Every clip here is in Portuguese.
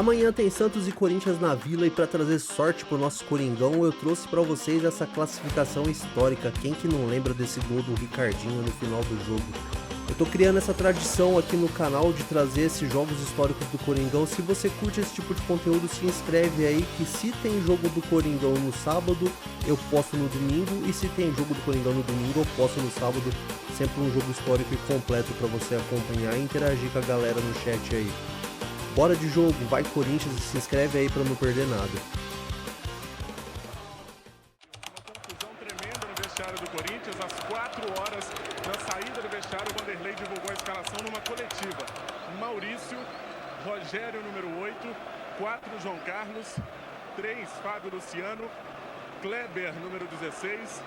Amanhã tem Santos e Corinthians na Vila e para trazer sorte pro nosso Coringão, eu trouxe para vocês essa classificação histórica. Quem que não lembra desse gol do Ricardinho no final do jogo? Eu tô criando essa tradição aqui no canal de trazer esses jogos históricos do Coringão. Se você curte esse tipo de conteúdo, se inscreve aí que se tem jogo do Coringão no sábado, eu posto no domingo, e se tem jogo do Coringão no domingo, eu posto no sábado. Sempre um jogo histórico e completo para você acompanhar e interagir com a galera no chat aí. Bora de jogo, vai Corinthians, e se inscreve aí para não perder nada. Uma confusão tremenda no vestiário do Corinthians. Às 4 horas, na saída do vestiário, o Vanderlei divulgou a escalação numa coletiva. Maurício, Rogério, número 8, 4, João Carlos, 3, Fábio Luciano, Kleber, número 16,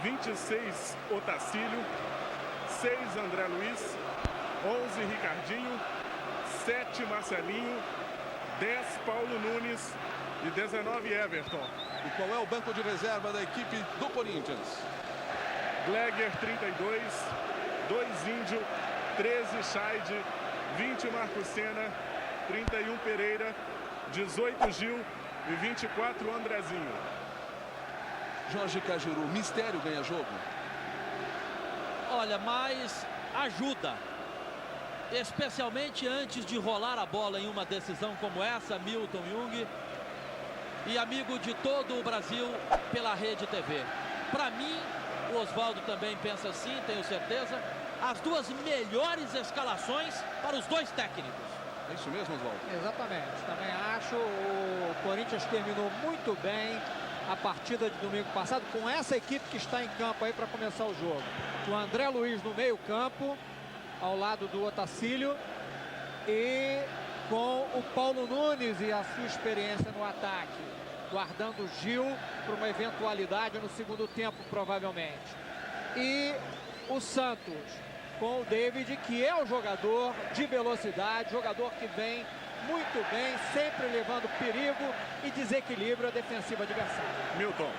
26, Otacílio, 6, André Luiz, 11, Ricardinho, 7, Marcelinho, 10, Paulo Nunes e 19, Everton. E qual é o banco de reserva da equipe do Corinthians? Gleger, 32, 2, Índio, 13, Scheid, 20, Marco Senna, 31, Pereira, 18, Gil e 24, Andrezinho. Jorge Cajuru, mistério ganha jogo? Olha, mas ajuda. Especialmente antes de rolar a bola em uma decisão como essa, Milton Jung, e amigo de todo o Brasil pela Rede TV. Para mim, o Oswaldo também pensa assim, tenho certeza, as duas melhores escalações para os dois técnicos. É isso mesmo, Oswaldo? Exatamente, também acho. O Corinthians terminou muito bem a partida de domingo passado com essa equipe que está em campo aí para começar o jogo. O André Luiz no meio campo, ao lado do Otacílio, e com o Paulo Nunes e a sua experiência no ataque, guardando o Gil para uma eventualidade no segundo tempo, provavelmente. E o Santos com o David, que é o jogador de velocidade, jogador que vem muito bem, sempre levando perigo e desequilíbrio à defensiva adversária. Milton.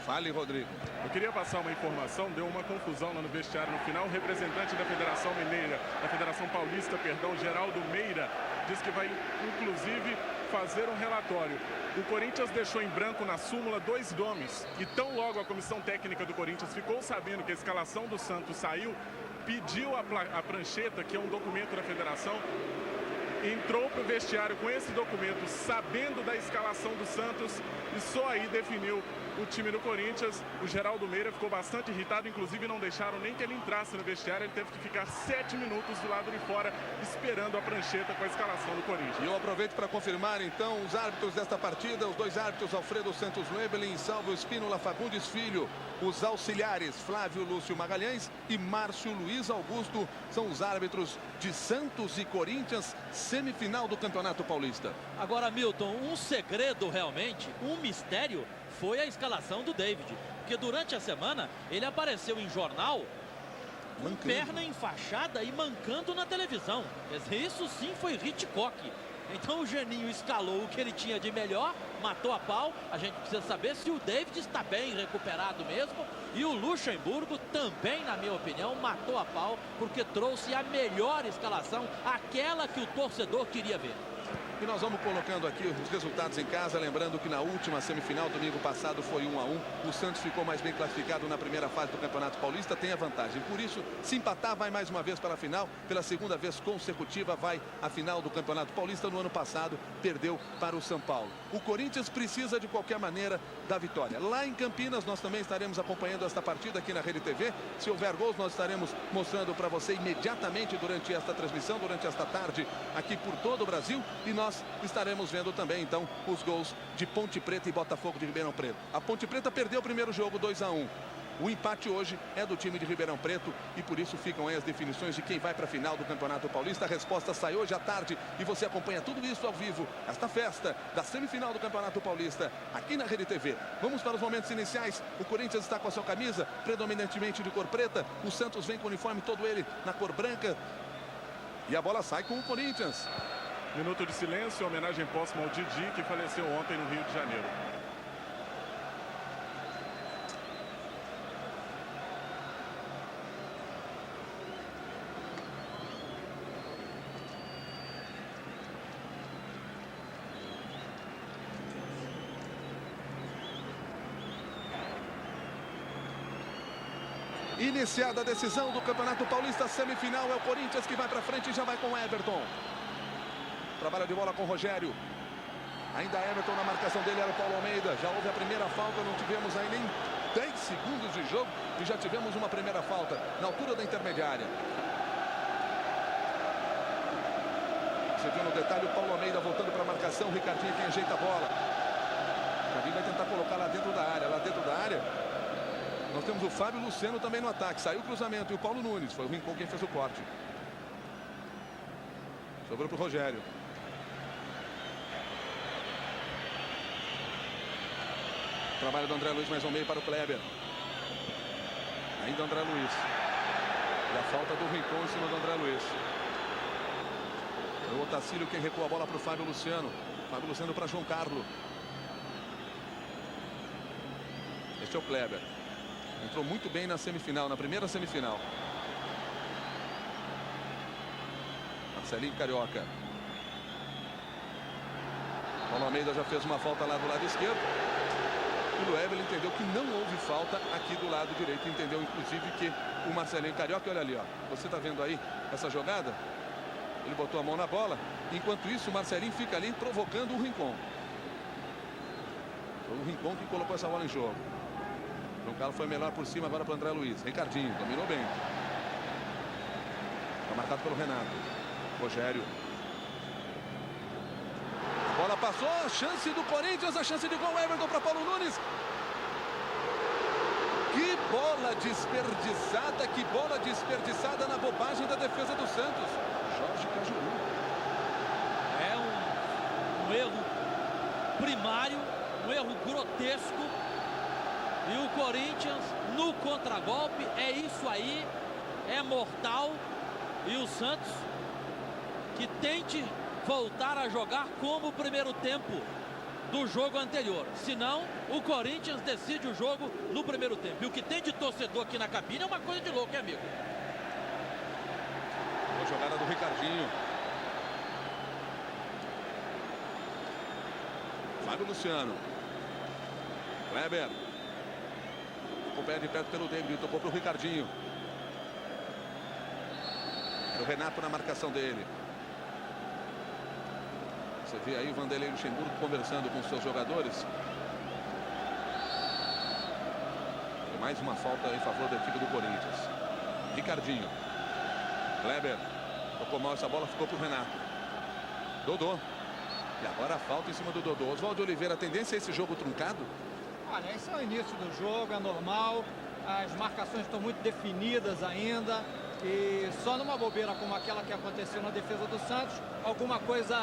Fale, Rodrigo. Eu queria passar uma informação, deu uma confusão lá no vestiário no final. O representante da Federação Mineira, da Federação Paulista, perdão, Geraldo Meira, diz que vai, inclusive, fazer um relatório. O Corinthians deixou em branco na súmula 2 nomes. E tão logo a comissão técnica do Corinthians ficou sabendo que a escalação do Santos saiu, pediu a prancheta, que é um documento da federação, entrou para o vestiário com esse documento, sabendo da escalação do Santos, e só aí definiu o time do Corinthians. O Geraldo Meira ficou bastante irritado, inclusive não deixaram nem que ele entrasse no vestiário. Ele teve que ficar 7 minutos do lado de fora, esperando a prancheta com a escalação do Corinthians. E eu aproveito para confirmar então os árbitros desta partida. Os dois árbitros, Alfredo Santos Lebelin e Salvo Espínola Fagundes Filho. Os auxiliares, Flávio Lúcio Magalhães e Márcio Luiz Augusto, são os árbitros de Santos e Corinthians, semifinal do Campeonato Paulista. Agora, Milton, um segredo realmente, um mistério, foi a escalação do David. Porque durante a semana ele apareceu em jornal com perna enfaixada e mancando na televisão. Isso sim foi Hitchcock. Então o Geninho escalou o que ele tinha de melhor, matou a pau. A gente precisa saber se o David está bem recuperado mesmo. E o Luxemburgo também, na minha opinião, matou a pau, porque trouxe a melhor escalação, aquela que o torcedor queria ver. E nós vamos colocando aqui os resultados em casa, lembrando que na última semifinal, domingo passado, foi 1-1. O Santos ficou mais bem classificado na primeira fase do Campeonato Paulista, tem a vantagem. Por isso, se empatar, vai mais uma vez para a final. Pela segunda vez consecutiva, vai à final do Campeonato Paulista. No ano passado, perdeu para o São Paulo. O Corinthians precisa, de qualquer maneira, da vitória. Lá em Campinas, nós também estaremos acompanhando esta partida aqui na Rede TV. Se houver gols, nós estaremos mostrando para você imediatamente durante esta transmissão, durante esta tarde, aqui por todo o Brasil. E nós estaremos vendo também, então, os gols de Ponte Preta e Botafogo de Ribeirão Preto. A Ponte Preta perdeu o primeiro jogo 2-1. O empate hoje é do time de Ribeirão Preto e por isso ficam aí as definições de quem vai para a final do Campeonato Paulista. A resposta sai hoje à tarde e você acompanha tudo isso ao vivo. Esta festa da semifinal do Campeonato Paulista aqui na Rede TV. Vamos para os momentos iniciais. O Corinthians está com a sua camisa predominantemente de cor preta. O Santos vem com o uniforme todo ele na cor branca. E a bola sai com o Corinthians. Minuto de silêncio, homenagem póstuma ao Didi, que faleceu ontem no Rio de Janeiro. Iniciada a decisão do Campeonato Paulista, semifinal, é o Corinthians que vai para frente e já vai com o Everton. Trabalha de bola com o Rogério. Ainda Everton na marcação dele, era o Paulo Almeida. Já houve a primeira falta, não tivemos aí nem 10 segundos de jogo e já tivemos uma primeira falta na altura da intermediária. Você viu no detalhe o Paulo Almeida voltando para a marcação, o Ricardinho quem ajeita a bola. O Ricardinho vai tentar colocar lá dentro da área, Nós temos o Fábio Luciano também no ataque. Saiu o cruzamento e o Paulo Nunes. Foi o Rincon quem fez o corte. Sobrou para o Rogério. Trabalho do André Luiz mais ao meio para o Kleber. Ainda André Luiz. E a falta do Rincon em cima do André Luiz. Foi o Otacílio quem recua a bola para o Fábio Luciano. Fábio Luciano para João Carlos. Este é o Kleber. Entrou muito bem na semifinal, na primeira semifinal. Marcelinho Carioca. Paulo Almeida já fez uma falta lá do lado esquerdo. E o Evelyn entendeu que não houve falta aqui do lado direito. Entendeu, inclusive, que o Marcelinho Carioca, olha ali, ó. Você está vendo aí essa jogada? Ele botou a mão na bola. Enquanto isso, o Marcelinho fica ali provocando o Rincon. Foi o Rincon que colocou essa bola em jogo. João Carlos foi melhor por cima agora para o André Luiz. Ricardinho, dominou bem. Está marcado pelo Renato. Rogério. A bola passou, a chance do Corinthians, a chance de gol. Everton para Paulo Nunes. Que bola desperdiçada na bobagem da defesa do Santos. Jorge Cajuru. É um erro primário, um erro grotesco. E o Corinthians no contragolpe, é isso aí, é mortal. E o Santos que tente voltar a jogar como o primeiro tempo do jogo anterior. Senão, o Corinthians decide o jogo no primeiro tempo. E o que tem de torcedor aqui na cabine é uma coisa de louco, hein, amigo? Boa jogada do Ricardinho. Fábio Luciano. Kleber. O pé de perto pelo David, tocou para o Ricardinho. Era o Renato na marcação dele. Você vê aí o Vanderlei Luxemburgo conversando com os seus jogadores. E mais uma falta em favor da equipe do Corinthians. Ricardinho. Kleber. Tocou mal essa bola, ficou para o Renato. Dodô. E agora a falta em cima do Dodô. Oswaldo Oliveira, a tendência é esse jogo truncado? Olha, esse é o início do jogo, é normal. As marcações estão muito definidas ainda. E só numa bobeira como aquela que aconteceu na defesa do Santos, alguma coisa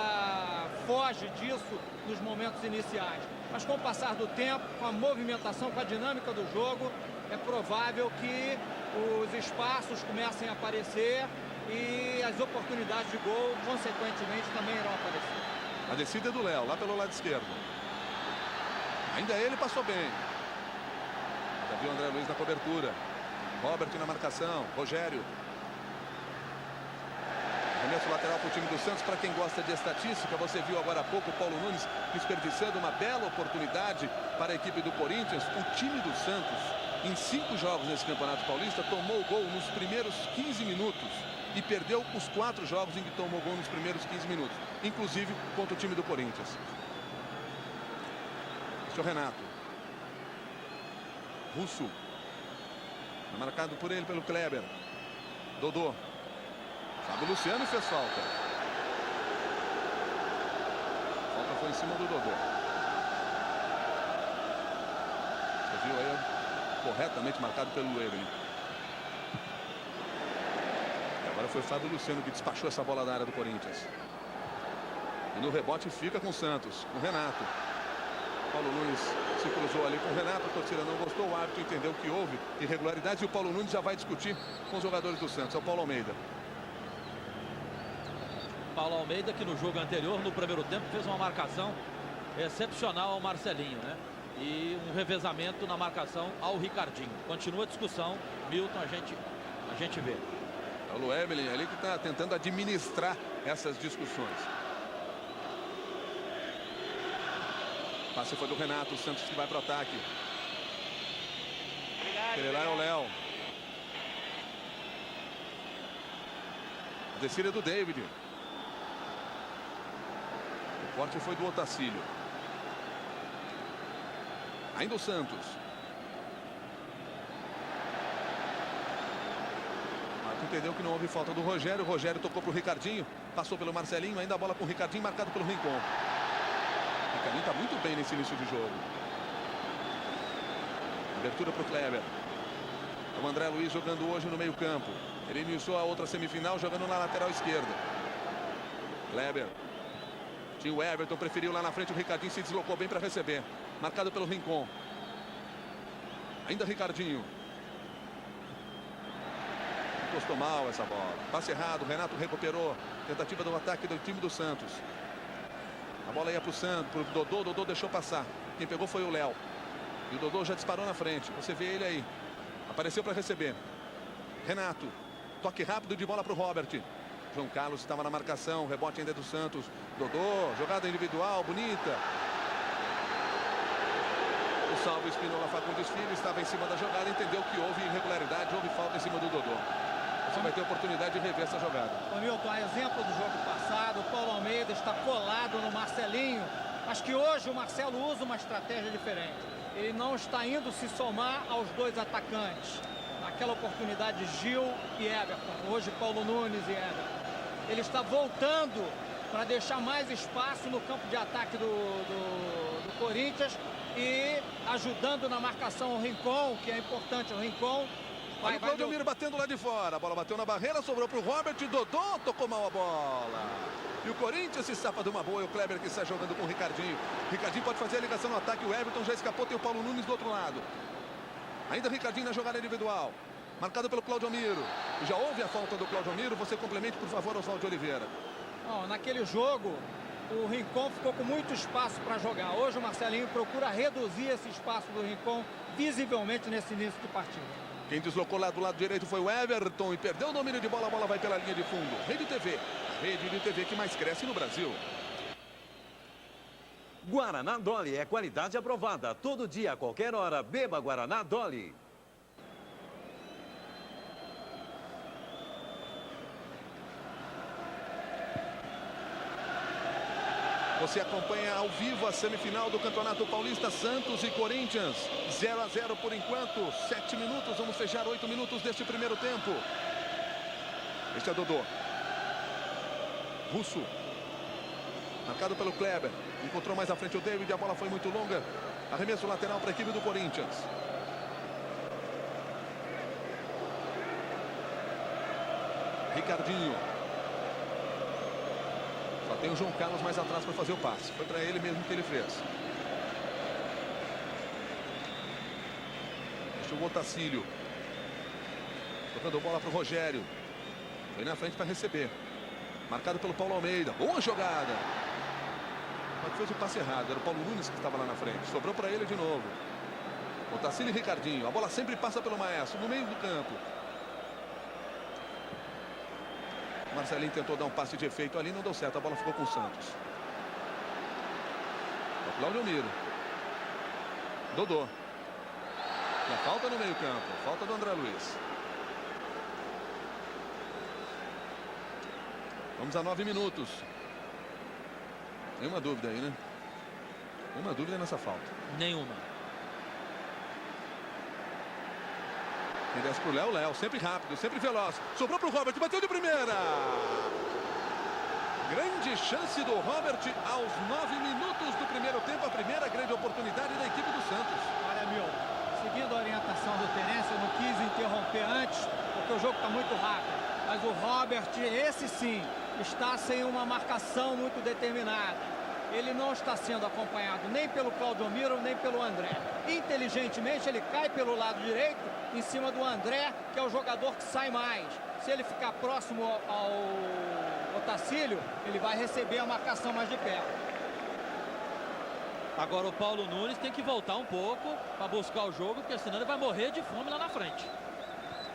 foge disso nos momentos iniciais. Mas com o passar do tempo, com a movimentação, com a dinâmica do jogo, é provável que os espaços comecem a aparecer e as oportunidades de gol, consequentemente, também irão aparecer. A descida é do Léo, lá pelo lado esquerdo. Ainda ele passou bem. Já viu o André Luiz na cobertura. Robert na marcação. Rogério. Arremesso lateral para o time do Santos. Para quem gosta de estatística, você viu agora há pouco o Paulo Nunes desperdiçando uma bela oportunidade para a equipe do Corinthians. O time do Santos, em 5 jogos nesse Campeonato Paulista, tomou o gol nos primeiros 15 minutos. E perdeu os 4 jogos em que tomou gol nos primeiros 15 minutos. Inclusive contra o time do Corinthians. Este é o Renato. Russo. Marcado por ele, pelo Kleber. Dodô. Fábio Luciano fez falta. Falta foi em cima do Dodô. Você viu aí? Corretamente marcado pelo Evelyn. E agora foi o Fábio Luciano que despachou essa bola da área do Corinthians. E no rebote fica com o Santos, com o Renato. Paulo Nunes se cruzou ali com o Renato, a torcida não gostou, o árbitro entendeu que houve irregularidades e o Paulo Nunes já vai discutir com os jogadores do Santos. É o Paulo Almeida. Paulo Almeida, que no jogo anterior, no primeiro tempo, fez uma marcação excepcional ao Marcelinho, né? E um revezamento na marcação ao Ricardinho. Continua a discussão, Milton, a gente vê. É o Evelyn ali que está tentando administrar essas discussões. Passe foi do Renato, o Santos que vai para o ataque. Aquele lá é o Léo. descida do David. O corte foi do Otacílio. Ainda o Santos. Marco entendeu que não houve falta do Rogério. O Rogério tocou para o Ricardinho. Passou pelo Marcelinho. Ainda a bola com o Ricardinho, marcado pelo Rincon. O Ricardinho está muito bem nesse início de jogo. Abertura para o Kleber. O André Luiz jogando hoje no meio campo. Ele iniciou a outra semifinal jogando na lateral esquerda. Kleber. Tinha o Everton, preferiu lá na frente. O Ricardinho se deslocou bem para receber. Marcado pelo Rincon. Ainda Ricardinho. Encostou mal essa bola. Passe errado. Renato recuperou. Tentativa do ataque do time do Santos. A bola ia para o Santos, para o Dodô. O Dodô deixou passar. Quem pegou foi o Léo. E o Dodô já disparou na frente. Você vê ele aí. Apareceu para receber. Renato. Toque rápido de bola para o Robert. João Carlos estava na marcação. Rebote ainda do Santos. Dodô. Jogada individual. Bonita. O Salvo Espinola Fagundes Filho estava em cima da jogada. Entendeu que houve irregularidade. Houve falta em cima do Dodô. Você vai ter oportunidade de rever essa jogada. Ô Milton, a exemplo do jogo passado, o Paulo Almeida está colado no Marcelinho. Acho que hoje o Marcelo usa uma estratégia diferente. Ele não está indo se somar aos dois atacantes. Naquela oportunidade, Gil e Everton. Hoje, Paulo Nunes e Everton. Ele está voltando para deixar mais espaço no campo de ataque do Corinthians e ajudando na marcação o Rincon, que é importante. O Rincon Olha o Claudio Miro batendo lá de fora. A bola bateu na barreira, sobrou para o Robert. Dodô tocou mal a bola. E o Corinthians se safa de uma boa. E o Kleber que está jogando com o Ricardinho. Ricardinho pode fazer a ligação no ataque. O Everton já escapou. Tem o Paulo Nunes do outro lado. Ainda Ricardinho na jogada individual. Marcado pelo Claudio Miro. Já houve a falta do Claudio Miro. Você complemente, por favor, Oswaldo de Oliveira. Não, naquele jogo, o Rincon ficou com muito espaço para jogar. Hoje o Marcelinho procura reduzir esse espaço do Rincon visivelmente nesse início de partida. Quem deslocou lá do lado direito foi o Everton e perdeu o domínio de bola. A bola vai pela linha de fundo. Rede TV, a rede de TV que mais cresce no Brasil. Guaraná Dolly é qualidade aprovada. Todo dia, a qualquer hora, beba Guaraná Dolly. Você acompanha ao vivo a semifinal do Campeonato Paulista, Santos e Corinthians. 0 a 0 por enquanto. 7 minutos, vamos fechar 8 minutos deste primeiro tempo. Este é Dodô. Russo. Marcado pelo Kleber. Encontrou mais à frente o David, a bola foi muito longa. Arremesso lateral para a equipe do Corinthians. Ricardinho. Só tem o João Carlos mais atrás para fazer o passe. Foi para ele mesmo que ele fez. Deixou o Otacílio. Tocando bola para o Rogério. Foi na frente para receber. Marcado pelo Paulo Almeida. Boa jogada. Mas fez o passe errado. Era o Paulo Nunes que estava lá na frente. Sobrou para ele de novo. Otacílio e Ricardinho. A bola sempre passa pelo Maestro. No meio do campo. Marcelinho tentou dar um passe de efeito ali, não deu certo. A bola ficou com o Santos. O Claudio Miro. Dodô. E a falta no meio campo. Falta do André Luiz. Vamos a 9 minutos. Nenhuma dúvida aí, né? Nenhuma dúvida nessa falta. Nenhuma. Quem desce pro Léo, sempre rápido, sempre veloz. Sobrou pro Robert, bateu de primeira. Grande chance do Robert aos 9 minutos do primeiro tempo. A primeira grande oportunidade da equipe do Santos. Olha, Milton, seguindo a orientação do Terence, eu não quis interromper antes, porque o jogo está muito rápido. Mas o Robert, esse sim, está sem uma marcação muito determinada. Ele não está sendo acompanhado nem pelo Claudio Miro, nem pelo André. Inteligentemente, ele cai pelo lado direito, em cima do André, que é o jogador que sai mais. Se ele ficar próximo ao Otacílio, ele vai receber a marcação mais de perto. Agora o Paulo Nunes tem que voltar um pouco para buscar o jogo, porque senão ele vai morrer de fome lá na frente.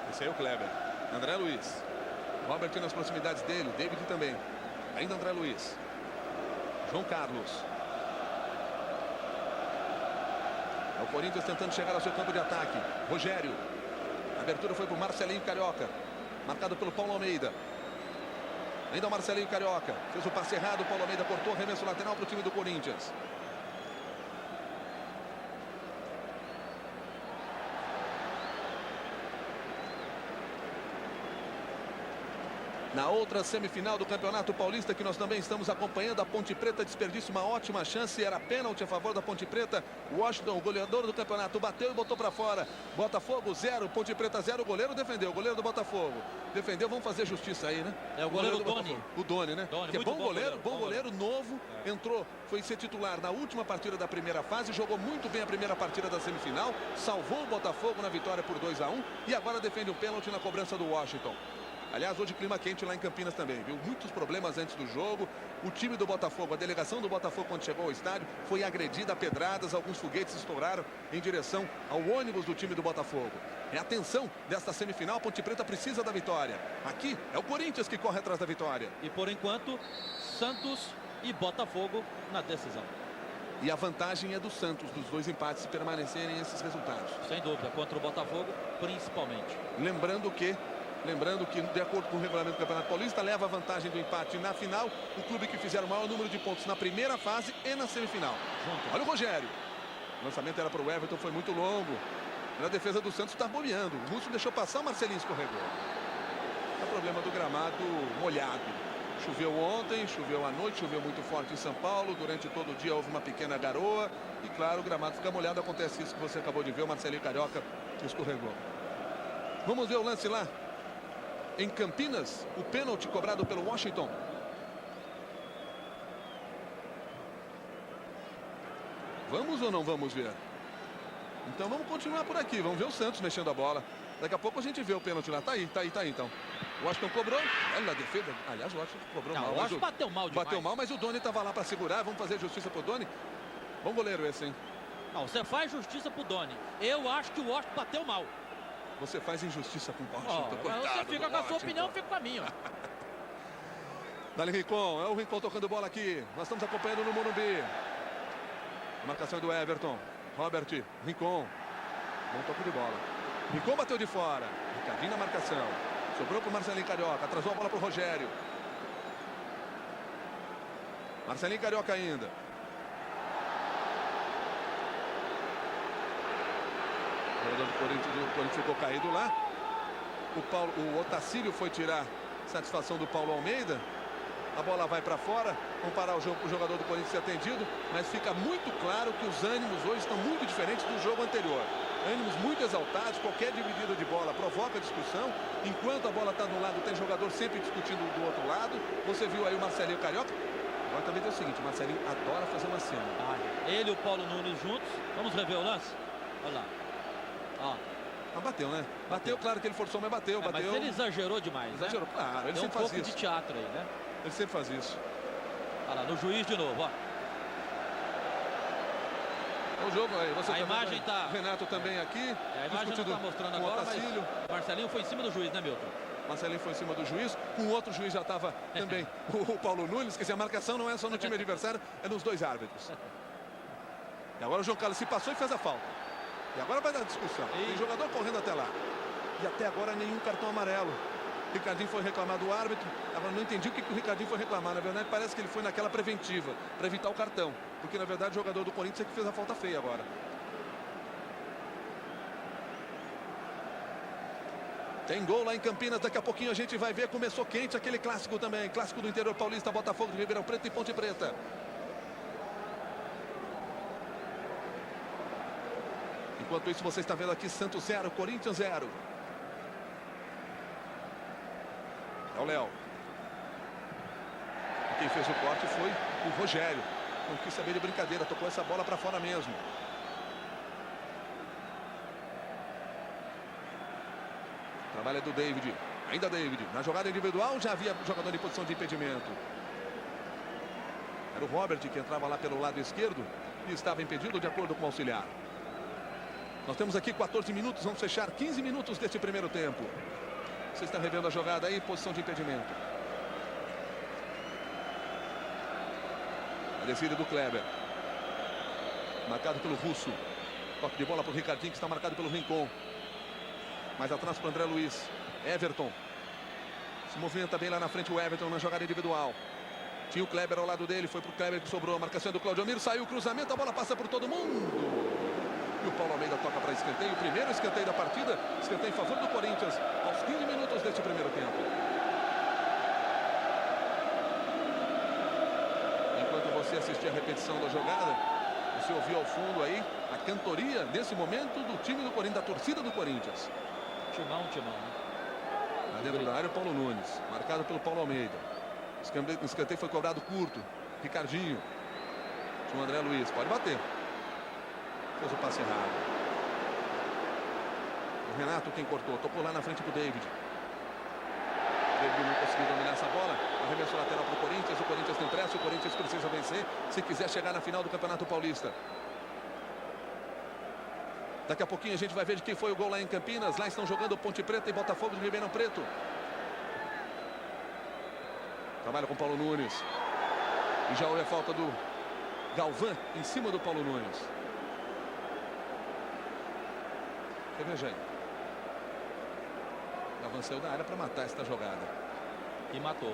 Esse aí é o Kleber. André Luiz. Robert nas proximidades dele, David também. Ainda André Luiz. João Carlos. É o Corinthians tentando chegar ao seu campo de ataque. Rogério. A abertura foi para o Marcelinho Carioca. Marcado pelo Paulo Almeida. Ainda o Marcelinho Carioca. Fez o passe errado, o Paulo Almeida cortou, arremesso lateral para o time do Corinthians. Na outra semifinal do Campeonato Paulista, que nós também estamos acompanhando, a Ponte Preta desperdiça uma ótima chance. Era pênalti a favor da Ponte Preta. Washington, o goleador do campeonato, bateu e botou para fora. Botafogo 0, Ponte Preta 0. O goleiro defendeu, o goleiro do Botafogo defendeu. Vamos fazer justiça aí, né? É o goleiro Doni. O Doni, né? Doni, que é bom goleiro novo. Entrou, foi ser titular na última partida da primeira fase. Jogou muito bem a primeira partida da semifinal. Salvou o Botafogo na vitória por 2-1. E agora defende um pênalti na cobrança do Washington. Aliás, hoje clima quente lá em Campinas também, viu? Muitos problemas antes do jogo. O time do Botafogo, a delegação do Botafogo, quando chegou ao estádio, foi agredida a pedradas. Alguns foguetes estouraram em direção ao ônibus do time do Botafogo. É a tensão desta semifinal. A Ponte Preta precisa da vitória. Aqui é o Corinthians que corre atrás da vitória. E por enquanto, Santos e Botafogo na decisão. E a vantagem é do Santos, dos dois empates, se permanecerem esses resultados. Sem dúvida, contra o Botafogo, principalmente. Lembrando que, de acordo com o regulamento do Campeonato Paulista, leva a vantagem do empate na final o clube que fizer o maior número de pontos na primeira fase e na semifinal. Olha o Rogério. O lançamento era para o Everton, foi muito longo. Na defesa do Santos está bobeando. O Russo deixou passar, o Marcelinho escorregou. É o problema do gramado molhado. Choveu ontem, choveu à noite, choveu muito forte em São Paulo. Durante todo o dia houve uma pequena garoa. E claro, o gramado fica molhado. Acontece isso que você acabou de ver, o Marcelinho Carioca escorregou. Vamos ver o lance lá. Em Campinas, o pênalti cobrado pelo Washington. Vamos ou não vamos ver? Então vamos continuar por aqui. Vamos ver o Santos mexendo a bola. Daqui a pouco a gente vê o pênalti lá. Tá aí então. O Washington cobrou. Olha a defesa. Aliás, o Washington cobrou mal. O Washington bateu mal demais. Bateu mal, mas o Doni estava lá para segurar. Vamos fazer justiça pro Doni. Bom goleiro esse, hein? Não, você faz justiça pro Doni. Eu acho que o Washington bateu mal. Você faz injustiça com o Washington. Você fica com a sua opinião, eu fico com a minha. Dali Rincon, é o Rincon tocando bola aqui. Nós estamos acompanhando no Morumbi. A marcação é do Everton. Robert, Rincon. Bom toque de bola. Rincon bateu de fora. Ricardinho na marcação. Sobrou para o Marcelinho Carioca. Atrasou a bola para o Rogério. Marcelinho Carioca ainda. O Corinthians ficou caído lá. O Otacílio foi tirar satisfação do Paulo Almeida. A bola vai para fora. Vamos parar o jogo para o jogador do Corinthians ser atendido. Mas fica muito claro que os ânimos hoje estão muito diferentes do jogo anterior. Ânimos muito exaltados. Qualquer dividida de bola provoca discussão. Enquanto a bola está do lado, tem jogador sempre discutindo do outro lado. Você viu aí o Marcelinho Carioca. Agora também tem o seguinte: o Marcelinho adora fazer uma cena. Ele e o Paulo Nunes juntos. Vamos rever o lance? Olha lá. Mas bateu, né? Bateu, claro que ele forçou, mas bateu. Mas ele exagerou demais, Exagerou, né? claro. Ele Deu sempre um faz pouco isso. de teatro aí, né? Ele sempre faz isso. Olha lá, no juiz de novo, ó. É o jogo aí. Você a imagem tá... O Renato também aqui. A imagem não tá mostrando agora, mas o Marcelinho foi em cima do juiz, né, Milton? Marcelinho foi em cima do juiz. Com o outro juiz já estava também o Paulo Nunes. Quer dizer, a marcação não é só no time adversário, é nos dois árbitros. E agora o João Carlos se passou e fez a falta. E agora vai dar discussão. Tem jogador correndo até lá. E até agora nenhum cartão amarelo. Ricardinho foi reclamar do árbitro. Agora não entendi o que o Ricardinho foi reclamar. Na verdade parece que ele foi naquela preventiva para evitar o cartão. Porque na verdade o jogador do Corinthians é que fez a falta feia agora. Tem gol lá em Campinas. Daqui a pouquinho a gente vai ver. Começou quente aquele clássico também. Clássico do interior paulista. Botafogo de Ribeirão Preto e Ponte Preta. Enquanto isso, você está vendo aqui Santos 0, Corinthians 0. É o Léo. Quem fez o corte foi o Rogério. Não quis saber de brincadeira, tocou essa bola para fora mesmo. Trabalho é do David. Ainda David. Na jogada individual já havia jogador em posição de impedimento. Era o Robert que entrava lá pelo lado esquerdo e estava impedido de acordo com o auxiliar. Nós temos aqui 14 minutos, vamos fechar 15 minutos deste primeiro tempo. Você está revendo a jogada aí, posição de impedimento. A descida do Kleber. Marcado pelo Russo. Toque de bola para o Ricardinho, que está marcado pelo Rincon. Mais atrás para o André Luiz. Everton. Se movimenta bem lá na frente o Everton na jogada individual. Tinha o Kleber ao lado dele, foi pro Kleber que sobrou. A marcação do Claudio Miro, saiu o cruzamento, a bola passa por todo mundo. E o Paulo Almeida toca para escanteio. O primeiro escanteio da partida. Escanteio em favor do Corinthians aos 15 minutos deste primeiro tempo. Enquanto você assistia a repetição da jogada, você ouviu ao fundo aí a cantoria, nesse momento, do time do Corinthians, da torcida do Corinthians. Timão, né? Lá dentro da área, o Paulo Nunes, marcado pelo Paulo Almeida. O escanteio foi cobrado curto. Ricardinho. Tinha o André Luiz, pode bater. Fez o passe errado. O Renato quem cortou, tocou lá na frente pro David. David não conseguiu dominar essa bola. Arremesso lateral pro Corinthians. O Corinthians tem pressa, o Corinthians precisa vencer se quiser chegar na final do Campeonato Paulista. Daqui a pouquinho a gente vai ver de quem foi o gol lá em Campinas. Lá estão jogando Ponte Preta e Botafogo de Ribeirão Preto. Trabalha com Paulo Nunes. E já houve a falta do Galvão em cima do Paulo Nunes. Você veja aí. Galvão saiu da área para matar esta jogada. E matou.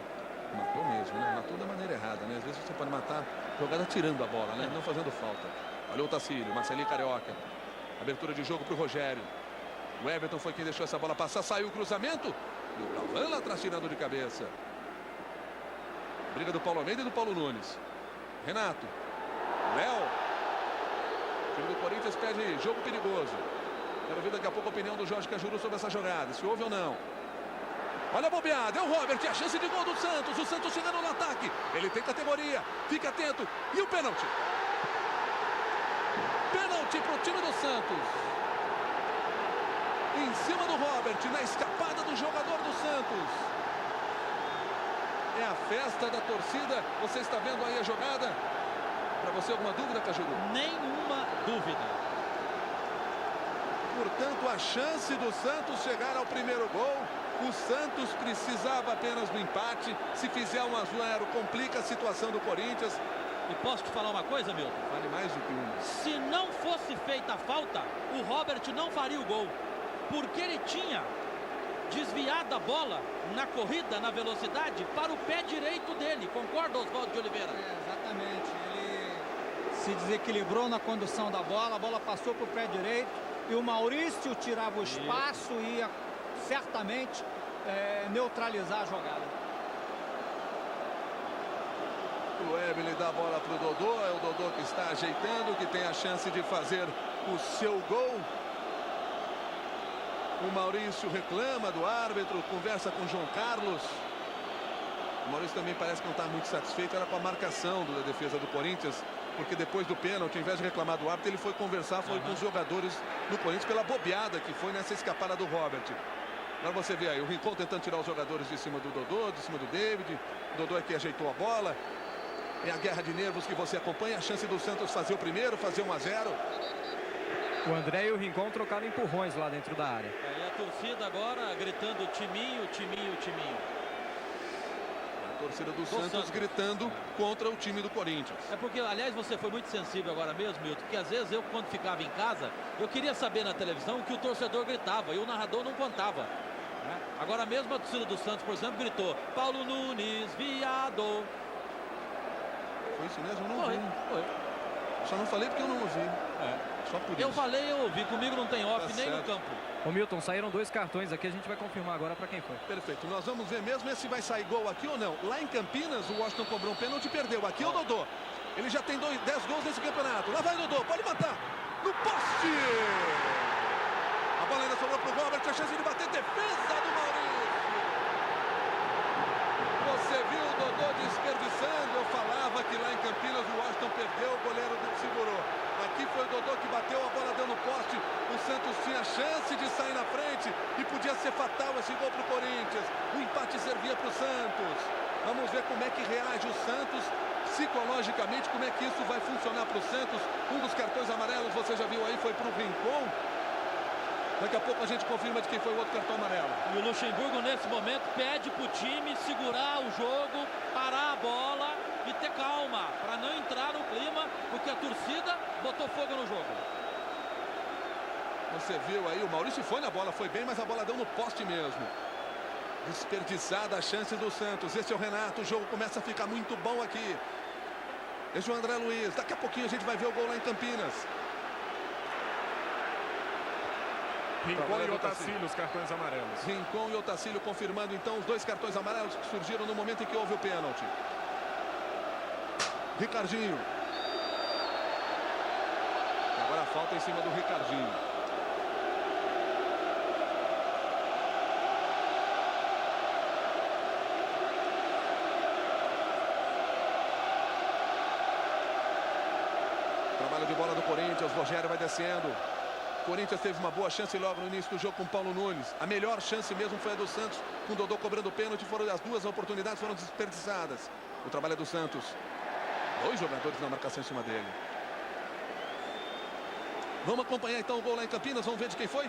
Matou mesmo, né? Matou da maneira errada, né? Às vezes você pode matar jogada tirando a bola, né? Não fazendo falta. Olha o Tacílio, Marcelinho Carioca. Abertura de jogo para o Rogério. O Everton foi quem deixou essa bola passar. Saiu o cruzamento. E o Galvão lá atrás tirando de cabeça. Briga do Paulo Almeida e do Paulo Nunes. Renato. Léo. O time do Corinthians pede jogo perigoso. Quero ver daqui a pouco a opinião do Jorge Cajuru sobre essa jogada. Se houve ou não. Olha a bobeada. É o Robert. A chance de gol do Santos. O Santos chegando no ataque. Ele tem categoria. Fica atento. E o pênalti. Pênalti para o time do Santos. Em cima do Robert. Na escapada do jogador do Santos. É a festa da torcida. Você está vendo aí a jogada? Para você alguma dúvida, Cajuru? Nenhuma dúvida. Portanto, a chance do Santos chegar ao primeiro gol. O Santos precisava apenas do empate. Se fizer 1 a 0, complica a situação do Corinthians. E posso te falar uma coisa, Milton? Vale mais do que uma. Se não fosse feita a falta, o Robert não faria o gol. Porque ele tinha desviado a bola na corrida, na velocidade, para o pé direito dele. Concorda, Oswaldo de Oliveira? Exatamente. Ele se desequilibrou na condução da bola. A bola passou para o pé direito. E o Maurício tirava o espaço e ia certamente neutralizar a jogada. O Weber dá a bola para o Dodô. É o Dodô que está ajeitando, que tem a chance de fazer o seu gol. O Maurício reclama do árbitro, conversa com o João Carlos. O Maurício também parece que não está muito satisfeito. Era com a marcação da defesa do Corinthians, porque depois do pênalti, ao invés de reclamar do árbitro, ele foi conversar, foi com os jogadores do Corinthians pela bobeada que foi nessa escapada do Robert. Agora você vê aí o Rincon tentando tirar os jogadores de cima do Dodô, de cima do David. O Dodô é que ajeitou a bola. É a guerra de nervos que você acompanha. A chance do Santos fazer o primeiro, fazer 1 a 0. O André e o Rincon trocaram empurrões lá dentro da área. E a torcida agora gritando timinho, timinho, timinho. A torcida do Santos gritando contra o time do Corinthians. É porque, aliás, você foi muito sensível agora mesmo, Milton, porque às vezes eu, quando ficava em casa, eu queria saber na televisão o que o torcedor gritava e o narrador não contava. Né? Agora mesmo a torcida do Santos, por exemplo, gritou: Paulo Nunes, viado. Foi isso mesmo? Eu não ouvi. Foi. Só não falei porque eu não ouvi. Só por isso. Eu falei, eu ouvi. Comigo não tem off, Tá nem certo. no campo. Ô Milton, saíram 2 cartões aqui, a gente vai confirmar agora para quem foi. Perfeito, nós vamos ver mesmo se vai sair gol aqui ou não. Lá em Campinas, o Washington cobrou um pênalti e perdeu. Aqui é o Dodô. Ele já tem 10 gols nesse campeonato. Lá vai o Dodô, pode matar. No poste! A bola ainda sobrou pro Robert, a chance de bater, defesa do Maurício. Você viu o Dodô desperdiçando. Eu falava que lá em Campinas o Washington perdeu, o goleiro segurou. Aqui foi o Dodô que bateu, a bola deu no poste. O Santos tinha chance de sair na frente e podia ser fatal esse gol para o Corinthians. O empate servia para o Santos. Vamos ver como é que reage o Santos psicologicamente, como é que isso vai funcionar para o Santos. Um dos cartões amarelos, você já viu aí, foi para o Rincon. Daqui a pouco a gente confirma de quem foi o outro cartão amarelo. E o Luxemburgo, nesse momento, pede para o time segurar o jogo, parar a bola e ter calma, para não entrar no clima, porque a torcida botou fogo no jogo. Você viu aí, o Maurício foi na bola, foi bem, mas a bola deu no poste mesmo. Desperdiçada a chance do Santos. Esse é o Renato. O jogo começa a ficar muito bom aqui. Esse é o André Luiz. Daqui a pouquinho a gente vai ver o gol lá em Campinas. Rincon e Otacílio, os cartões amarelos. Rincon e Otacílio confirmando então os 2 cartões amarelos que surgiram no momento em que houve o pênalti. Ricardinho. E agora a falta em cima do Ricardinho. Trabalho de bola do Corinthians, Rogério vai descendo. O Corinthians teve uma boa chance logo no início do jogo com o Paulo Nunes. A melhor chance mesmo foi a do Santos, com o Dodô cobrando o pênalti. Foram as 2 oportunidades foram desperdiçadas. O trabalho é do Santos. 2 jogadores na marcação em cima dele. Vamos acompanhar então o gol lá em Campinas. Vamos ver de quem foi.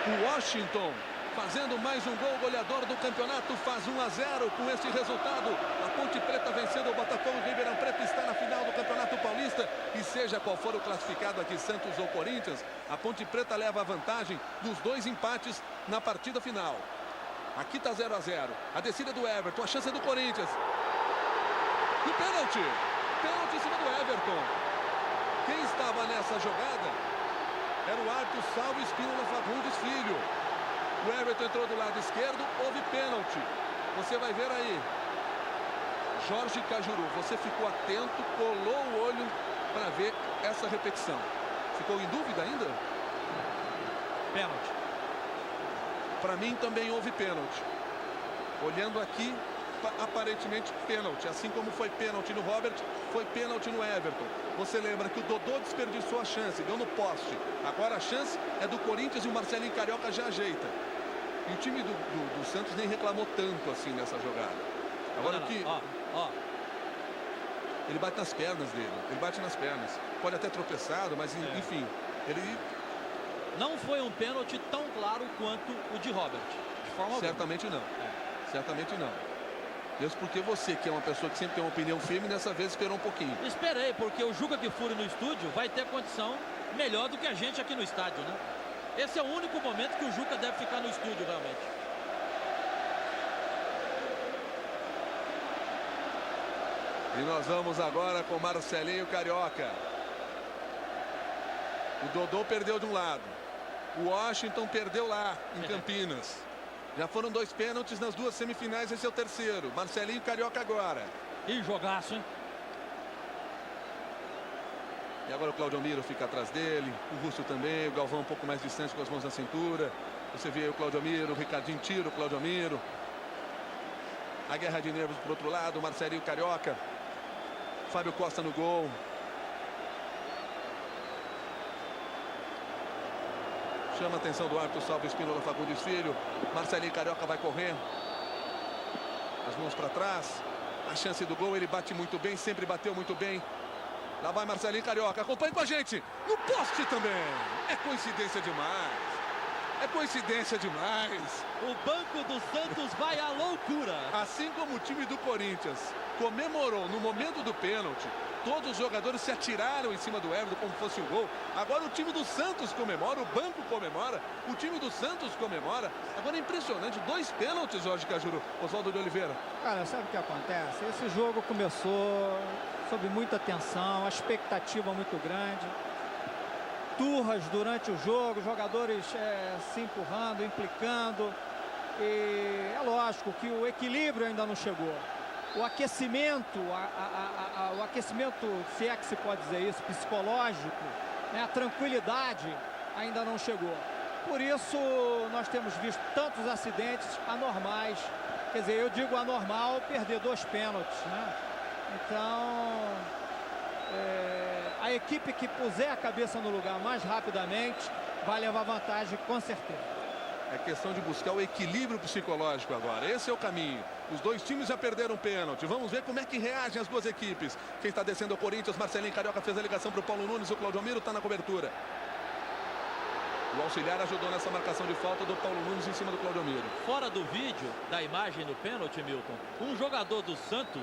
O Washington fazendo mais um gol, goleador do campeonato, faz 1-0 com esse resultado. A Ponte Preta vencendo o Botafogo. Ribeirão Preto está na final do Campeonato Paulista. E seja qual for o classificado aqui, Santos ou Corinthians, a Ponte Preta leva a vantagem dos 2 empates na partida final. Aqui está 0-0. A descida do Everton, a chance é do Corinthians. E pênalti. Pênalti em cima do Everton. Quem estava nessa jogada era o árbitro Salvo Espínola Fagundes Filho. O Everton entrou do lado esquerdo, houve pênalti. Você vai ver aí. Jorge Cajuru, você ficou atento, colou o olho para ver essa repetição. Ficou em dúvida ainda? Pênalti. Para mim também houve pênalti. Olhando aqui, aparentemente pênalti. Assim como foi pênalti no Robert, foi pênalti no Everton. Você lembra que o Dodô desperdiçou a chance, deu no poste. Agora a chance é do Corinthians e o Marcelinho Carioca já ajeita. E o time do Santos nem reclamou tanto assim nessa jogada. Agora o que... Ele bate nas pernas dele. Ele bate nas pernas. Pode até tropeçado, mas enfim. Ele... Não foi um pênalti tão claro quanto o de Robert. De forma alguma. Certamente não. Certamente não. Mesmo porque você, que é uma pessoa que sempre tem uma opinião firme, dessa vez esperou um pouquinho. Esperei, porque o Juca Kfouri no estúdio vai ter condição melhor do que a gente aqui no estádio, né? Esse é o único momento que o Juca deve ficar no estúdio, realmente. E nós vamos agora com Marcelinho Carioca. O Dodô perdeu de um lado. O Washington perdeu lá, em Campinas. Já foram 2 pênaltis nas 2 semifinais, esse é o terceiro. Marcelinho Carioca agora. E jogaço, hein? E agora o Claudio Miro fica atrás dele. O Russo também. O Galvão um pouco mais distante com as mãos na cintura. Você vê o Claudio Miro, o Ricardinho tira o Claudio Miro. A guerra de nervos pro outro lado. Marcelinho Carioca. Fábio Costa no gol. Chama a atenção do árbitro Salvo Espínola Fagundes Filho. Marcelinho Carioca vai correr. As mãos para trás. A chance do gol, ele bate muito bem, sempre bateu muito bem. Lá vai Marcelinho Carioca, acompanhe com a gente. No poste também. É coincidência demais. É coincidência demais. O banco do Santos vai à loucura. Assim como o time do Corinthians comemorou no momento do pênalti. Todos os jogadores se atiraram em cima do Everton como fosse um gol. Agora o time do Santos comemora, o banco comemora, o time do Santos comemora. Agora é impressionante, 2 pênaltis, Jorge Cajuru. Oswaldo de Oliveira. Cara, sabe o que acontece? Esse jogo começou sob muita tensão, a expectativa muito grande. Turras durante o jogo, jogadores se empurrando, implicando. E é lógico que o equilíbrio ainda não chegou. O aquecimento, o aquecimento, se é que se pode dizer isso, psicológico, né, a tranquilidade ainda não chegou. Por isso nós temos visto tantos acidentes anormais. Quer dizer, eu digo anormal perder 2 pênaltis, né? Então, a equipe que puser a cabeça no lugar mais rapidamente vai levar vantagem com certeza. É questão de buscar o equilíbrio psicológico agora. Esse é o caminho. Os 2 times já perderam pênalti. Vamos ver como é que reagem as 2 equipes. Quem está descendo é o Corinthians. Marcelinho Carioca fez a ligação para o Paulo Nunes. O Claudio Miro está na cobertura. O auxiliar ajudou nessa marcação de falta do Paulo Nunes em cima do Claudio Miro. Fora do vídeo, da imagem do pênalti, Milton, um jogador do Santos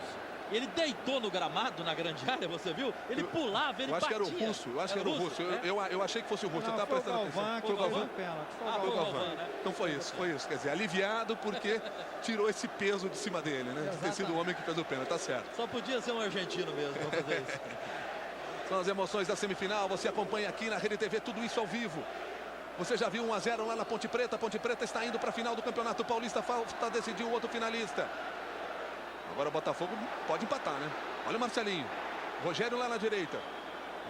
Ele deitou no gramado, na grande área, você viu? Ele pulava, ele batia. Eu acho que era o russo, eu acho que era o russo. Eu achei que fosse o russo, eu estava prestando atenção. Foi o Galvão. Foi o Galvão. Né? Então foi isso. Quer dizer, aliviado porque tirou esse peso de cima dele, né? De ter sido o homem que fez o pênalti, tá certo. Só podia ser um argentino mesmo pra fazer isso. São as emoções da semifinal, você acompanha aqui na Rede TV, tudo isso ao vivo. Você já viu 1 a 0 lá na Ponte Preta está indo para a final do Campeonato Paulista, falta decidir o outro finalista. Agora o Botafogo pode empatar, né? Olha o Marcelinho, Rogério lá na direita.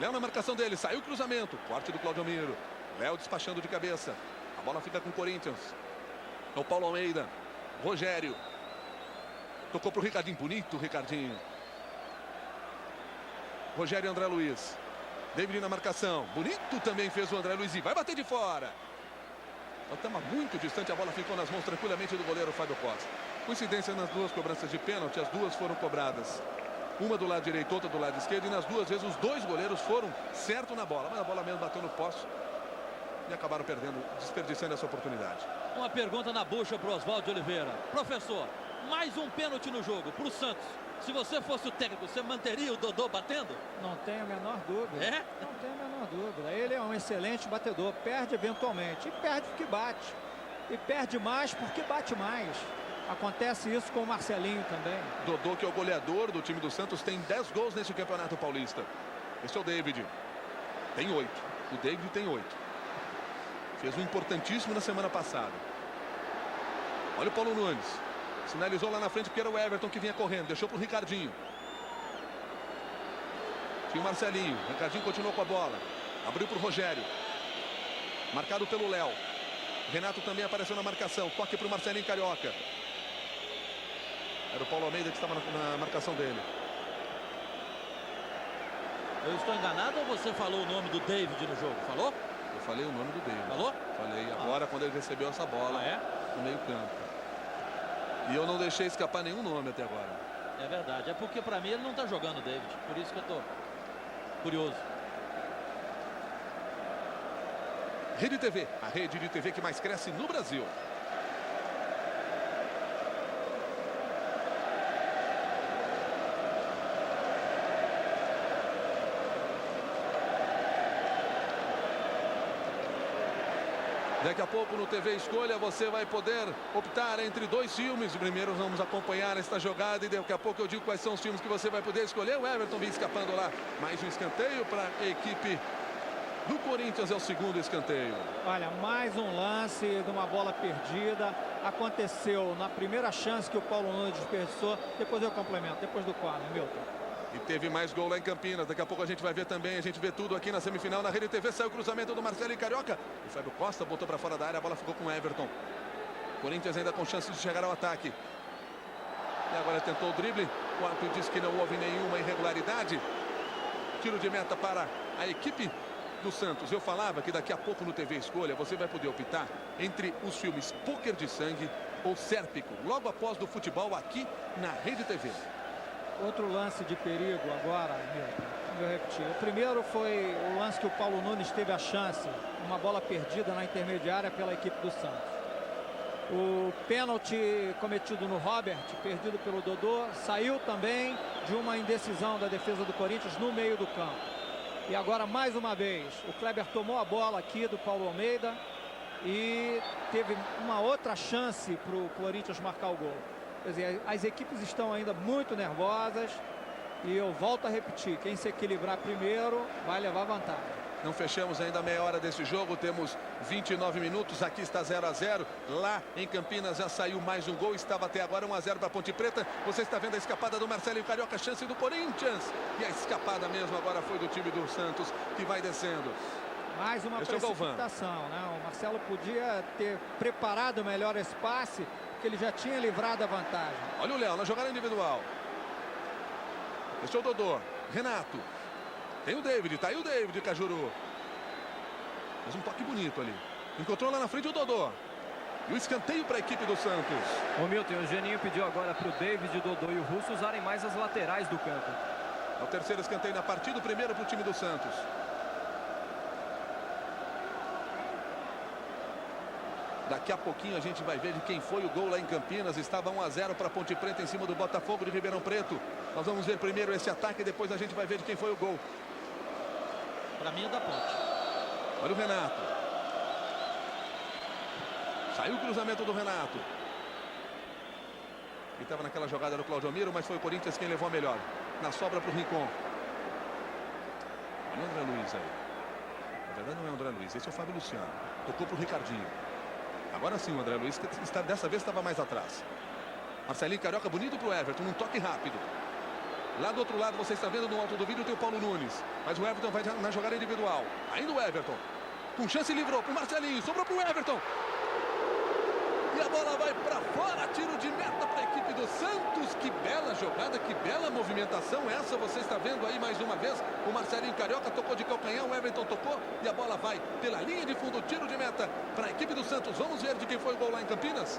Léo na marcação dele, saiu o cruzamento. Corte do Claudio Miro. Léo despachando de cabeça. A bola fica com o Corinthians. É o Paulo Almeida. Rogério. Tocou pro Ricardinho, bonito Ricardinho. Rogério e André Luiz. David na marcação. Bonito também fez o André Luiz e vai bater de fora. Estamos muito distante, a bola ficou nas mãos tranquilamente do goleiro Fábio Costa. Coincidência nas duas cobranças de pênalti, as duas foram cobradas. Uma do lado direito, outra do lado esquerdo. E nas duas vezes os dois goleiros foram certo na bola. Mas a bola mesmo bateu no poste. E acabaram perdendo, desperdiçando essa oportunidade. Uma pergunta na bucha para o Oswaldo Oliveira. Professor, mais um pênalti no jogo para o Santos. Se você fosse o técnico, você manteria o Dodô batendo? Não tenho a menor dúvida. É? Não tenho a menor dúvida. Ele é um excelente batedor. Perde eventualmente. E perde porque bate. E perde mais porque bate mais. Acontece isso com o Marcelinho também. Dodô, que é o goleador do time do Santos, tem 10 gols nesse Campeonato Paulista. Esse é o David. Tem 8. O David tem 8. Fez um importantíssimo na semana passada. Olha o Paulo Nunes. Sinalizou lá na frente porque era o Everton que vinha correndo. Deixou para o Ricardinho. Tinha o Marcelinho. O Ricardinho continuou com a bola. Abriu para o Rogério. Marcado pelo Léo. Renato também apareceu na marcação. Toque para o Marcelinho Carioca. Era o Paulo Almeida que estava na marcação dele. Eu estou enganado ou você falou o nome do David no jogo? Falou? Eu falei o nome do David. Falou? Falei agora quando ele recebeu essa bola no meio campo. E eu não deixei escapar nenhum nome até agora. É verdade. É porque para mim ele não está jogando, David. Por isso que eu estou curioso. Rede TV, a rede de TV que mais cresce no Brasil. Daqui a pouco no TV Escolha você vai poder optar entre 2 filmes. Primeiro vamos acompanhar esta jogada e daqui a pouco eu digo quais são os filmes que você vai poder escolher. O Everton vem escapando lá. Mais um escanteio para a equipe do Corinthians, é o segundo escanteio. Olha, mais um lance de uma bola perdida. Aconteceu na primeira chance que o Paulo Nunes desperdiçou. Depois eu complemento, depois do corner, Milton. E teve mais gol lá em Campinas. Daqui a pouco a gente vai ver também. A gente vê tudo aqui na semifinal na Rede TV. Saiu o cruzamento do Marcelinho Carioca. O Fábio Costa botou para fora da área. A bola ficou com o Everton. Corinthians ainda com chance de chegar ao ataque. E agora tentou o drible. O árbitro disse que não houve nenhuma irregularidade. Tiro de meta para a equipe do Santos. Eu falava que daqui a pouco no TV Escolha você vai poder optar entre os filmes Pôquer de Sangue ou Sérpico. Logo após do futebol aqui na Rede TV. Outro lance de perigo agora, Milton. Vou repetir. O primeiro foi o lance que o Paulo Nunes teve a chance. Uma bola perdida na intermediária pela equipe do Santos. O pênalti cometido no Robert, perdido pelo Dodô, saiu também de uma indecisão da defesa do Corinthians no meio do campo. E agora, mais uma vez, o Kleber tomou a bola aqui do Paulo Almeida e teve uma outra chance para o Corinthians marcar o gol. Quer dizer, as equipes estão ainda muito nervosas e eu volto a repetir, quem se equilibrar primeiro vai levar vantagem. Não fechamos ainda a meia hora desse jogo, temos 29 minutos, aqui está 0 a 0, lá em Campinas já saiu mais um gol, estava até agora 1 a 0 para a Ponte Preta, você está vendo a escapada do Marcelinho Carioca, chance do Corinthians, e a escapada mesmo agora foi do time do Santos, que vai descendo. Mais uma precipitação, né? O Marcelo podia ter preparado melhor esse passe, porque ele já tinha livrado a vantagem. Olha o Léo na jogada individual. Esse é o Dodô. Renato. Tem o David, tá aí o David, Cajuru. Fez um toque bonito ali. Encontrou lá na frente o Dodô. E o escanteio para a equipe do Santos. O Milton, o Geninho pediu agora para o David, o Dodô e o Russo usarem mais as laterais do campo. É o terceiro escanteio na partida, o primeiro para o time do Santos. Daqui a pouquinho a gente vai ver de quem foi o gol lá em Campinas. Estava 1 a 0 para Ponte Preta em cima do Botafogo de Ribeirão Preto. Nós vamos ver primeiro esse ataque e depois a gente vai ver de quem foi o gol. Para mim é da Ponte. Olha o Renato. Saiu o cruzamento do Renato. Ele estava naquela jogada do Claudio Miro, mas foi o Corinthians quem levou a melhor. Na sobra para o Rincon. Olha o André Luiz aí. Na verdade não é o André Luiz, esse é o Fábio Luciano. Tocou para o Ricardinho. Agora sim o André Luiz, que dessa vez estava mais atrás. Marcelinho Carioca, bonito para o Everton, um toque rápido. Lá do outro lado, você está vendo no alto do vídeo, tem o Paulo Nunes. Mas o Everton vai na jogada individual. Ainda o Everton. Com chance livrou para o Marcelinho, sobrou para o Everton. E a bola vai para fora, tiro de meta para a equipe do Santos. Que bela jogada, que bela movimentação essa. Você está vendo aí mais uma vez. O Marcelinho Carioca tocou de calcanhar, o Everton tocou. E a bola vai pela linha de fundo, tiro de meta para a equipe do Santos. Vamos ver de quem foi o gol lá em Campinas.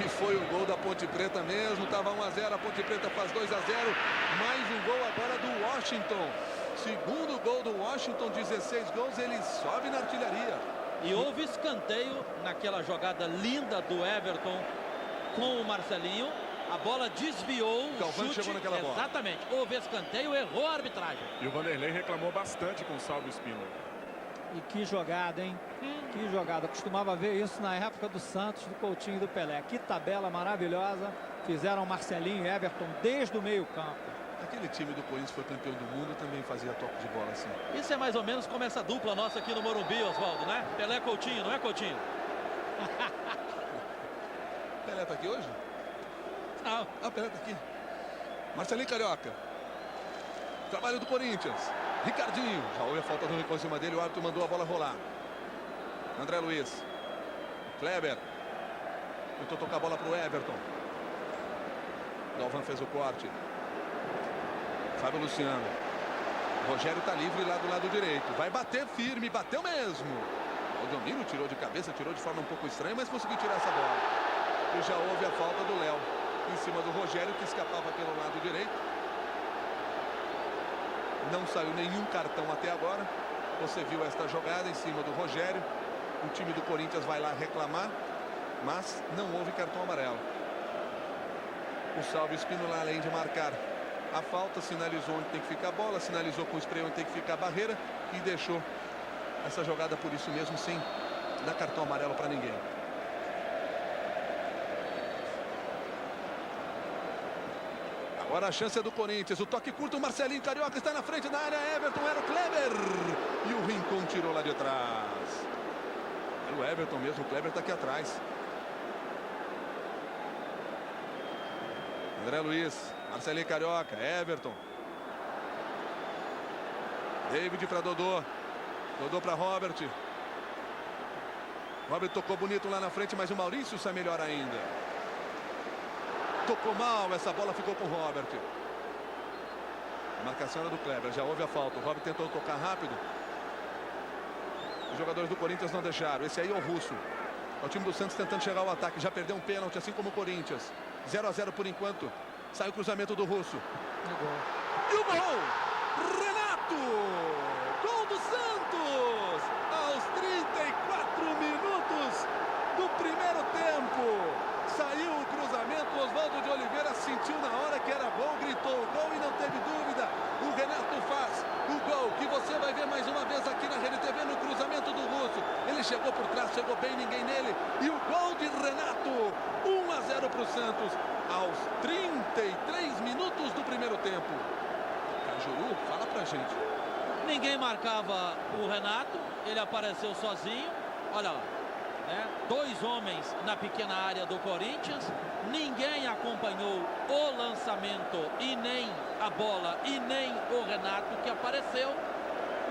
E foi o gol da Ponte Preta mesmo. Estava 1 a 0, a Ponte Preta faz 2 a 0. Mais um gol agora do Washington. Segundo gol do Washington, 16 gols, ele sobe na artilharia. E houve escanteio naquela jogada linda do Everton com o Marcelinho. A bola desviou, o Galvão chute, chegou naquela bola. Exatamente, houve escanteio, errou a arbitragem. E o Vanderlei reclamou bastante com o Salvo Espínola. E que jogada, hein? Que jogada. Costumava ver isso na época do Santos, do Coutinho e do Pelé. Que tabela maravilhosa. Fizeram Marcelinho e Everton desde o meio campo. Aquele time do Corinthians foi campeão do mundo, também fazia toque de bola assim. Isso é mais ou menos como essa dupla nossa aqui no Morumbi, Oswaldo, né? Pelé Coutinho, não é, Coutinho? Pelé tá aqui hoje? Não. Ah, Pelé tá aqui. Marcelinho Carioca. Trabalho do Corinthians. Ricardinho. Já houve a falta do Rincon em cima dele. O árbitro mandou a bola rolar. André Luiz. Kleber. Tentou tocar a bola para o Everton. Galvão fez o corte. Fábio Luciano. Rogério está livre lá do lado direito. Vai bater firme. Bateu mesmo. O Aldomiro tirou de cabeça. Tirou de forma um pouco estranha, mas conseguiu tirar essa bola. E já houve a falta do Léo em cima do Rogério, que escapava pelo lado direito. Não saiu nenhum cartão até agora. Você viu esta jogada em cima do Rogério. O time do Corinthians vai lá reclamar, mas não houve cartão amarelo. O Salvo Espínola, além de marcar a falta, sinalizou onde tem que ficar a bola, sinalizou com o spray onde tem que ficar a barreira e deixou essa jogada por isso mesmo, sem dar cartão amarelo para ninguém. Agora a chance é do Corinthians. O toque curto, o Marcelinho Carioca está na frente da área. Everton, era o Kleber. E o Rincon tirou lá de trás. Era o Everton mesmo, o Kleber está aqui atrás. André Luiz, Marcelinho Carioca, Everton. David para Dodô. Dodô para Robert. Robert tocou bonito lá na frente, mas o Maurício sai melhor ainda. Tocou mal, essa bola ficou com o Robert. A marcação era do Kleber, já houve a falta. O Robert tentou tocar rápido. Os jogadores do Corinthians não deixaram. Esse aí é o Russo. É o time do Santos tentando chegar ao ataque. Já perdeu um pênalti, assim como o Corinthians. 0 a 0 por enquanto. Sai o cruzamento do Russo. E o gol! Renato! Gol do Santos! Aos 34 minutos do primeiro tempo. Saiu o cruzamento, Oswaldo de Oliveira sentiu na hora que era gol, gritou o gol e não teve dúvida. O Renato faz o gol que você vai ver mais uma vez aqui na Rede TV no cruzamento do Russo. Ele chegou por trás, chegou bem, ninguém nele. E o gol de Renato, 1 a 0 para o Santos, aos 33 minutos do primeiro tempo. Cajuru, fala pra gente. Ninguém marcava o Renato, ele apareceu sozinho. Olha lá. Dois homens na pequena área do Corinthians, ninguém acompanhou o lançamento e nem a bola e nem o Renato que apareceu.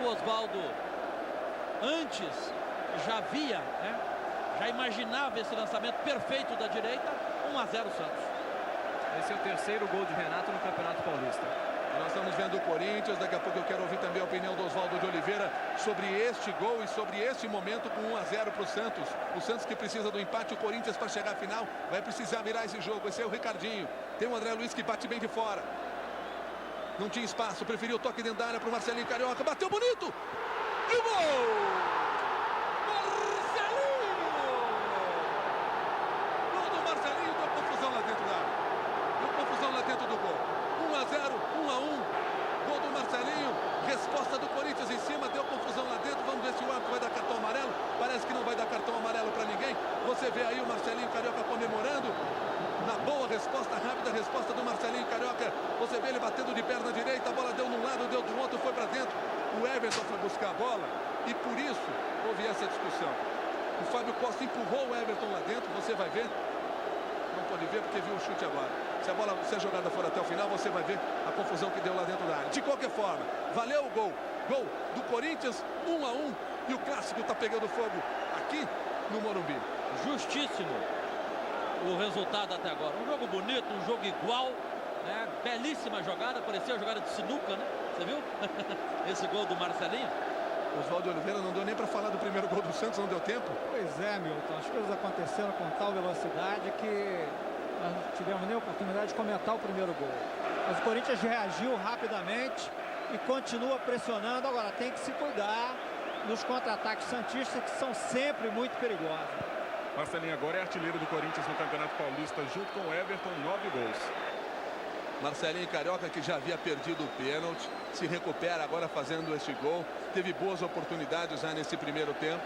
O Oswaldo antes já via, já imaginava esse lançamento perfeito da direita. 1 a 0 Santos. Esse é o terceiro gol de Renato no Campeonato Paulista. Nós estamos vendo o Corinthians, daqui a pouco eu quero ouvir também a opinião do Oswaldo de Oliveira sobre este gol e sobre este momento com 1 a 0 para o Santos. O Santos que precisa do empate, o Corinthians para chegar à final vai precisar virar esse jogo. Esse é o Ricardinho, tem o André Luiz que bate bem de fora. Não tinha espaço, preferiu o toque dentro da área para o Marcelinho Carioca, bateu bonito! E o gol! Marcelinho! Gol do Marcelinho, deu confusão lá dentro da área. Deu confusão lá dentro do gol. 1-0, 1-1. Gol do Marcelinho. Resposta do Corinthians em cima, deu confusão lá dentro. Vamos ver se o árbitro vai dar cartão amarelo. Parece que não vai dar cartão amarelo para ninguém. Você vê aí o Marcelinho Carioca comemorando. Na boa resposta, rápida resposta do Marcelinho Carioca. Você vê ele batendo de perna direita. A bola deu num lado, deu do outro, foi para dentro. O Everton foi buscar a bola e por isso houve essa discussão. O Fábio Costa empurrou o Everton lá dentro. Você vai ver. Não pode ver porque viu o chute agora. Se a jogada for até o final, você vai ver a confusão que deu lá dentro da área. De qualquer forma, valeu o gol. Gol do Corinthians, 1-1. E o clássico está pegando fogo aqui no Morumbi. Justíssimo o resultado até agora. Um jogo bonito, um jogo igual, né? Belíssima jogada, parecia a jogada de sinuca, né? Você viu? Esse gol do Marcelinho. Oswaldo Oliveira não deu nem para falar do primeiro gol do Santos, não deu tempo. Pois é, Milton. As coisas aconteceram com tal velocidade que nós não tivemos nem oportunidade de comentar o primeiro gol. Mas o Corinthians reagiu rapidamente e continua pressionando. Agora tem que se cuidar nos contra-ataques santistas, que são sempre muito perigosos. Marcelinho agora é artilheiro do Corinthians no Campeonato Paulista, junto com o Everton, 9 gols. Marcelinho Carioca, que já havia perdido o pênalti, se recupera agora fazendo este gol. Teve boas oportunidades já nesse primeiro tempo.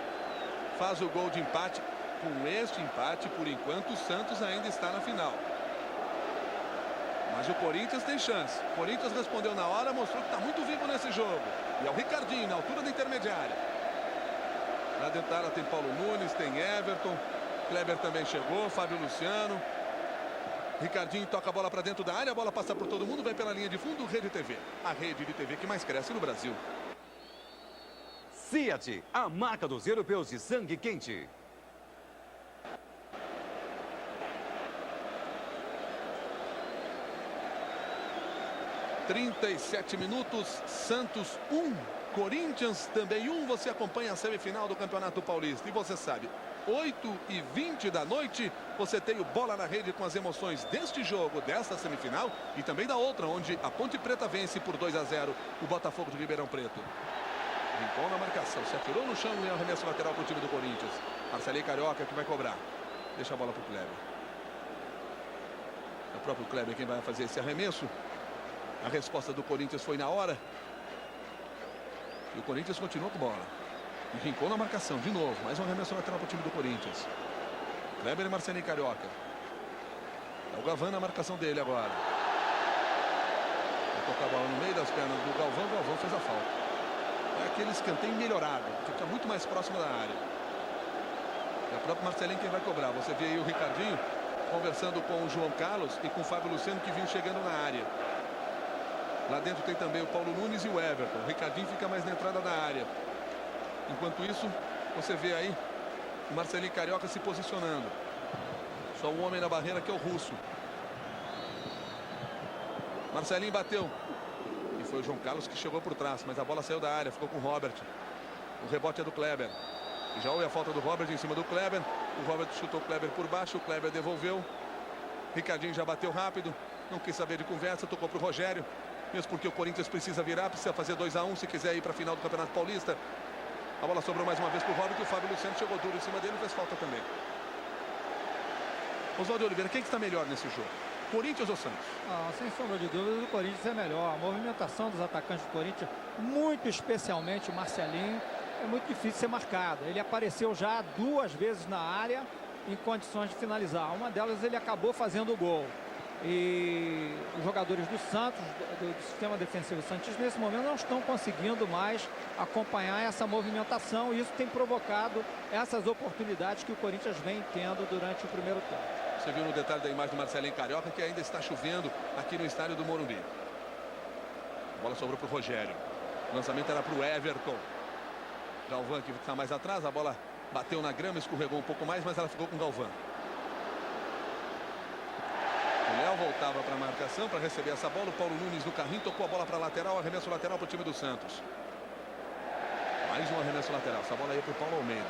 Faz o gol de empate. Com este empate, por enquanto, o Santos ainda está na final. Mas o Corinthians tem chance. O Corinthians respondeu na hora, mostrou que está muito vivo nesse jogo. E é o Ricardinho, na altura da intermediária. Lá dentro da área tem Paulo Nunes, tem Everton. Kleber também chegou, Fábio Luciano. Ricardinho toca a bola para dentro da área, a bola passa por todo mundo, vai pela linha de fundo, Rede TV. A rede de TV que mais cresce no Brasil. Fiat, a marca dos europeus de sangue quente. (37 minutos), Santos 1, Corinthians também 1. Você acompanha a semifinal do Campeonato Paulista. E você sabe, 8h20 da noite, você tem o Bola na Rede com as emoções deste jogo, desta semifinal e também da outra, onde a Ponte Preta vence por 2-0 o Botafogo de Ribeirão Preto. Rincon na marcação, se atirou no chão e é o arremesso lateral para o time do Corinthians. Marcelinho Carioca que vai cobrar. Deixa a bola para o Kleber. É o próprio Kleber quem vai fazer esse arremesso. A resposta do Corinthians foi na hora. E o Corinthians continua com bola. E Rincon na marcação, de novo. Mais um arremesso lateral para o time do Corinthians. Kleber e Marcelinho Carioca. É o Galvão na marcação dele agora. Vai tocar a bola no meio das pernas do Galvão. O Galvão fez a falta. É aquele escanteio melhorado. Fica muito mais próximo da área. É o próprio Marcelinho quem vai cobrar. Você vê aí o Ricardinho conversando com o João Carlos e com o Fábio Luciano, que vinha chegando na área. Lá dentro tem também o Paulo Nunes e o Everton. O Ricardinho fica mais na entrada da área. Enquanto isso, você vê aí o Marcelinho Carioca se posicionando. Só um homem na barreira, que é o Russo. Marcelinho bateu. E foi o João Carlos que chegou por trás. Mas a bola saiu da área, ficou com o Robert. O rebote é do Kleber. Já houve a falta do Robert em cima do Kleber. O Robert chutou o Kleber por baixo. O Kleber devolveu. Ricardinho já bateu rápido. Não quis saber de conversa. Tocou para o Rogério. Mesmo porque o Corinthians precisa virar. Precisa fazer 2-1 se quiser ir para a final do Campeonato Paulista. A bola sobrou mais uma vez para o Robert. E o Fábio Luciano chegou duro em cima dele e fez falta também. Oswaldo Oliveira, quem que está melhor nesse jogo? Corinthians ou Santos? Sem sombra de dúvida, o Corinthians é melhor. A movimentação dos atacantes do Corinthians, muito especialmente o Marcelinho, é muito difícil ser marcado. Ele apareceu já 2 vezes na área em condições de finalizar. Uma delas ele acabou fazendo o gol. E os jogadores do Santos, do sistema defensivo santista, nesse momento não estão conseguindo mais acompanhar essa movimentação. E isso tem provocado essas oportunidades que o Corinthians vem tendo durante o primeiro tempo. Você viu no detalhe da imagem do Marcelinho Carioca que ainda está chovendo aqui no estádio do Morumbi. A bola sobrou para o Rogério. O lançamento era para o Everton. Galvão que está mais atrás. A bola bateu na grama, escorregou um pouco mais, mas ela ficou com o Galvão. O Léo voltava para a marcação para receber essa bola. O Paulo Nunes no carrinho tocou a bola para a lateral. Arremesso lateral para o time do Santos. Mais um arremesso lateral. Essa bola aí para o Paulo Almeida.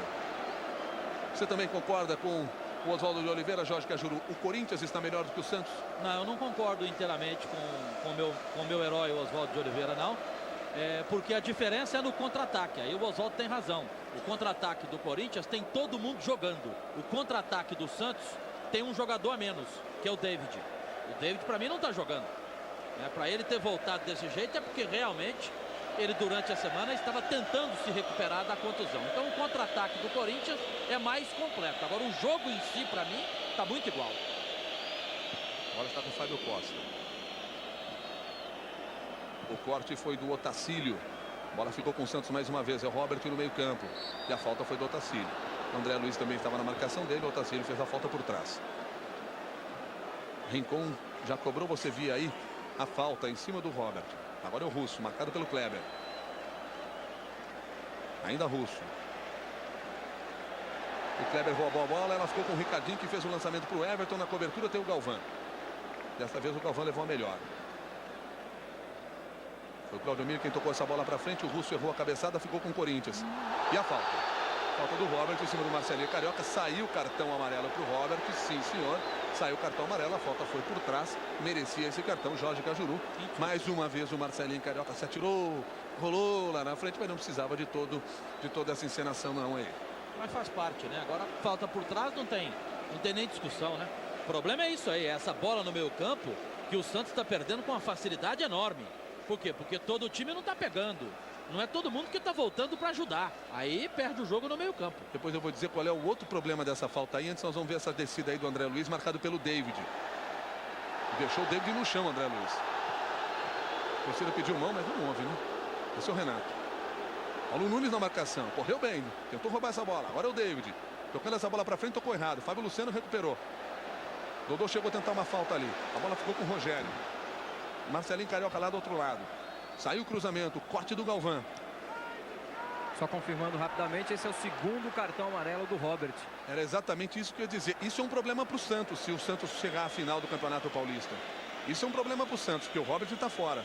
Você também concorda com o Oswaldo de Oliveira, Jorge Cajuru? O Corinthians está melhor do que o Santos? Não, eu não concordo inteiramente com o meu herói, o Oswaldo de Oliveira, não. porque a diferença é no contra-ataque. Aí o Oswaldo tem razão. O contra-ataque do Corinthians tem todo mundo jogando. O contra-ataque do Santos tem um jogador a menos, que é o David. O David, para mim, não está jogando. Para ele ter voltado desse jeito é porque realmente ele, durante a semana, estava tentando se recuperar da contusão. Então o contra-ataque do Corinthians é mais completo. Agora o jogo em si, para mim, está muito igual. Agora está com o Fábio Costa. O corte foi do Otacílio. A bola ficou com o Santos mais uma vez. É o Robert no meio campo. E a falta foi do Otacílio. O André Luiz também estava na marcação dele. O Otacílio fez a falta por trás. Rincon já cobrou, você via aí, a falta em cima do Robert. Agora é o Russo, marcado pelo Kleber. Ainda Russo. O Kleber roubou a bola, ela ficou com o Ricardinho, que fez o lançamento para o Everton. Na cobertura tem o Galvão. Dessa vez o Galvão levou a melhor. Foi o Claudemir quem tocou essa bola para frente. O Russo errou a cabeçada, ficou com o Corinthians. E a falta? Falta do Robert em cima do Marcelinho Carioca. Saiu o cartão amarelo para o Robert. Sim, senhor. Saiu o cartão amarelo. A falta foi por trás. Merecia esse cartão Jorge Cajuru. Mais uma vez o Marcelinho Carioca se atirou. Rolou lá na frente, mas não precisava de toda essa encenação não aí. Mas faz parte, né? Agora falta por trás, não tem nem discussão, né? O problema é isso aí. Essa bola no meio campo que o Santos está perdendo com uma facilidade enorme. Por quê? Porque todo o time não está pegando. Não é todo mundo que está voltando para ajudar. Aí perde o jogo no meio campo. Depois eu vou dizer qual é o outro problema dessa falta aí. Antes nós vamos ver essa descida aí do André Luiz, marcado pelo David. Deixou o David no chão, André Luiz. A torcida pediu mão, mas não houve, né? Esse é o Renato. Paulo Nunes na marcação. Correu bem. Tentou roubar essa bola. Agora é o David. Tocando essa bola para frente, tocou errado. Fábio Luciano recuperou. Dodô chegou a tentar uma falta ali. A bola ficou com o Rogério. Marcelinho Carioca lá do outro lado. Saiu o cruzamento, corte do Galvão. Só confirmando rapidamente, esse é o segundo cartão amarelo do Robert. Era exatamente isso que eu ia dizer. Isso é um problema para o Santos, se o Santos chegar à final do Campeonato Paulista. Isso é um problema para o Santos, porque o Robert está fora.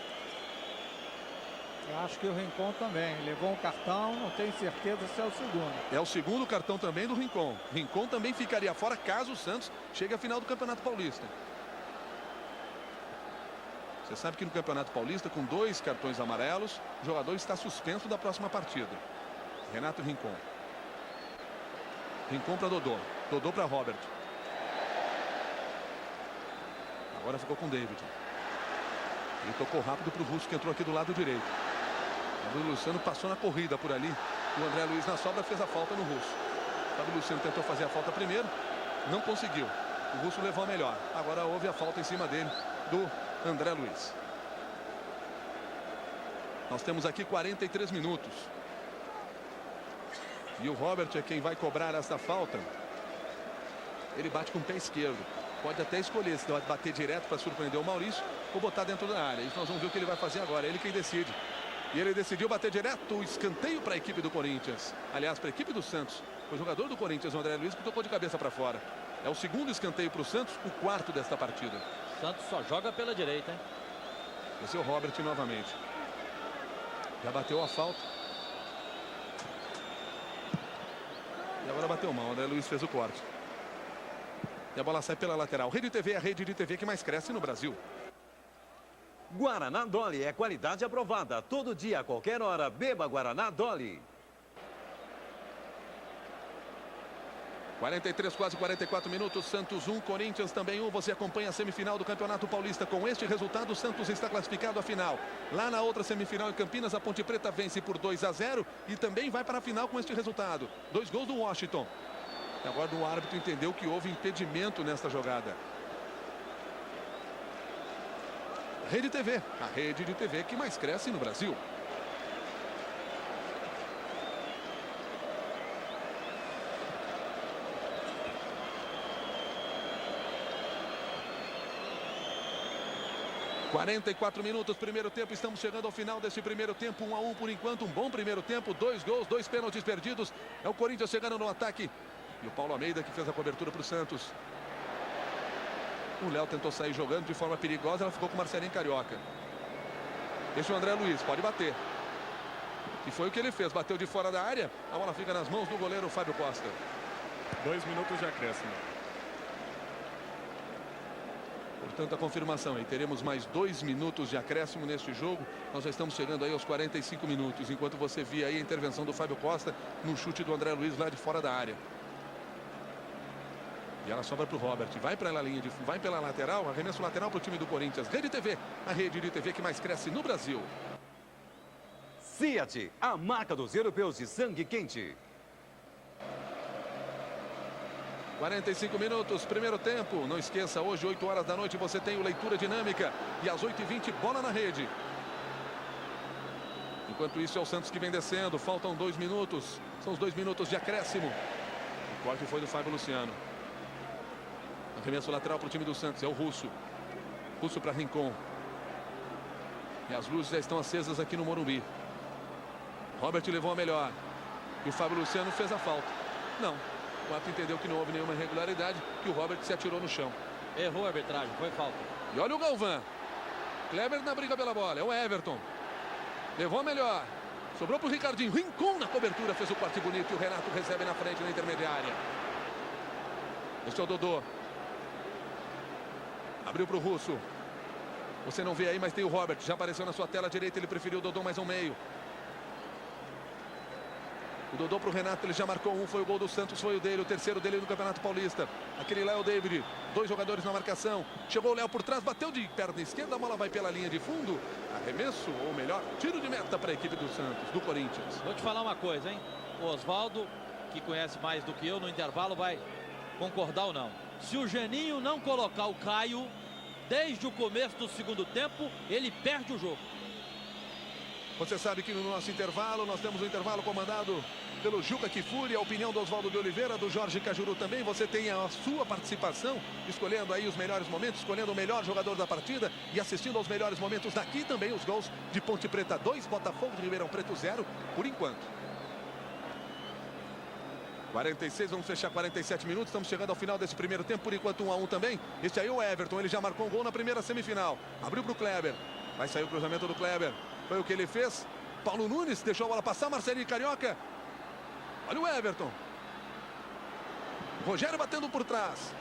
Eu acho que o Rincon também. Levou um cartão, não tenho certeza se é o segundo. É o segundo cartão também do Rincon. Rincon também ficaria fora caso o Santos chegue à final do Campeonato Paulista. Você sabe que no Campeonato Paulista, com 2 cartões amarelos, o jogador está suspenso da próxima partida. Renato Rincon. Rincon para Dodô. Dodô para Robert. Agora ficou com David. Ele tocou rápido para o Russo, que entrou aqui do lado direito. O Luciano passou na corrida por ali. O André Luiz na sobra fez a falta no Russo. O Luciano tentou fazer a falta primeiro. Não conseguiu. O Russo levou a melhor. Agora houve a falta em cima dele do André Luiz. Nós temos aqui 43 minutos. E o Robert é quem vai cobrar essa falta. Ele bate com o pé esquerdo. Pode até escolher se vai bater direto para surpreender o Maurício ou botar dentro da área. Isso nós vamos ver o que ele vai fazer agora. Ele quem decide. E ele decidiu bater direto o escanteio para a equipe do Corinthians. Aliás, para a equipe do Santos. O jogador do Corinthians, o André Luiz, que tocou de cabeça para fora. É o segundo escanteio para o Santos, o 4º desta partida. Santos só joga pela direita, hein? Esse é o Robert novamente. Já bateu a falta. E agora bateu mal. O André Luiz fez o corte. E a bola sai pela lateral. Rede TV é a rede de TV que mais cresce no Brasil. Guaraná Dolly é qualidade aprovada. Todo dia, a qualquer hora, beba Guaraná Dolly. 43, quase 44 minutos. Santos 1, Corinthians também 1. Você acompanha a semifinal do Campeonato Paulista. Com este resultado, o Santos está classificado à final. Lá na outra semifinal em Campinas, a Ponte Preta vence por 2-0 e também vai para a final com este resultado. 2 gols do Washington. E agora o árbitro entendeu que houve impedimento nesta jogada. Rede TV, a rede de TV que mais cresce no Brasil. – 44 minutos, primeiro tempo, estamos chegando ao final deste primeiro tempo, 1-1 por enquanto, um bom primeiro tempo, 2 gols, 2 pênaltis perdidos, é o Corinthians chegando no ataque, e o Paulo Almeida que fez a cobertura para o Santos. O Léo tentou sair jogando de forma perigosa, ela ficou com o Marcelinho Carioca. Esse é o André Luiz, pode bater. E foi o que ele fez, bateu de fora da área, a bola fica nas mãos do goleiro Fábio Costa. 2 minutos de acréscimo. Portanto, a confirmação aí. Teremos mais 2 minutos de acréscimo neste jogo. Nós já estamos chegando aí aos 45 minutos. Enquanto você via aí a intervenção do Fábio Costa no chute do André Luiz lá de fora da área. E ela sobra para o Robert. Vai para a linha, vai pela lateral. Arremesso lateral para o time do Corinthians. Rede TV, a rede de TV que mais cresce no Brasil. Fiat, a marca dos europeus de sangue quente. 45 minutos, primeiro tempo. Não esqueça, hoje, 8 horas da noite, você tem o Leitura Dinâmica. E às 8h20, bola na rede. Enquanto isso, é o Santos que vem descendo. Faltam 2 minutos. São os 2 minutos de acréscimo. O corte foi do Fábio Luciano. Arremesso lateral para o time do Santos. É o Russo. Russo para Rincon. E as luzes já estão acesas aqui no Morumbi. Robert levou a melhor. E o Fábio Luciano fez a falta. Não. O árbitro entendeu que não houve nenhuma irregularidade, que o Robert se atirou no chão. Errou a arbitragem, foi falta. E olha o Galvão. Kleber na briga pela bola. É o Everton. Levou a melhor. Sobrou para o Ricardinho. Rincon na cobertura. Fez o corte bonito. E o Renato recebe na frente na intermediária. Este é o Dodô. Abriu para o Russo. Você não vê aí, mas tem o Robert. Já apareceu na sua tela direita. Ele preferiu o Dodô mais um meio. O Dodô para o Renato, ele já marcou um, foi o gol do Santos, foi o dele, o terceiro dele no Campeonato Paulista. Aquele lá é o David, 2 jogadores na marcação. Chegou o Léo por trás, bateu de perna esquerda, a bola vai pela linha de fundo. Arremesso, ou melhor, tiro de meta para a equipe do Santos, do Corinthians. Vou te falar uma coisa, hein? O Oswaldo, que conhece mais do que eu, no intervalo vai concordar ou não. Se o Geninho não colocar o Caio, desde o começo do segundo tempo, ele perde o jogo. Você sabe que no nosso intervalo, nós temos um intervalo comandado pelo Juca Kifuri, a opinião do Oswaldo de Oliveira, do Jorge Cajuru também. Você tem a sua participação, escolhendo aí os melhores momentos, escolhendo o melhor jogador da partida e assistindo aos melhores momentos daqui também os gols de Ponte Preta 2, Botafogo de Ribeirão Preto 0, por enquanto. 46, vamos fechar 47 minutos, estamos chegando ao final desse primeiro tempo, por enquanto 1-1 também. Este aí é o Everton, ele já marcou um gol na primeira semifinal. Abriu para o Kleber, vai sair o cruzamento do Kleber. Foi o que ele fez. Paulo Nunes deixou a bola passar. Marcelinho Carioca. Olha o Everton. Rogério batendo por trás.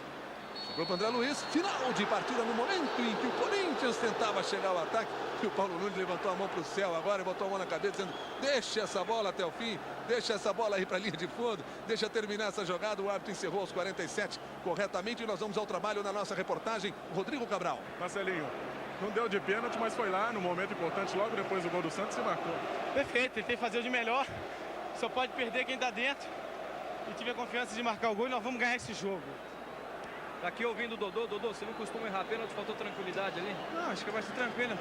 Sobrou para o André Luiz. Final de partida no momento em que o Corinthians tentava chegar ao ataque. E o Paulo Nunes levantou a mão para o céu agora e botou a mão na cabeça dizendo: deixa essa bola até o fim. Deixa essa bola aí para a linha de fundo. Deixa terminar essa jogada. O árbitro encerrou aos 47 corretamente. E nós vamos ao trabalho na nossa reportagem. Rodrigo Cabral. Marcelinho. Não deu de pênalti, mas foi lá no momento importante, logo depois do gol do Santos, e marcou. Perfeito, tentei fazer o de melhor. Só pode perder quem está dentro. E tive a confiança de marcar o gol e nós vamos ganhar esse jogo. Tá aqui ouvindo o Dodô. Dodô, você não costuma errar pênalti, faltou tranquilidade ali? Não, acho que vai ser tranquilo.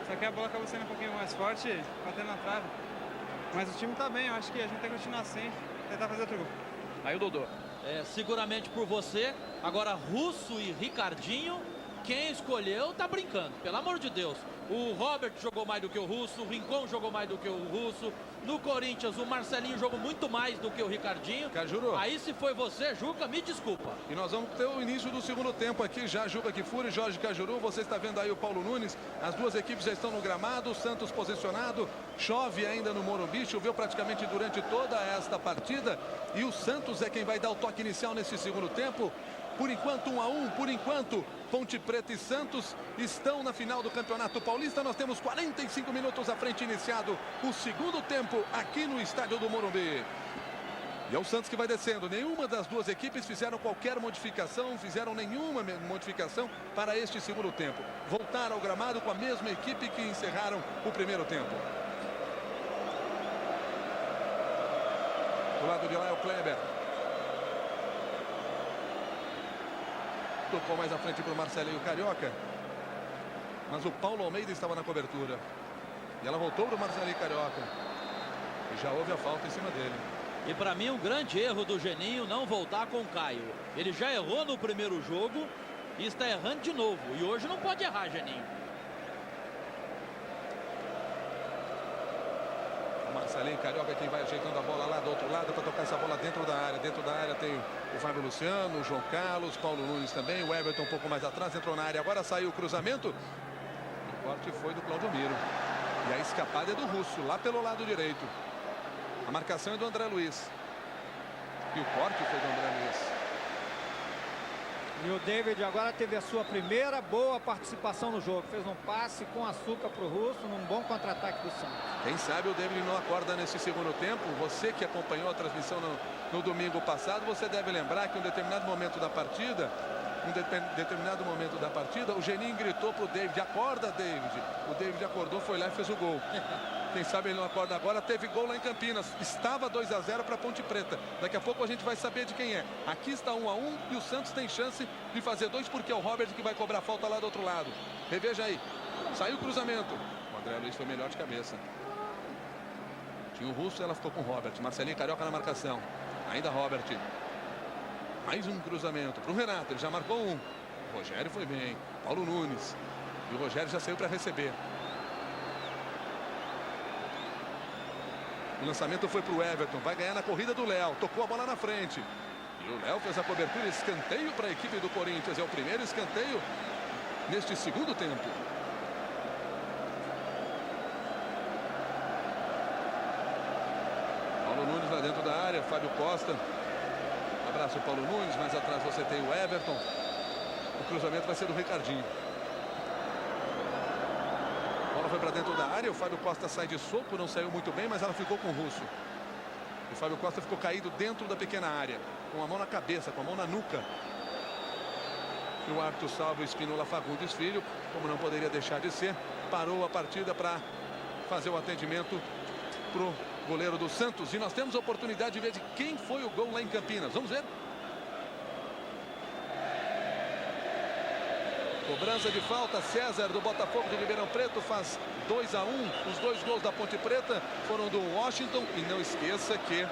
Só que a bola acabou sendo um pouquinho mais forte, batendo na trave. Mas o time tá bem, eu acho que a gente tem que continuar assim, tentar fazer outro gol. Aí o Dodô. Seguramente por você. Agora Russo e Ricardinho. Quem escolheu tá brincando, pelo amor de Deus. O Robert jogou mais do que o Russo, o Rincon jogou mais do que o Russo. No Corinthians, o Marcelinho jogou muito mais do que o Ricardinho. Cajuru. Aí se foi você, Juca, me desculpa. E nós vamos ter o início do segundo tempo aqui já. Juca Kifuri, Jorge Cajuru. Você está vendo aí o Paulo Nunes. As duas equipes já estão no gramado. O Santos posicionado. Chove ainda no Morumbi. Choveu praticamente durante toda esta partida. E o Santos é quem vai dar o toque inicial nesse segundo tempo. Por enquanto 1-1, por enquanto Ponte Preta e Santos estão na final do Campeonato Paulista. Nós temos 45 minutos à frente iniciado o segundo tempo aqui no estádio do Morumbi. E é o Santos que vai descendo. Nenhuma das duas equipes fizeram qualquer modificação, fizeram nenhuma modificação para este segundo tempo. Voltaram ao gramado com a mesma equipe que encerraram o primeiro tempo. Do lado de lá é o Kleber. Tocou mais à frente para o Marcelinho Carioca. Mas o Paulo Almeida estava na cobertura. E ela voltou para o Marcelinho Carioca. E já houve a falta em cima dele. E para mim um grande erro do Geninho não voltar com o Caio. Ele já errou no primeiro jogo e está errando de novo. E hoje não pode errar, Geninho. O Marcelinho Carioca quem vai ajeitando a bola lá do outro lado para tocar essa bola dentro da área. Dentro da área tem o Fábio Luciano, o João Carlos, Paulo Nunes também. O Everton um pouco mais atrás, entrou na área. Agora saiu o cruzamento. O corte foi do Claudio Miro. E a escapada é do Russo, lá pelo lado direito. A marcação é do André Luiz. E o corte foi do André Luiz. E o David agora teve a sua primeira boa participação no jogo. Fez um passe com açúcar para o Russo num bom contra-ataque do Santos. Quem sabe o David não acorda nesse segundo tempo. Você que acompanhou a transmissão no domingo passado, você deve lembrar que em um determinado momento da partida, o Geninho gritou pro David: acorda, David. O David acordou, foi lá e fez o gol. Quem sabe ele não acorda agora. Teve gol lá em Campinas. Estava 2-0 para Ponte Preta. Daqui a pouco a gente vai saber de quem é. Aqui está 1-1 e o Santos tem chance de fazer 2 porque é o Robert que vai cobrar falta lá do outro lado. Reveja aí. Saiu o cruzamento. O André Luiz foi melhor de cabeça. Tinha o Russo, ela ficou com o Robert. Marcelinho Carioca na marcação. Ainda Robert. Mais um cruzamento para o Renato. Ele já marcou um. O Rogério foi bem. Paulo Nunes. E o Rogério já saiu para receber. O lançamento foi para o Everton. Vai ganhar na corrida do Léo. Tocou a bola na frente. E o Léo fez a cobertura. Escanteio para a equipe do Corinthians. É o primeiro escanteio neste segundo tempo. Paulo Nunes lá dentro da área. Fábio Costa. Abraço, Paulo Nunes. Mais atrás você tem o Everton. O cruzamento vai ser do Ricardinho. A bola foi para dentro da área. O Fábio Costa sai de soco. Não saiu muito bem, mas ela ficou com o Russo. O Fábio Costa ficou caído dentro da pequena área. Com a mão na cabeça, com a mão na nuca. E o árbitro Salvo Espínola Fagundes Filho, como não poderia deixar de ser, parou a partida para fazer o atendimento pro goleiro do Santos. E nós temos a oportunidade de ver de quem foi o gol lá em Campinas. Vamos ver. Cobrança de falta. César do Botafogo de Ribeirão Preto faz 2-1. Os 2 gols da Ponte Preta foram do Washington. E não esqueça que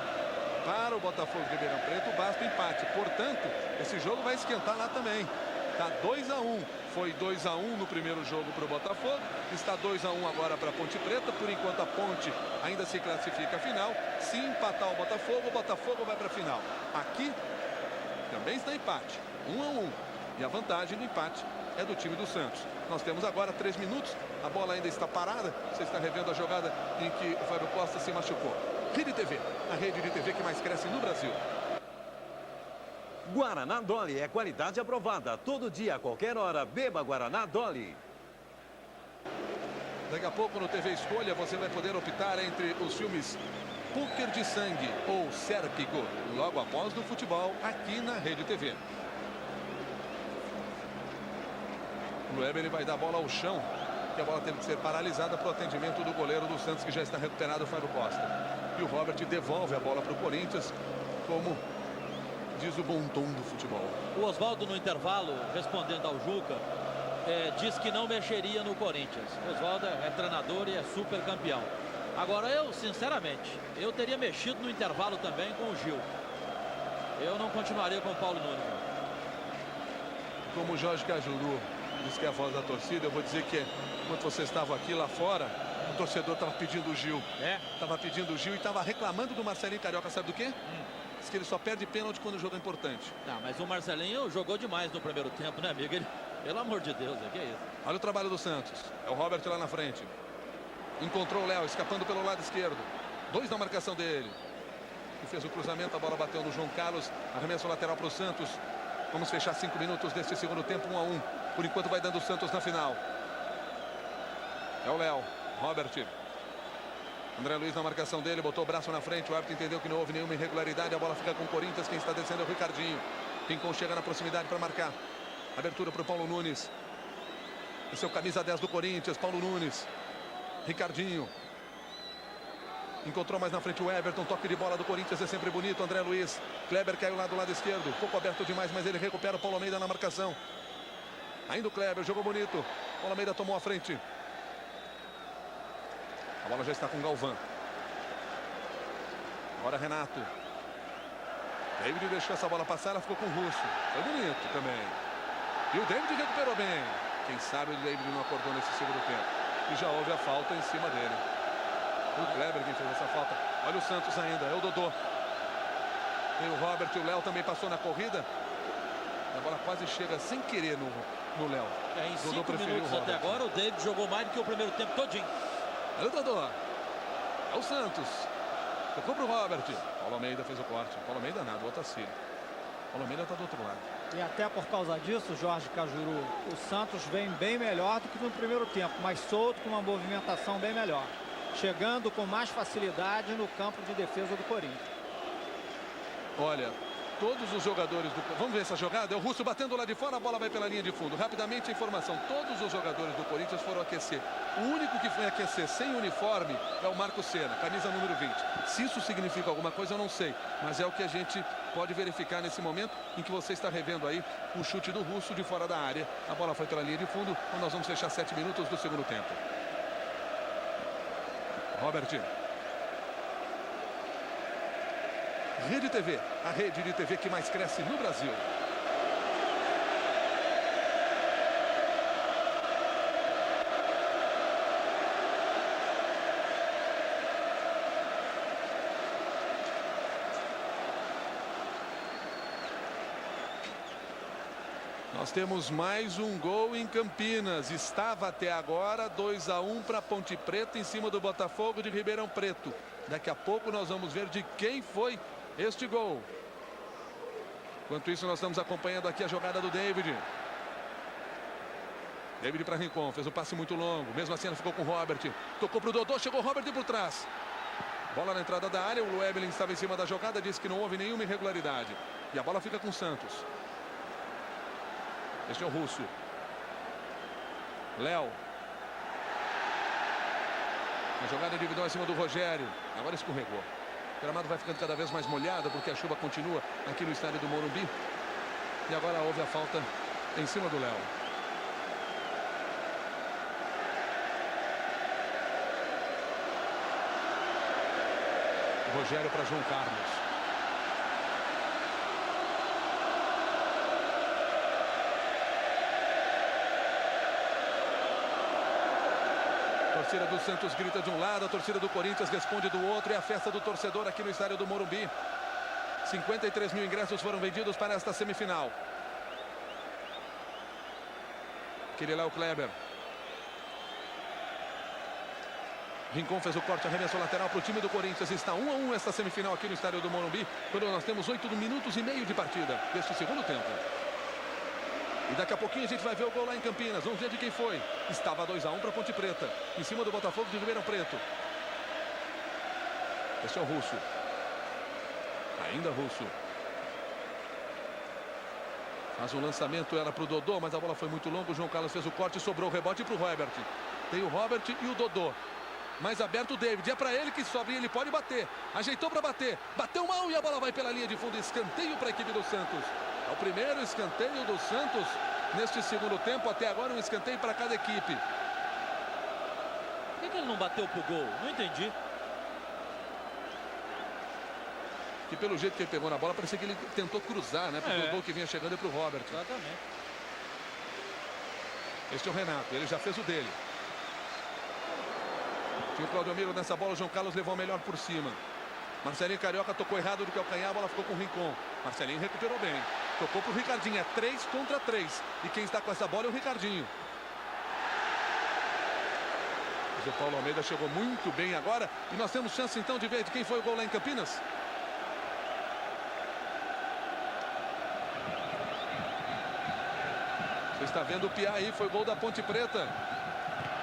para o Botafogo de Ribeirão Preto basta o empate. Portanto, esse jogo vai esquentar lá também. Está 2-1. Foi 2-1 no primeiro jogo para o Botafogo. Está 2-1 agora para a Ponte Preta. Por enquanto a Ponte ainda se classifica à final. Se empatar o Botafogo vai para a final. Aqui também está empate. 1-1. E a vantagem do empate é do time do Santos. Nós temos agora 3 minutos. A bola ainda está parada. Você está revendo a jogada em que o Fábio Costa se machucou. Rede TV, a rede de TV que mais cresce no Brasil. Guaraná Dolly é qualidade aprovada. Todo dia, a qualquer hora, beba Guaraná Dolly. Daqui a pouco no TV Escolha você vai poder optar entre os filmes Poker de Sangue ou Sérpico, logo após do futebol, aqui na Rede TV. O Weber ele vai dar a bola ao chão, que a bola teve que ser paralisada para o atendimento do goleiro do Santos, que já está recuperado, o Fábio Costa. E o Robert devolve a bola para o Corinthians, como diz o bom tom do futebol. O Oswaldo, no intervalo, respondendo ao Juca, diz que não mexeria no Corinthians. O Oswaldo é treinador e é super campeão. Agora, eu, sinceramente, eu teria mexido no intervalo também com o Gil. Eu não continuaria com o Paulo Nunes. Como o Jorge Cajuru diz que é a voz da torcida, eu vou dizer que enquanto você estava aqui lá fora, o torcedor estava pedindo o Gil. Estava pedindo o Gil e estava reclamando do Marcelinho Carioca, sabe do quê? Diz que ele só perde pênalti quando o jogo é importante. Não, mas o Marcelinho jogou demais no primeiro tempo, né, amigo? Ele, pelo amor de Deus, que é isso? Olha o trabalho do Santos. É o Robert lá na frente. Encontrou o Léo, escapando pelo lado esquerdo. 2 na marcação dele. E fez o cruzamento, a bola bateu no João Carlos. Arremesso lateral para o Santos. Vamos fechar 5 minutos deste segundo tempo, 1-1. Por enquanto vai dando o Santos na final. É o Léo. Robert. André Luiz na marcação dele, botou o braço na frente. O árbitro entendeu que não houve nenhuma irregularidade. A bola fica com o Corinthians. Quem está descendo é o Ricardinho. Pincon chega na proximidade para marcar. Abertura para o Paulo Nunes. Esse é o camisa 10 do Corinthians, Paulo Nunes. Ricardinho. Encontrou mais na frente o Everton. Toque de bola do Corinthians é sempre bonito. André Luiz. Kleber caiu lá do lado esquerdo. Pouco aberto demais, mas ele recupera o Paulo Almeida na marcação. Ainda o Kleber, jogou bonito. Paulo Almeida tomou a frente. A bola já está com o Galvão. Agora Renato. David deixou essa bola passar, ela ficou com o Russo. Foi bonito também. E o David recuperou bem. Quem sabe o David não acordou nesse segundo tempo. E já houve a falta em cima dele. O Kleber quem fez essa falta. Olha o Santos ainda, é o Dodô. Tem o Robert, o Léo também passou na corrida. A bola quase chega sem querer no Léo. Em 5 minutos até agora, o David jogou mais do que o primeiro tempo todinho. Olha o Dodô. É o Santos. Tocou pro Robert. Paulo Almeida fez o corte. Paulo Almeida nada, o Otacílio. Paulo Almeida está do outro lado. E até por causa disso, Jorge Cajuru, o Santos vem bem melhor do que no primeiro tempo, mais solto, com uma movimentação bem melhor, chegando com mais facilidade no campo de defesa do Corinthians. Olha, todos os jogadores do... Vamos ver essa jogada? É o Russo batendo lá de fora, a bola vai pela linha de fundo. Rapidamente a informação, todos os jogadores do Corinthians foram aquecer. O único que foi aquecer sem uniforme é o Marco Senna, camisa número 20. Se isso significa alguma coisa, eu não sei. Mas é o que a gente pode verificar nesse momento em que você está revendo aí o chute do Russo de fora da área. A bola foi pela linha de fundo, então nós vamos fechar 7 minutos do segundo tempo. Robert. Rede TV, a rede de TV que mais cresce no Brasil. Nós temos mais um gol em Campinas. Estava até agora 2-1 para Ponte Preta em cima do Botafogo de Ribeirão Preto. Daqui a pouco nós vamos ver de quem foi este gol. Enquanto isso, nós estamos acompanhando aqui a jogada do David. David para Rincon, fez um passe muito longo. Mesmo assim, ela ficou com o Robert. Tocou para o Dodô, chegou o Robert por trás. Bola na entrada da área, o Evelyn estava em cima da jogada, disse que não houve nenhuma irregularidade. E a bola fica com o Santos. Este é o Russo. Léo. A jogada individual em cima do Rogério. Agora escorregou. O gramado vai ficando cada vez mais molhado porque a chuva continua aqui no estádio do Morumbi. E agora houve a falta em cima do Léo. Rogério para João Carlos. A torcida do Santos grita de um lado, a torcida do Corinthians responde do outro. É a festa do torcedor aqui no estádio do Morumbi. 53 mil ingressos foram vendidos para esta semifinal. Aquele lá é o Kleber. Rincon fez o corte, arremesso lateral para o time do Corinthians. Está 1-1 esta semifinal aqui no estádio do Morumbi, quando nós temos 8 minutos e meio de partida deste segundo tempo. E daqui a pouquinho a gente vai ver o gol lá em Campinas. Vamos ver de quem foi. Estava 2-1 para Ponte Preta, em cima do Botafogo de Ribeirão Preto. Este é o Russo. Ainda Russo. Faz um lançamento, era para o Dodô, mas a bola foi muito longa. O João Carlos fez o corte e sobrou o rebote para o Robert. Tem o Robert e o Dodô. Mais aberto o David. É para ele que sobe e ele pode bater. Ajeitou para bater. Bateu mal e a bola vai pela linha de fundo. Escanteio para a equipe do Santos. É o primeiro escanteio do Santos neste segundo tempo. Até agora um escanteio para cada equipe. Por que ele não bateu pro gol? Não entendi. Que pelo jeito que ele pegou na bola, parecia que ele tentou cruzar, né? Porque o gol que vinha chegando é pro Robert. Exatamente. Este é o Renato, ele já fez o dele. Tinha o Claudio nessa bola, o João Carlos levou o melhor por cima. Marcelinho Carioca tocou errado do calcanhar, a bola ficou com o Rincon. Marcelinho recuperou bem. Tocou pro Ricardinho, é 3 contra 3. E quem está com essa bola é o Ricardinho. Mas o Paulo Almeida chegou muito bem agora. E nós temos chance então de ver de quem foi o gol lá em Campinas. Você está vendo o Piá aí, foi gol da Ponte Preta.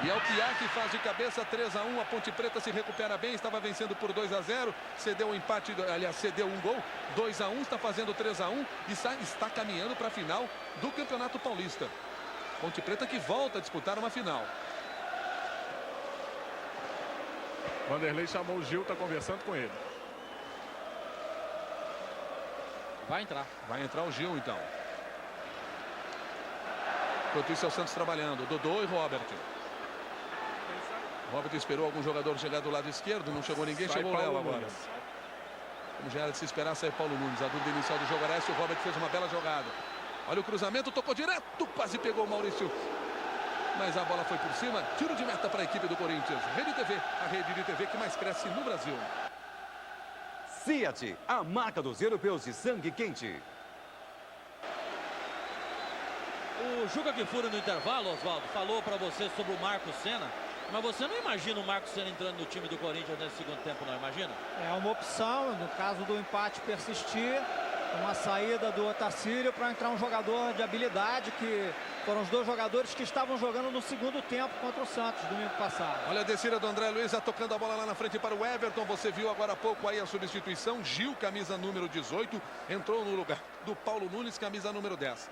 E é o Piá que faz de cabeça 3-1. A Ponte Preta se recupera bem, estava vencendo por 2-0. Cedeu um empate, aliás, cedeu um gol. 2-1, está fazendo 3-1 e está caminhando para a final do Campeonato Paulista. Ponte Preta que volta a disputar uma final. Vanderlei chamou o Gil, está conversando com ele. Vai entrar. Vai entrar o Gil, então. Enquanto isso é o Santos trabalhando. Dodô e Robert. Robert esperou algum jogador chegar do lado esquerdo. Não chegou ninguém, chegou o Léo agora. Como já era de se esperar, sai Paulo Nunes. A dúvida inicial do jogo era essa. O Robert fez uma bela jogada. Olha o cruzamento, tocou direto. Quase pegou o Maurício. Mas a bola foi por cima. Tiro de meta para a equipe do Corinthians. Rede TV, a rede de TV que mais cresce no Brasil. Fiat, a marca dos europeus de sangue quente. O Juca Kfouri no intervalo, Oswaldo, falou para você sobre o Marcos Senna. Mas você não imagina o Marcos Senna entrando no time do Corinthians nesse segundo tempo, não imagina? É uma opção, no caso do empate persistir, Uma saída do Otacílio para entrar um jogador de habilidade, que foram os dois jogadores que estavam jogando no segundo tempo contra o Santos domingo passado. Olha a descida do André Luiz, já tocando a bola lá na frente para o Everton. Você viu agora há pouco aí a substituição. Gil, camisa número 18, entrou no lugar do Paulo Nunes, camisa número 10.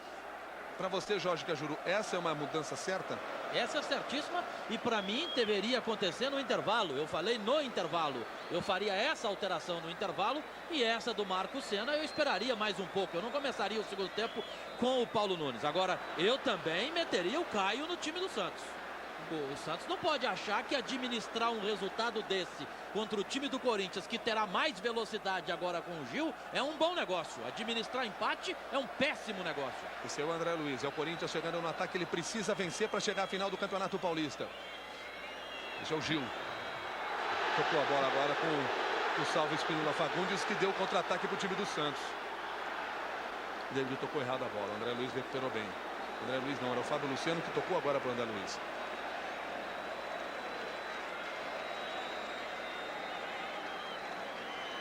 Para você, Jorge Cajuru, essa é uma mudança certa? Essa é certíssima e para mim deveria acontecer no intervalo. Eu falei no intervalo. Eu faria essa alteração no intervalo e essa do Marcos Senna eu esperaria mais um pouco. Eu não começaria o segundo tempo com o Paulo Nunes. Agora, eu também meteria o Caio no time do Santos. O Santos não pode achar que administrar um resultado desse contra o time do Corinthians, que terá mais velocidade agora com o Gil, é um bom negócio. Administrar empate é um péssimo negócio. Esse é o André Luiz, é o Corinthians chegando no ataque, ele precisa vencer para chegar à final do Campeonato Paulista. Esse é o Gil. Tocou a bola agora com o Salvo Espínola Fagundes, que deu contra-ataque para o time do Santos. David tocou errado a bola, André Luiz recuperou bem. André Luiz não, era o Fábio Luciano que tocou agora para o André Luiz.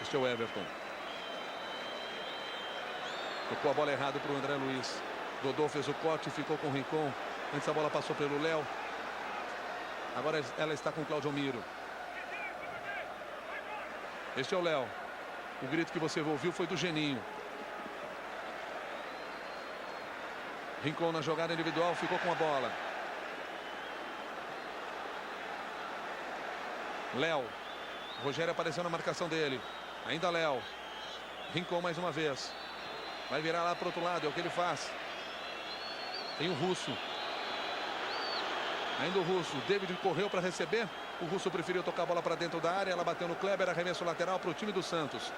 Este é o Everton. Tocou a bola errado para o André Luiz. Dodô fez o corte, ficou com o Rincon. Antes a bola passou pelo Léo. Agora ela está com o Claudio Miro. Este é o Léo. O grito que você ouviu foi do Geninho. Rincon na jogada individual, ficou com a bola. Léo. Rogério apareceu na marcação dele. Ainda Léo. Rincon mais uma vez. Vai virar lá para o outro lado, é o que ele faz. Tem o Russo. Ainda o Russo. David correu para receber. O Russo preferiu tocar a bola para dentro da área. Ela bateu no Kleber. Arremesso lateral para o time do Santos.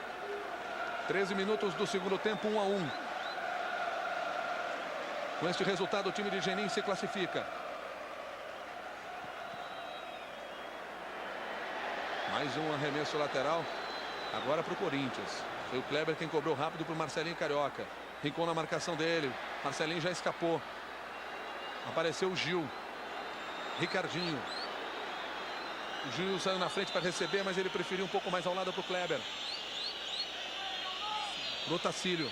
13 minutos do segundo tempo, 1-1. Com este resultado, o time de Genin se classifica. Mais um arremesso lateral. Agora para o Corinthians. Foi o Kleber quem cobrou rápido para o Marcelinho Carioca. Rincon na marcação dele. Marcelinho já escapou. Apareceu o Gil. Ricardinho. O Gil saiu na frente para receber, mas ele preferiu um pouco mais ao lado para o Kleber. Pro Otacílio.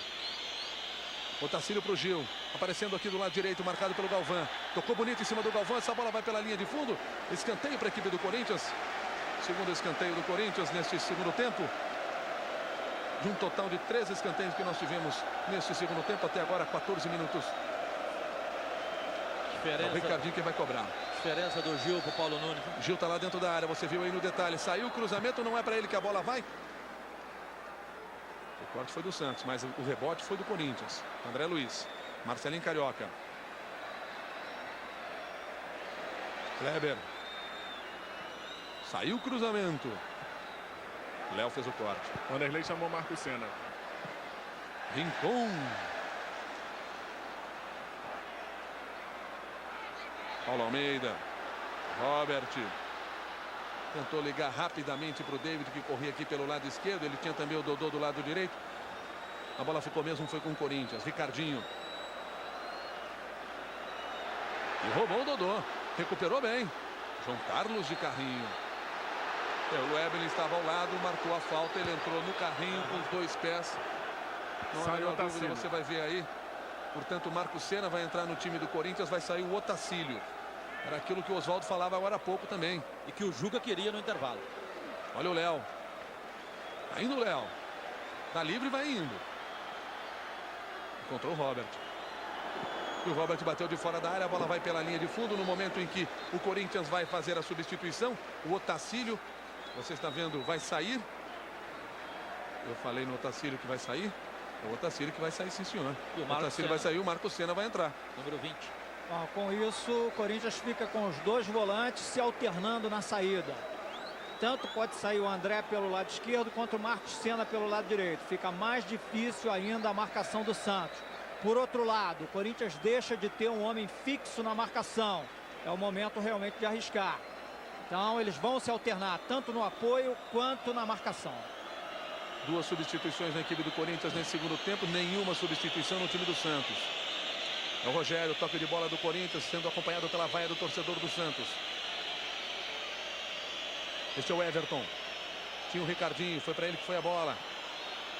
Otacílio para o Gil. Aparecendo aqui do lado direito, marcado pelo Galvão. Tocou bonito em cima do Galvão. Essa bola vai pela linha de fundo. Escanteio para a equipe do Corinthians. Segundo escanteio do Corinthians neste segundo tempo. De um total de 13 escanteios que nós tivemos neste segundo tempo. Até agora, 14 minutos. É o Ricardinho que vai cobrar. Diferença do Gil para o Paulo Nunes. Gil está lá dentro da área, você viu aí no detalhe. Saiu o cruzamento, não é para ele que a bola vai. O corte foi do Santos, mas o rebote foi do Corinthians. André Luiz. Marcelinho Carioca. Kleber. Saiu o cruzamento. Léo fez o corte. Vanderlei chamou Marcos Senna. Rincon. Paulo Almeida. Robert. Tentou ligar rapidamente para o David, que corria aqui pelo lado esquerdo. Ele tinha também o Dodô do lado direito. A bola ficou mesmo, foi com o Corinthians. Ricardinho. E roubou o Dodô. Recuperou bem. João Carlos de carrinho. O Evelyn estava ao lado, marcou a falta, ele entrou no carrinho com os dois pés. Não há nenhuma dúvida, você vai ver aí. Portanto, o Marcos Senna vai entrar no time do Corinthians, vai sair o Otacílio. Era aquilo que o Oswaldo falava agora há pouco também. E que o Juga queria no intervalo. Olha o Léo. Tá indo o Léo. Tá livre e vai indo. Encontrou o Robert. E o Robert bateu de fora da área, a bola vai pela linha de fundo. No momento em que o Corinthians vai fazer a substituição, o Otacílio, você está vendo, vai sair. Eu falei no Otacílio que vai sair. É o Otacílio que vai sair, sim, senhor. O Otacílio vai sair, o Marcos Senna vai entrar. Número 20. Bom, com isso, o Corinthians fica com os dois volantes se alternando na saída. Tanto pode sair o André pelo lado esquerdo, quanto o Marcos Senna pelo lado direito. Fica mais difícil ainda a marcação do Santos. Por outro lado, o Corinthians deixa de ter um homem fixo na marcação. É o momento realmente de arriscar. Então, eles vão se alternar tanto no apoio quanto na marcação. Duas substituições na equipe do Corinthians nesse segundo tempo, nenhuma substituição no time do Santos. É o Rogério, toque de bola do Corinthians, sendo acompanhado pela vaia do torcedor do Santos. Este é o Everton. Tinha o Ricardinho, foi para ele que foi a bola.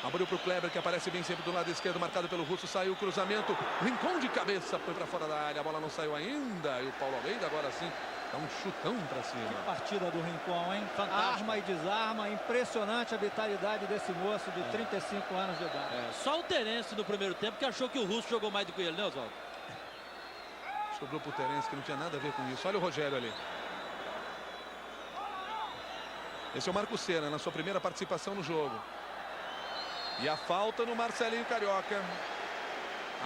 Abriu para o Kleber, que aparece bem sempre do lado esquerdo, marcado pelo Russo, saiu o cruzamento, Rincon de cabeça, foi para fora da área, a bola não saiu ainda, e o Paulo Almeida agora sim dá um chutão para cima. Que partida do Rincon, hein? Fantástico. Arma e desarma, impressionante a vitalidade desse moço de 35 anos de idade. Só o Terence no primeiro tempo que achou que o Russo jogou mais do que ele, né, Oswaldo? Sobrou pro Terence, que não tinha nada a ver com isso. Olha o Rogério ali. Esse é o Marco Senna, na sua primeira participação no jogo. E a falta no Marcelinho Carioca.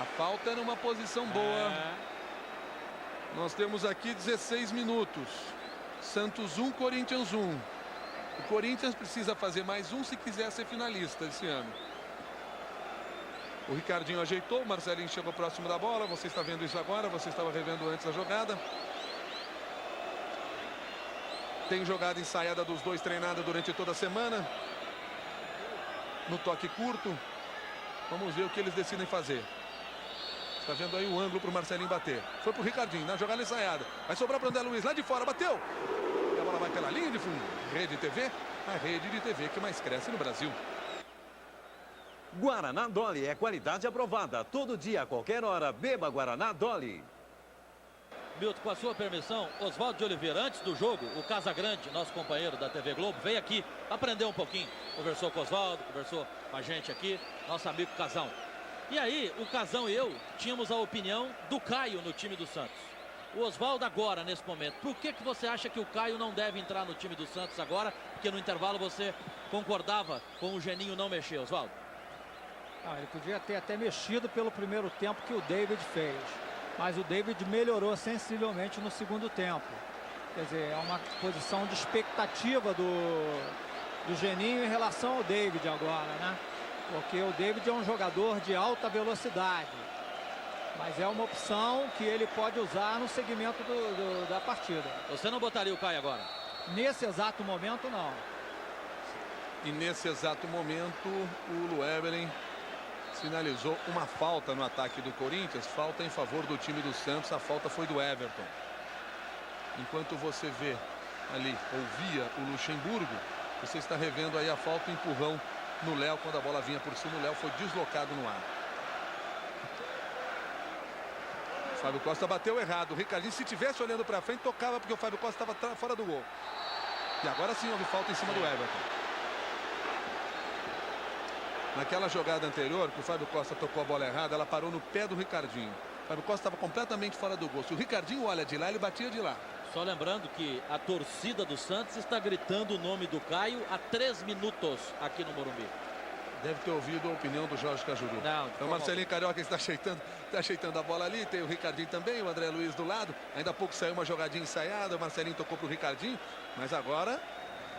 A falta é numa posição boa. Nós temos aqui 16 minutos. Santos 1, Corinthians 1. O Corinthians precisa fazer mais um se quiser ser finalista esse ano. O Ricardinho ajeitou, o Marcelinho chegou próximo da bola. Você está vendo isso agora, você estava revendo antes a jogada. Tem jogada ensaiada dos dois, treinada durante toda a semana. No toque curto. Vamos ver o que eles decidem fazer. Está vendo aí o ângulo para o Marcelinho bater. Foi para o Ricardinho, na jogada ensaiada. Vai sobrar para o André Luiz, lá de fora, bateu. E a bola vai pela linha de fundo. Rede TV, a rede de TV que mais cresce no Brasil. Guaraná Dolly é qualidade aprovada. Todo dia, a qualquer hora, beba Guaraná Dolly. Milton, com a sua permissão, Oswaldo de Oliveira, antes do jogo, o Casagrande, nosso companheiro da TV Globo, veio aqui aprender um pouquinho. Conversou com o Oswaldo, conversou com a gente aqui, nosso amigo Casão. E aí, o Casão e eu tínhamos a opinião do Caio no time do Santos. O Oswaldo agora, nesse momento, por que você acha que o Caio não deve entrar no time do Santos agora? Porque no intervalo você concordava com o Geninho não mexer, Oswaldo? Ele podia ter até mexido pelo primeiro tempo que o David fez. Mas o David melhorou sensivelmente no segundo tempo. Quer dizer, é uma posição de expectativa do Geninho em relação ao David agora, né? Porque o David é um jogador de alta velocidade. Mas é uma opção que ele pode usar no segmento da partida. Você não botaria o Caio agora? Nesse exato momento, não. E nesse exato momento, o Lueverlin sinalizou uma falta no ataque do Corinthians. Falta em favor do time do Santos. A falta foi do Everton. Enquanto você vê ali, ouvia o Luxemburgo, você está revendo aí a falta, empurrão no Léo. Quando a bola vinha por cima, o Léo foi deslocado no ar. O Fábio Costa bateu errado. O Ricardinho, se tivesse olhando para frente, tocava, porque o Fábio Costa estava fora do gol. E agora sim houve falta em cima do Everton. Naquela jogada anterior, que o Fábio Costa tocou a bola errada, ela parou no pé do Ricardinho. O Fábio Costa estava completamente fora do gol. Se o Ricardinho olha de lá, ele batia de lá. Só lembrando que a torcida do Santos está gritando o nome do Caio há 3 minutos aqui no Morumbi. Deve ter ouvido a opinião do Jorge Cajuru. Não, o Marcelinho Carioca está ajeitando a bola ali. Tem o Ricardinho também, o André Luiz do lado. Ainda há pouco saiu uma jogadinha ensaiada. O Marcelinho tocou para o Ricardinho. Mas agora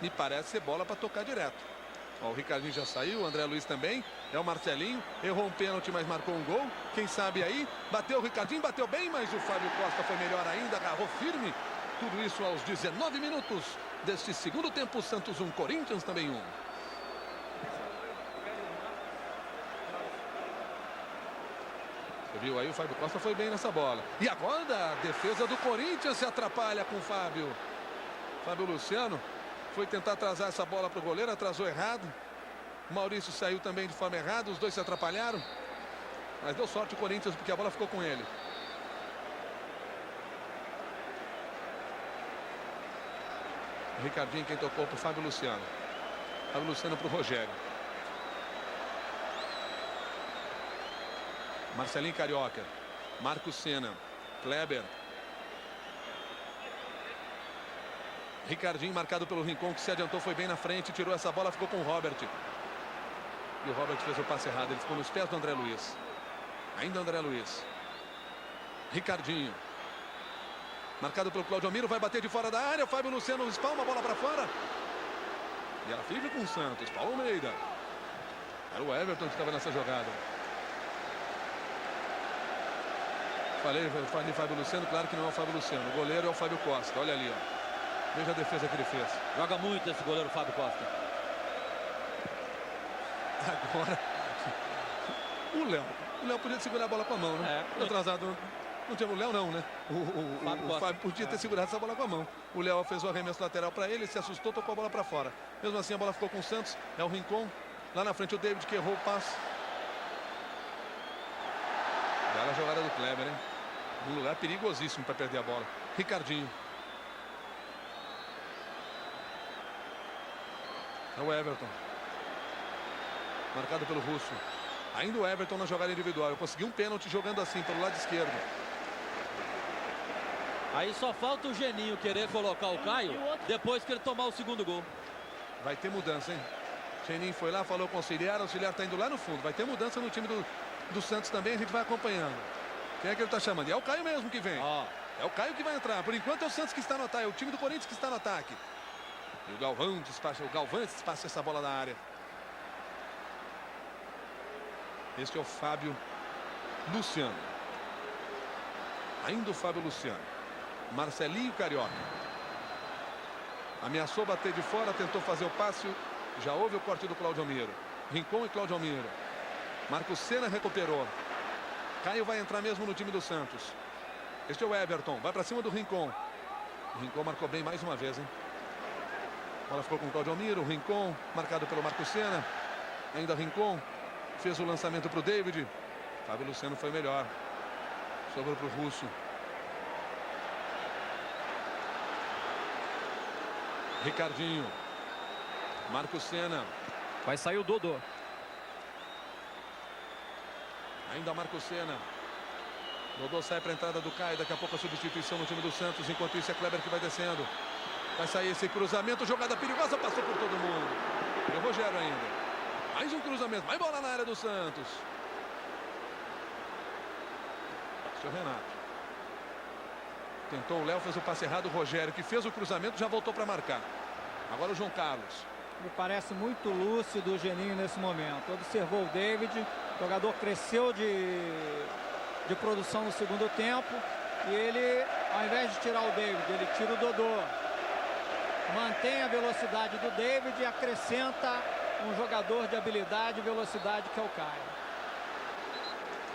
me parece ser bola para tocar direto. Ó, o Ricardinho já saiu, o André Luiz também. É o Marcelinho, errou um pênalti, mas marcou um gol. Quem sabe aí, bateu o Ricardinho, bateu bem, mas o Fábio Costa foi melhor ainda, agarrou firme. Tudo isso aos 19 minutos deste segundo tempo. Santos 1, Corinthians também 1. Você viu aí, o Fábio Costa foi bem nessa bola. E agora a defesa do Corinthians se atrapalha com o Fábio. Fábio Luciano foi tentar atrasar essa bola para o goleiro, atrasou errado. O Maurício saiu também de forma errada, os dois se atrapalharam. Mas deu sorte o Corinthians, porque a bola ficou com ele. O Ricardinho quem tocou para o Fábio Luciano. Fábio Luciano para o Rogério. Marcelinho Carioca. Marco Senna. Kleber. Ricardinho marcado pelo Rincon, que se adiantou, foi bem na frente, tirou essa bola, ficou com o Robert. E o Robert fez o passe errado, ele ficou nos pés do André Luiz. Ainda André Luiz. Ricardinho. Marcado pelo Claudio Miro, vai bater de fora da área, o Fábio Luciano espalma a bola para fora. E ela fica com o Santos, Paulo Almeida. Era o Everton que estava nessa jogada. Falei Fábio Luciano, claro que não é o Fábio Luciano. O goleiro é o Fábio Costa, olha ali, ó. Veja a defesa que ele fez. Joga muito esse goleiro Fábio Costa. Agora, o Léo podia segurar a bola com a mão, né? Atrasado, não tinha o Léo não, né? O Fábio podia ter segurado essa bola com a mão. O Léo fez o arremesso lateral para ele, se assustou, tocou a bola para fora. Mesmo assim, a bola ficou com o Santos. É o Rincon, Lá na frente o David que errou o passe. Bela jogada do Kleber, hein? Um lugar perigosíssimo para perder a bola. Ricardinho. É o Everton. Marcado pelo Russo. Ainda o Everton na jogada individual. Eu consegui um pênalti jogando assim pelo lado esquerdo. Aí só falta o Geninho querer colocar o Caio depois que ele tomar o segundo gol. Vai ter mudança, hein? Geninho foi lá, falou com o auxiliar está indo lá no fundo. Vai ter mudança no time do Santos também, a gente vai acompanhando. Quem é que ele está chamando? E é o Caio mesmo que vem. É o Caio que vai entrar. Por enquanto é o Santos que está no ataque, é o time do Corinthians que está no ataque. E o Galvão despacha essa bola na área. Este é o Fábio Luciano. Ainda o Fábio Luciano. Marcelinho Carioca. Ameaçou bater de fora, tentou fazer o passe. Já houve o corte do Claudio Almiro. Rincon e Claudio Almiro. Marcos Senna recuperou. Caio vai entrar mesmo no time do Santos. Este é o Everton. Vai para cima do Rincon. O Rincon marcou bem mais uma vez, hein? A bola ficou com o Claudio Almiro. O Rincon marcado pelo Marcos Senna. Ainda Rincon. Fez o lançamento para o David. Fábio Luciano foi melhor. Sobrou para o Russo. Ricardinho. Marcos Senna. Vai sair o Dodô. Ainda Marcos Senna. Dodô sai para a entrada do Caio. Daqui a pouco a substituição no time do Santos. Enquanto isso é Kleber que vai descendo. Vai sair esse cruzamento. Jogada perigosa. Passou por todo mundo. E o Rogério ainda. Mais um cruzamento. Mais bola na área do Santos. Seu Renato. Tentou o Léo. Fez o passe errado. O Rogério que fez o cruzamento. Já voltou para marcar. Agora o João Carlos. Me parece muito lúcido o Geninho nesse momento. Observou o David. O jogador cresceu de produção no segundo tempo. E ele, ao invés de tirar o David, ele tira o Dodô. Mantém a velocidade do David e acrescenta um jogador de habilidade e velocidade que é o Caio.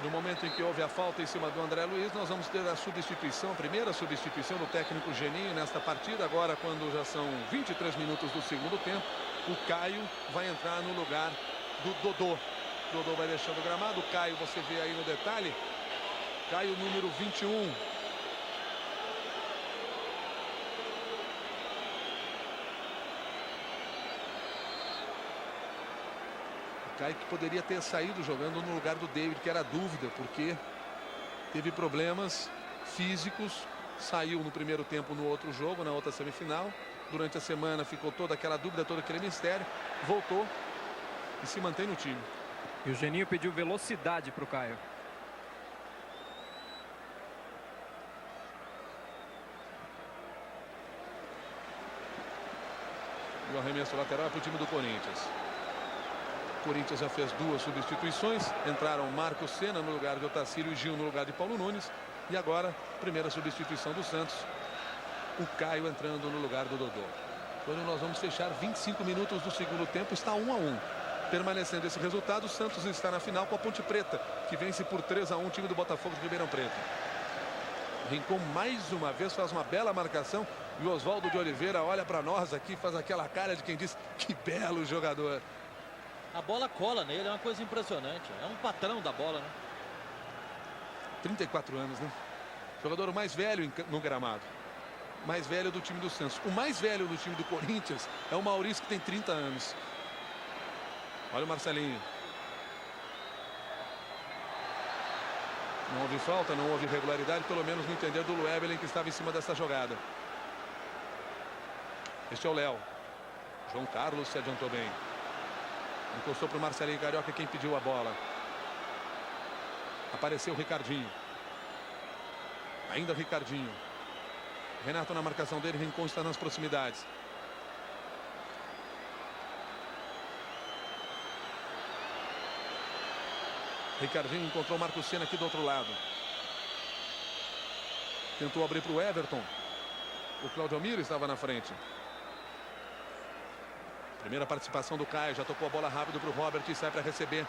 No momento em que houve a falta em cima do André Luiz, nós vamos ter a substituição, a primeira substituição do técnico Geninho nesta partida. Agora, quando já são 23 minutos do segundo tempo, o Caio vai entrar no lugar do Dodô. Dodô vai deixando o gramado. O Caio, você vê aí no detalhe, Caio número 21. Caio que poderia ter saído jogando no lugar do David, que era dúvida, porque teve problemas físicos, saiu no primeiro tempo no outro jogo, na outra semifinal. Durante a semana ficou toda aquela dúvida, todo aquele mistério, voltou e se mantém no time. E o Geninho pediu velocidade para o Caio. E o arremesso lateral é para o time do Corinthians. O Corinthians já fez duas substituições. Entraram Marcos Senna no lugar de Otacílio e Gil no lugar de Paulo Nunes. E agora, primeira substituição do Santos. O Caio entrando no lugar do Dodô. Quando nós vamos fechar 25 minutos do segundo tempo, está 1-1. Permanecendo esse resultado, o Santos está na final com a Ponte Preta, que vence por 3-1 o time do Botafogo de Ribeirão Preto. Rincon mais uma vez faz uma bela marcação. E o Oswaldo de Oliveira olha para nós aqui, faz aquela cara de quem diz que belo jogador. A bola cola nele, é uma coisa impressionante. É um patrão da bola, né? 34 anos, né? Jogador mais velho no gramado. Mais velho do time do Santos. O mais velho do time do Corinthians é o Maurício, que tem 30 anos. Olha o Marcelinho. Não houve falta, não houve irregularidade, pelo menos no entender do Luebelen, que estava em cima dessa jogada. Este é o Léo. João Carlos se adiantou bem. Encostou para o Marcelinho Carioca, quem pediu a bola. Apareceu o Ricardinho. Ainda Ricardinho. Renato na marcação dele, Rincon está nas proximidades. Ricardinho encontrou o Marcos Senna aqui do outro lado. Tentou abrir para o Everton. O Claudio Almiro estava na frente. Primeira participação do Caio, já tocou a bola rápido para o Robert e sai para receber.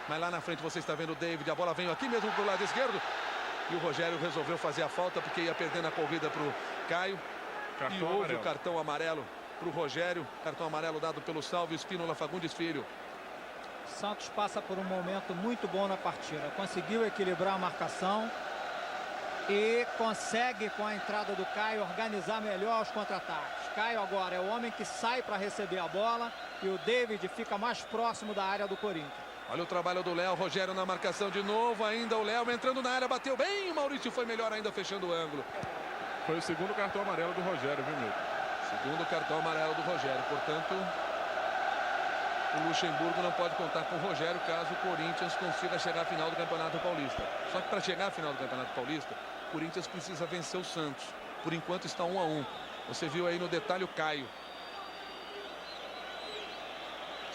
Mas lá na frente você está vendo o David, a bola vem aqui mesmo para o lado esquerdo. E o Rogério resolveu fazer a falta porque ia perdendo a corrida para o Caio. E houve o cartão amarelo para o Rogério. Cartão amarelo dado pelo Salvio Espínola Fagundes Filho. Santos passa por um momento muito bom na partida. Conseguiu equilibrar a marcação e consegue, com a entrada do Caio, organizar melhor os contra-ataques. Caio agora é o homem que sai para receber a bola e o David fica mais próximo da área do Corinthians. Olha o trabalho do Léo, Rogério na marcação de novo, ainda o Léo entrando na área, bateu bem, o Maurício foi melhor ainda fechando o ângulo. Foi o segundo cartão amarelo do Rogério, viu, Milton? Segundo cartão amarelo do Rogério, portanto, o Luxemburgo não pode contar com o Rogério caso o Corinthians consiga chegar à final do Campeonato Paulista. Só que para chegar à final do Campeonato Paulista, o Corinthians precisa vencer o Santos. Por enquanto está 1-1. Você viu aí no detalhe o Caio.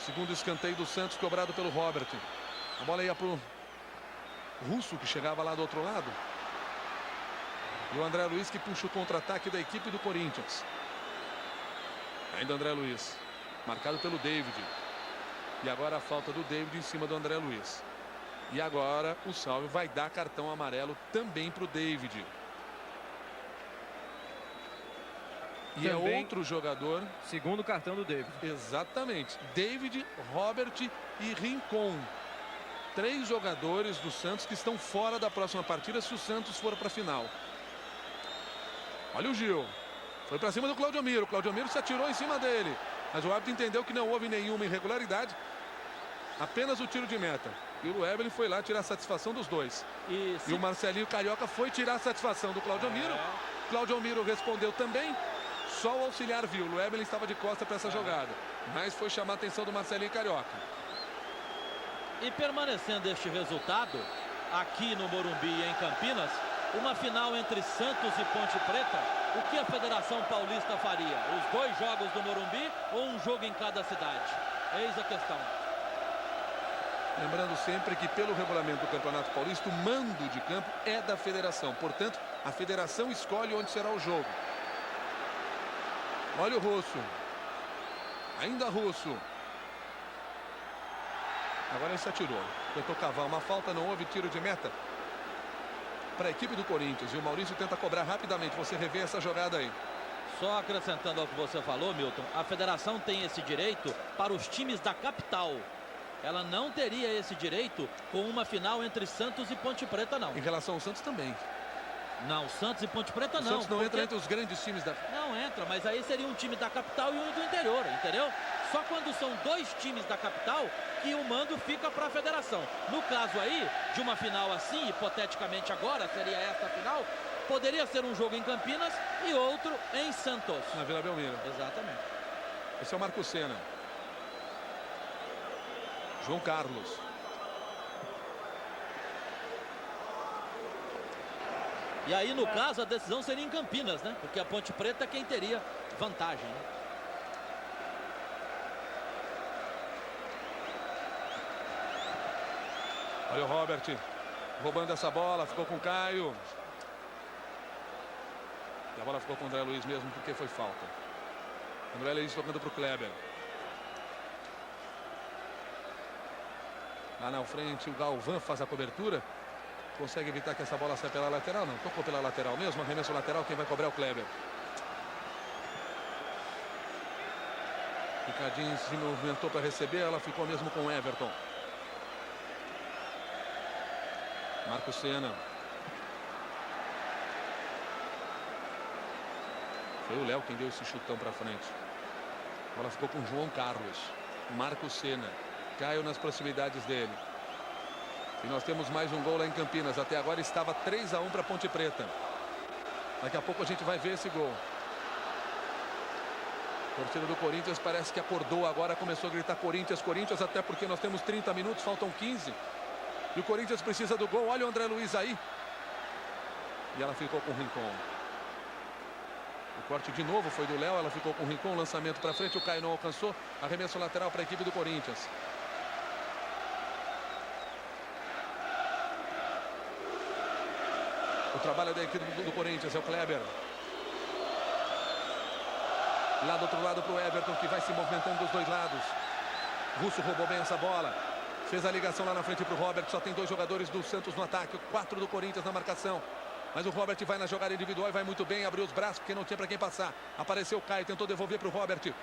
Segundo escanteio do Santos, cobrado pelo Robert. A bola ia para o Russo, que chegava lá do outro lado. E o André Luiz que puxa o contra-ataque da equipe do Corinthians. Ainda André Luiz. Marcado pelo David. E agora a falta do David em cima do André Luiz. E agora o Salvio vai dar cartão amarelo também para o David. E Também é outro jogador. Segundo cartão do David. Exatamente. David, Robert e Rincon. 3 jogadores do Santos que estão fora da próxima partida se o Santos for para a final. Olha o Gil. Foi para cima do Claudio Miro. O Claudio Miro se atirou em cima dele. Mas o árbitro entendeu que não houve nenhuma irregularidade. Apenas o tiro de meta. E o Evelyn foi lá tirar a satisfação dos dois. E o Marcelinho Carioca foi tirar a satisfação do Claudio Miro. Claudio Miro respondeu também. Só o auxiliar viu. O Evelyn estava de costa para essa jogada. Mas foi chamar a atenção do Marcelinho Carioca. E permanecendo este resultado, aqui no Morumbi e em Campinas, uma final entre Santos e Ponte Preta, o que a Federação Paulista faria? Os 2 jogos do Morumbi ou um jogo em cada cidade? Eis a questão. Lembrando sempre que pelo regulamento do Campeonato Paulista, o mando de campo é da federação. Portanto, a federação escolhe onde será o jogo. Olha o Russo. Ainda Russo. Agora ele se atirou. Tentou cavar uma falta, não houve tiro de meta para a equipe do Corinthians. E o Maurício tenta cobrar rapidamente. Você revê essa jogada aí. Só acrescentando ao que você falou, Milton, a federação tem esse direito para os times da capital. Ela não teria esse direito com uma final entre Santos e Ponte Preta, não. Em relação ao Santos também. Não, Santos e Ponte Preta O não. Santos não entra entre os grandes times da... Não entra, mas aí seria um time da capital e um do interior, entendeu? Só quando são 2 times da capital que o mando fica para a federação. No caso aí, de uma final assim, hipoteticamente agora, seria essa a final, poderia ser um jogo em Campinas e outro em Santos. Na Vila Belmiro. Exatamente. Esse é o Marco Senna. João Carlos. E aí, no caso, a decisão seria em Campinas, né? Porque a Ponte Preta é quem teria vantagem, né? Olha o Robert roubando essa bola, ficou com o Caio. E a bola ficou com o André Luiz mesmo, porque foi falta. André Luiz tocando para o Kleber. Lá na frente, o Galvão faz a cobertura. Consegue evitar que essa bola saia pela lateral? Não, tocou pela lateral mesmo. Arremesso lateral, quem vai cobrar é o Kleber. Ricardinho se movimentou para receber, ela ficou mesmo com o Everton. Marco Senna. Foi o Léo quem deu esse chutão para frente. A bola ficou com o João Carlos. Marco Senna. Caiu nas proximidades dele. E nós temos mais um gol lá em Campinas. Até agora estava 3-1 para Ponte Preta. Daqui a pouco a gente vai ver esse gol. A torcida do Corinthians parece que acordou agora. Começou a gritar Corinthians, Corinthians. Até porque nós temos 30 minutos, faltam 15. E o Corinthians precisa do gol. Olha o André Luiz aí. E ela ficou com o Rincon. O corte de novo foi do Léo. Ela ficou com o Rincon. Lançamento para frente. O Caio não alcançou. Arremesso lateral para a equipe do Corinthians. O trabalho da equipe do Corinthians é o Kleber. Lá do outro lado para o Everton, que vai se movimentando dos dois lados. Russo roubou bem essa bola. Fez a ligação lá na frente para o Robert. Só tem 2 jogadores do Santos no ataque. 4 do Corinthians na marcação. Mas o Robert vai na jogada individual e vai muito bem. Abriu os braços porque não tinha para quem passar. Apareceu o Caio, tentou devolver para o Robert.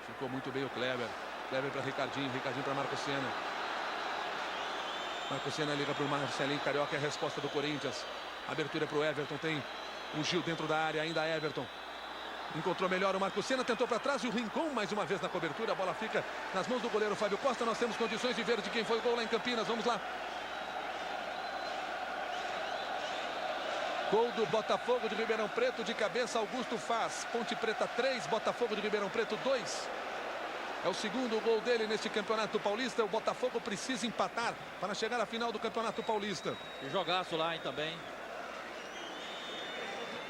Ficou muito bem o Kleber. Kleber para Ricardinho, Ricardinho para Marco Senna. Marco Senna liga para o Marcelinho Carioca, é a resposta do Corinthians. Abertura para o Everton, tem o Gil dentro da área, ainda Everton. Encontrou melhor o Marco Senna, tentou para trás e o Rincon mais uma vez na cobertura. A bola fica nas mãos do goleiro Fábio Costa. Nós temos condições de ver de quem foi o gol lá em Campinas. Vamos lá. Gol do Botafogo de Ribeirão Preto, de cabeça Augusto faz. Ponte Preta 3, Botafogo de Ribeirão Preto 2. É o segundo gol dele neste Campeonato Paulista. O Botafogo precisa empatar para chegar à final do Campeonato Paulista. E jogaço lá, hein, também.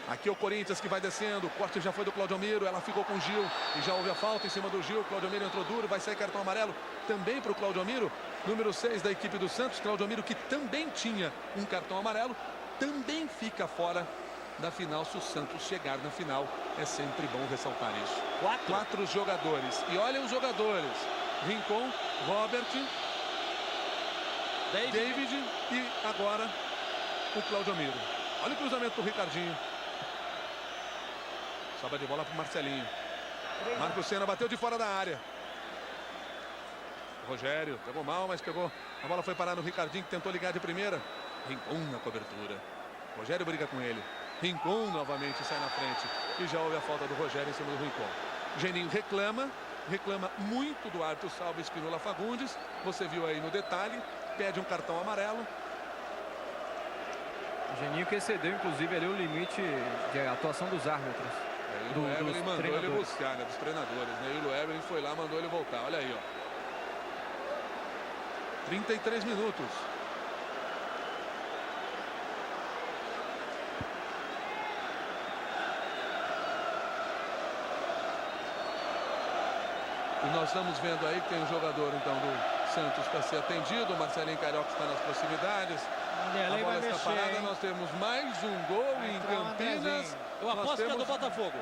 Aqui o Corinthians que vai descendo. O corte já foi do Claudio Miro. Ela ficou com o Gil. E já houve a falta em cima do Gil. Claudio Miro entrou duro. Vai sair cartão amarelo também para o Claudio Miro. Número 6 da equipe do Santos. Claudio Miro, que também tinha um cartão amarelo, também fica fora da final se o Santos chegar na final. É sempre bom ressaltar isso. 4 jogadores. E olhem os jogadores. Rincon, Robert, David e agora o Claudio Miro. Olha o cruzamento do Ricardinho. Sobra de bola para o Marcelinho. Marco Senna bateu de fora da área. Rogério pegou mal, mas pegou. A bola foi parar no Ricardinho, que tentou ligar de primeira. Rincon na cobertura. Rogério briga com ele. Rincon novamente sai na frente. E já houve a falta do Rogério em cima do Rincon. Geninho reclama muito do árbitro Salvo Espinola Fagundes. Você viu aí no detalhe. Pede um cartão amarelo. O Geninho que excedeu, inclusive, ali o limite de atuação dos árbitros. E o Evelyn mandou ele buscar, né, dos treinadores. Né? E o Evelyn foi lá, mandou ele voltar. Olha aí, ó. 33 minutos. E nós estamos vendo aí que tem um jogador, então, do Santos para ser atendido. O Marcelinho Carioca está nas proximidades. A bola está parada. Nós temos mais um gol em Campinas. Eu aposto que é do Botafogo.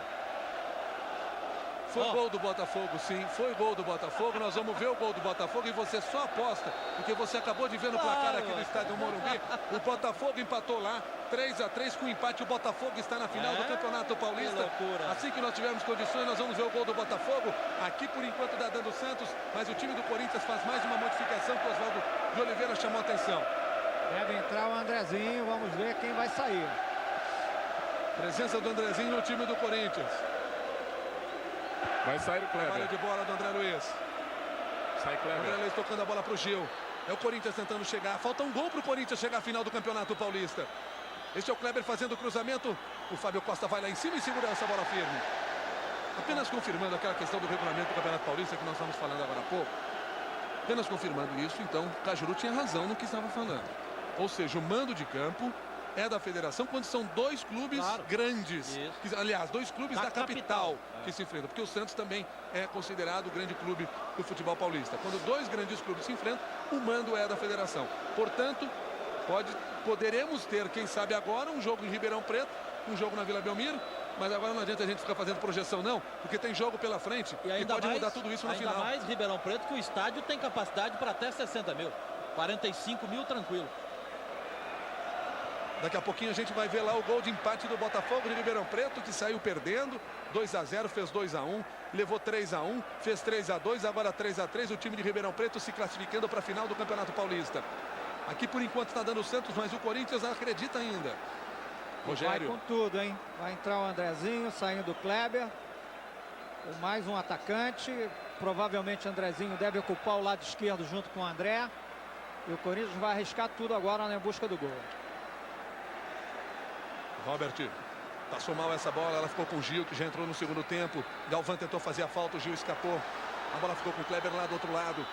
Foi gol do Botafogo, sim. Foi gol do Botafogo. Nós vamos ver o gol do Botafogo e você só aposta, porque você acabou de ver no placar aqui do estádio Morumbi. O Botafogo empatou lá, 3-3 com empate. O Botafogo está na final do Campeonato Paulista. Assim que nós tivermos condições, nós vamos ver o gol do Botafogo. Aqui, por enquanto, dá dando Santos, mas o time do Corinthians faz mais uma modificação que o Oswaldo de Oliveira chamou a atenção. Deve entrar o Andrezinho, vamos ver quem vai sair. Presença do Andrezinho no time do Corinthians. Vai sair o Kleber. Trabalho de bola do André Luiz. Sai Kleber. André Luiz tocando a bola para o Gil. É o Corinthians tentando chegar. Falta um gol para o Corinthians chegar à final do Campeonato Paulista. Este é o Kleber fazendo o cruzamento. O Fábio Costa vai lá em cima e segura essa bola firme. Apenas confirmando aquela questão do regulamento do Campeonato Paulista que nós estamos falando agora há pouco. Apenas confirmando isso, então, Cajuru tinha razão no que estava falando. Ou seja, o mando de campo é da federação quando são dois clubes grandes. Que, aliás, dois clubes da capital que se enfrentam. Porque o Santos também é considerado o grande clube do futebol paulista. Quando dois grandes clubes se enfrentam, o mando é da federação. Portanto, poderemos ter, quem sabe agora, um jogo em Ribeirão Preto, um jogo na Vila Belmiro. Mas agora não adianta a gente ficar fazendo projeção, não, porque tem jogo pela frente e pode mudar tudo isso no final. Ainda mais Ribeirão Preto, que o estádio tem capacidade para até 60 mil. 45 mil tranquilo. Daqui a pouquinho a gente vai ver lá o gol de empate do Botafogo de Ribeirão Preto, que saiu perdendo. 2-0, fez 2-1, levou 3-1, fez 3-2, agora 3-3. O time de Ribeirão Preto se classificando para a final do Campeonato Paulista. Aqui por enquanto está dando o Santos, mas o Corinthians acredita ainda. Rogério. Vai com tudo, hein? Vai entrar o Andrezinho, saindo o Kleber. Mais um atacante. Provavelmente o Andrezinho deve ocupar o lado esquerdo junto com o André. E o Corinthians vai arriscar tudo agora na busca do gol. Robert passou mal essa bola, ela ficou com o Gil, que já entrou no segundo tempo. Galvão tentou fazer a falta, o Gil escapou. A bola ficou com o Kleber lá do outro lado.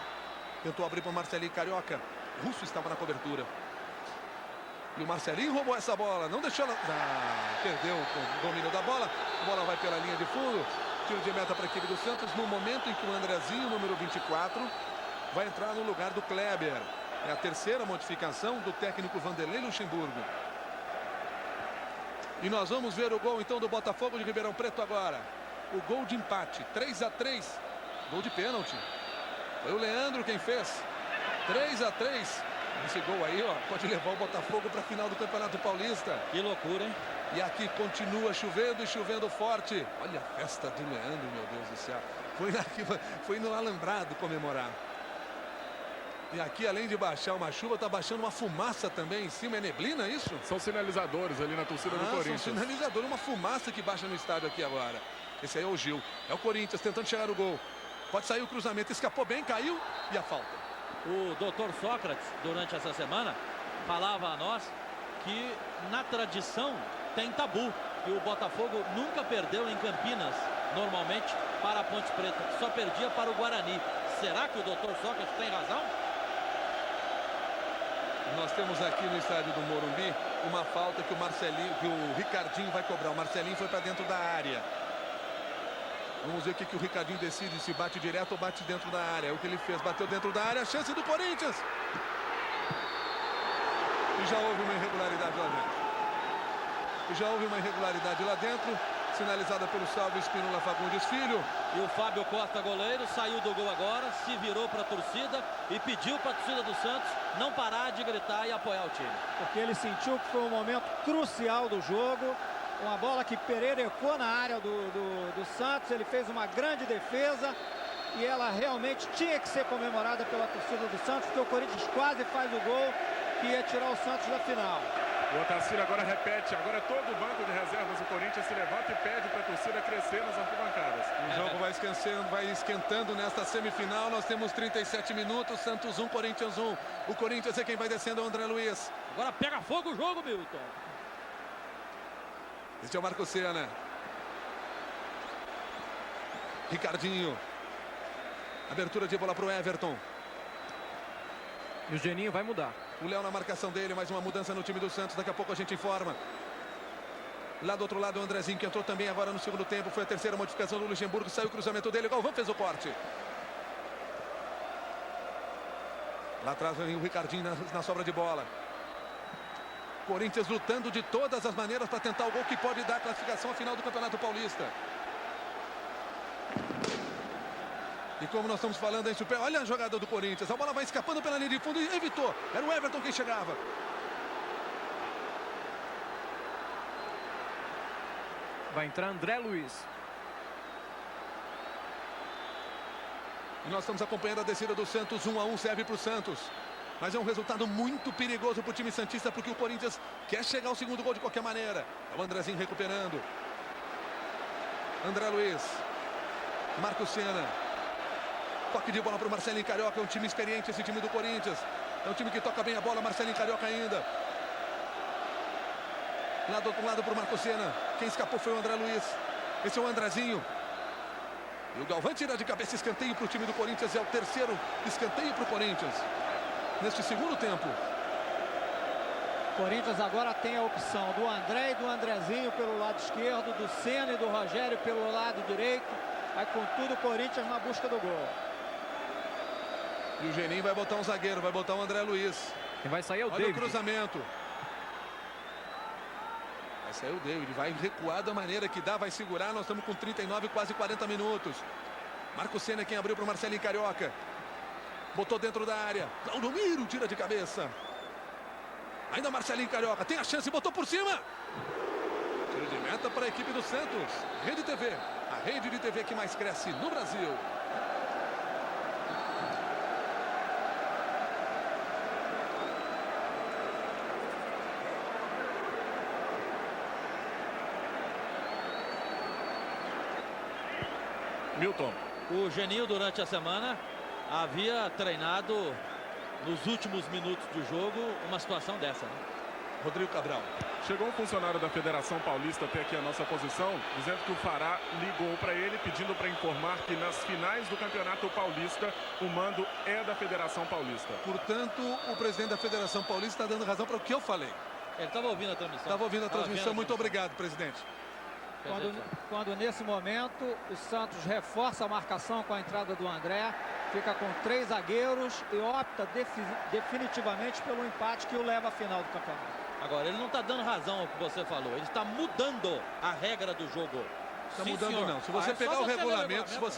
Tentou abrir para o Marcelinho Carioca. O Russo estava na cobertura. E o Marcelinho roubou essa bola, não deixou ela... perdeu o domínio da bola. A bola vai pela linha de fundo. Tiro de meta para a equipe do Santos, no momento em que o Andrezinho, número 24, vai entrar no lugar do Kleber. É a terceira modificação do técnico Vanderlei Luxemburgo. E nós vamos ver o gol então do Botafogo de Ribeirão Preto agora. O gol de empate, 3-3. Gol de pênalti. Foi o Leandro quem fez. 3-3. Esse gol aí, ó, pode levar o Botafogo para a final do Campeonato Paulista. Que loucura, hein? E aqui continua chovendo e chovendo forte. Olha a festa do Leandro, meu Deus do céu. Foi no alambrado comemorar. E aqui, além de baixar uma chuva, está baixando uma fumaça também em cima. É neblina, é isso? São sinalizadores ali na torcida do Corinthians. São sinalizadores, uma fumaça que baixa no estádio aqui agora. Esse aí é o Gil. É o Corinthians tentando chegar no gol. Pode sair o cruzamento, escapou bem, caiu e a falta. O doutor Sócrates, durante essa semana, falava a nós que na tradição tem tabu. E o Botafogo nunca perdeu em Campinas, normalmente, para a Ponte Preta. Só perdia para o Guarani. Será que o doutor Sócrates tem razão? Nós temos aqui no estádio do Morumbi uma falta que o Ricardinho vai cobrar. O Marcelinho foi para dentro da área. Vamos ver o que o Ricardinho decide, se bate direto ou bate dentro da área. O que ele fez, bateu dentro da área, a chance do Corinthians. E já houve uma irregularidade lá dentro. Sinalizada pelo Salvo Espínola Fagundes Filho. E o Fábio Costa, goleiro, saiu do gol agora, se virou para a torcida e pediu para a torcida do Santos não parar de gritar e apoiar o time. Porque ele sentiu que foi um momento crucial do jogo. Uma bola que pererecou na área do Santos. Ele fez uma grande defesa e ela realmente tinha que ser comemorada pela torcida do Santos, porque o Corinthians quase faz o gol que ia tirar o Santos da final. O Otacílio agora repete, agora todo o banco de reservas do Corinthians se levanta e pede para a torcida crescer nas arquibancadas. O jogo vai esquentando nesta semifinal. Nós temos 37 minutos, Santos 1, Corinthians 1. O Corinthians é quem vai descendo, é o André Luiz. Agora pega fogo o jogo, Milton. Este é o Marco Senna. Ricardinho. Abertura de bola para o Everton. E o Geninho vai mudar. O Léo na marcação dele, mais uma mudança no time do Santos. Daqui a pouco a gente informa. Lá do outro lado o Andrezinho, que entrou também agora no segundo tempo. Foi a terceira modificação do Luxemburgo. Saiu o cruzamento dele. O Galvão fez o corte. Lá atrás vem o Ricardinho na sobra de bola. Corinthians lutando de todas as maneiras para tentar o gol que pode dar a classificação à final do Campeonato Paulista. E como nós estamos falando aí, olha a jogada do Corinthians. A bola vai escapando pela linha de fundo e evitou. Era o Everton quem chegava. Vai entrar André Luiz. E nós estamos acompanhando a descida do Santos. 1-1 serve para o Santos. Mas é um resultado muito perigoso para o time santista, porque o Corinthians quer chegar ao segundo gol de qualquer maneira. É o Andrezinho recuperando. André Luiz. Marco Senna. Toque de bola para o Marcelinho Carioca. É um time experiente esse time do Corinthians. É um time que toca bem a bola. Marcelinho Carioca ainda. Lá do outro lado para o Marco Senna. Quem escapou foi o André Luiz. Esse é o Andrezinho. E o Galvão tira de cabeça escanteio para o time do Corinthians. É o terceiro escanteio para o Corinthians neste segundo tempo. O Corinthians agora tem a opção do André e do Andrezinho pelo lado esquerdo, do Senna e do Rogério pelo lado direito. Vai com tudo o Corinthians na busca do gol. E o Geninho vai botar um zagueiro, vai botar o André Luiz. Quem vai sair é o Olha David. o cruzamento. Vai sair o David, vai recuar da maneira que dá, vai segurar. Nós estamos com 39, quase 40 minutos. Marco Senna quem abriu para o Marcelinho Carioca. Botou dentro da área. Claudomiro tira de cabeça. Ainda Marcelinho Carioca. Tem a chance, botou por cima. Tiro de meta para a equipe do Santos. Rede TV. A rede de TV que mais cresce no Brasil. Milton. O Geninho, durante a semana, havia treinado nos últimos minutos do jogo uma situação dessa, né? Rodrigo Cabral. Chegou um funcionário da Federação Paulista até aqui a nossa posição, dizendo que o Fará ligou para ele, pedindo para informar que nas finais do Campeonato Paulista, o mando é da Federação Paulista. Portanto, o presidente da Federação Paulista está dando razão para o que eu falei. Ele estava ouvindo a transmissão. Estava ouvindo a transmissão. Muito obrigado, presidente. Quando nesse momento o Santos reforça a marcação com a entrada do André, fica com 3 zagueiros e opta definitivamente pelo empate que o leva à final do campeonato. Agora, ele não está dando razão ao que você falou, ele está mudando a regra do jogo. Está mudando, senhor. não. Se você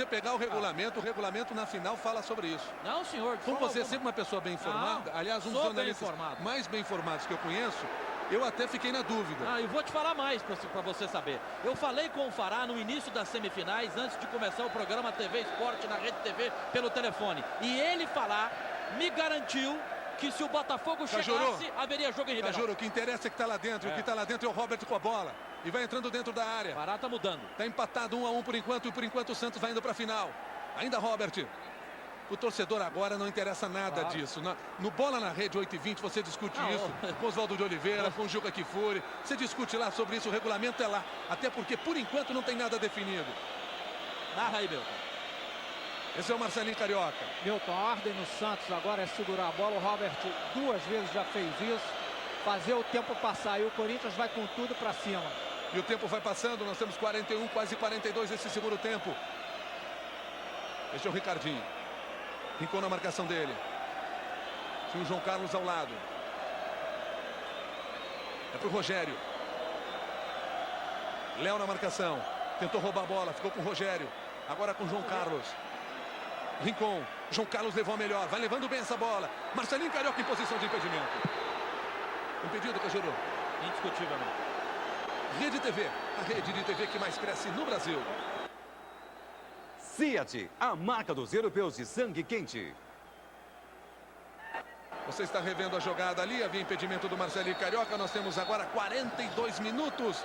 pegar o regulamento, o regulamento na final fala sobre isso. Não, senhor. Como você é sempre uma pessoa bem informada, aliás, um dos jornalistas mais bem informados que eu conheço, Eu até fiquei na dúvida. E vou te falar mais para você saber. Eu falei com o Fará no início das semifinais, antes de começar o programa TV Esporte na Rede TV pelo telefone. E ele me garantiu que se o Botafogo chegasse, haveria jogo em Ribeirão. Juro, o que interessa é que está lá dentro. E o que está lá dentro é o Robert com a bola. E vai entrando dentro da área. Fará tá mudando. Está empatado 1 a 1 por enquanto. E por enquanto o Santos vai indo para a final. Ainda Robert. O torcedor agora não interessa nada disso. No Bola na Rede 8h20 você discute isso com Oswaldo de Oliveira, com o Juca Kfouri. Você discute lá sobre isso, o regulamento é lá. Até porque, por enquanto, não tem nada definido. Narra aí, Milton. Esse é o Marcelinho Carioca. Milton, a ordem no Santos agora é segurar a bola. O Robert 2 vezes já fez isso. Fazer o tempo passar. E o Corinthians vai com tudo para cima. E o tempo vai passando. Nós temos 41, quase 42 esse segundo tempo. Este é o Ricardinho. Rincon na marcação dele. Tinha o João Carlos ao lado. É para o Rogério. Léo na marcação. Tentou roubar a bola. Ficou com o Rogério. Agora com o João Carlos. Rincon. João Carlos levou a melhor. Vai levando bem essa bola. Marcelinho Carioca em posição de impedimento. Impedido, Cajuru. Indiscutivelmente. Rede TV. A rede de TV que mais cresce no Brasil. Fiat, a marca dos europeus de sangue quente. Você está revendo a jogada ali. Havia impedimento do Marcelinho Carioca. Nós temos agora 42 minutos.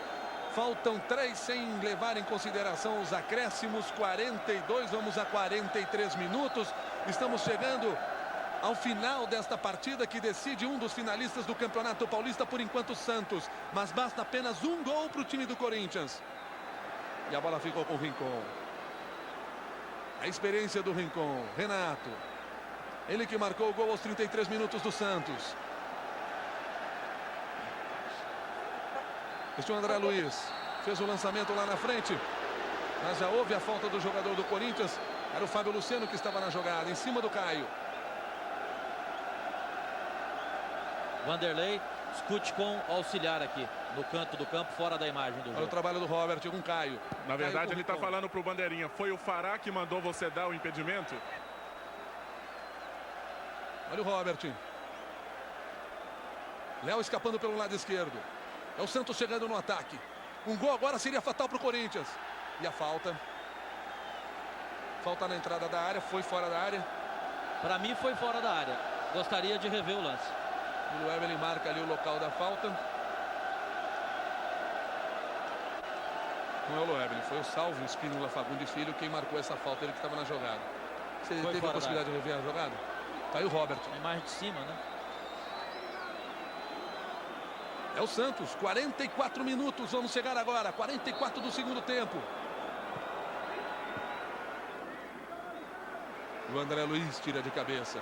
Faltam 3 sem levar em consideração os acréscimos. 42, vamos a 43 minutos. Estamos chegando ao final desta partida que decide um dos finalistas do Campeonato Paulista, por enquanto Santos. Mas basta apenas um gol para o time do Corinthians. E a bola ficou com o Rincon. A experiência do Rincon. Renato. Ele que marcou o gol aos 33 minutos do Santos. Este é o André Luiz. Fez o lançamento lá na frente. Mas já houve a falta do jogador do Corinthians. Era o Fábio Luciano que estava na jogada. Em cima do Caio. Vanderlei discute com o auxiliar aqui. No canto do campo, fora da imagem do jogo. Olha o trabalho do Robert com o Caio. Na verdade, ele está falando para o Bandeirinha. Foi o Fará que mandou você dar o impedimento? Olha o Robert. Léo escapando pelo lado esquerdo. É o Santos chegando no ataque. Um gol agora seria fatal para o Corinthians. E a falta. Falta na entrada da área. Foi fora da área. Para mim foi fora da área. Gostaria de rever o lance. O Evelyn marca ali o local da falta. Não é o Loevelyn, foi o Salvo Espínola Fagundes Filho quem marcou essa falta, ele que estava na jogada. Você teve a possibilidade de rever a jogada? Tá aí o Robert. A imagem de cima, né? É o Santos, 44 minutos, vamos chegar agora, 44 do segundo tempo. O André Luiz tira de cabeça.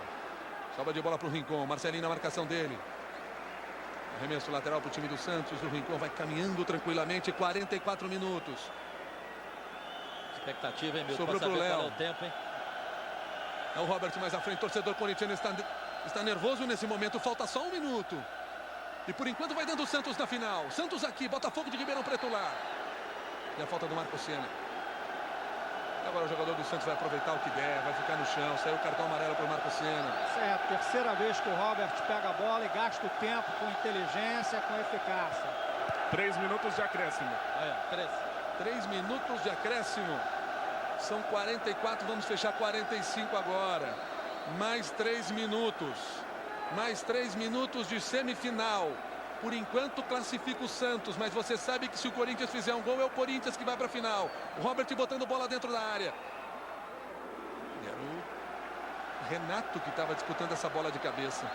Sobra de bola para o Rincon, Marcelinho na marcação dele. Arremesso lateral para o time do Santos. O Rincon vai caminhando tranquilamente. 44 minutos. Expectativa, hein, Milton? Sobrou para o Léo. É o tempo, hein? É o Robert mais à frente. Torcedor corintiano está nervoso nesse momento. Falta só 1 minuto. E por enquanto vai dando o Santos na final. Santos aqui. Botafogo de Ribeirão Preto lá. E a falta do Marco Senna. Agora o jogador do Santos vai aproveitar o que der. Vai ficar no chão. Saiu o cartão amarelo para o Marco Senna. Essa é a terceira vez que o Robert pega a bola e gasta o tempo com inteligência, com eficácia. 3 minutos de acréscimo. 3 minutos de acréscimo. São 44, vamos fechar 45 agora. Mais 3 minutos. Mais 3 minutos de semifinal. Por enquanto classifica o Santos, mas você sabe que se o Corinthians fizer um gol, é o Corinthians que vai para a final. O Robert botando bola dentro da área. E era o Renato que estava disputando essa bola de cabeça.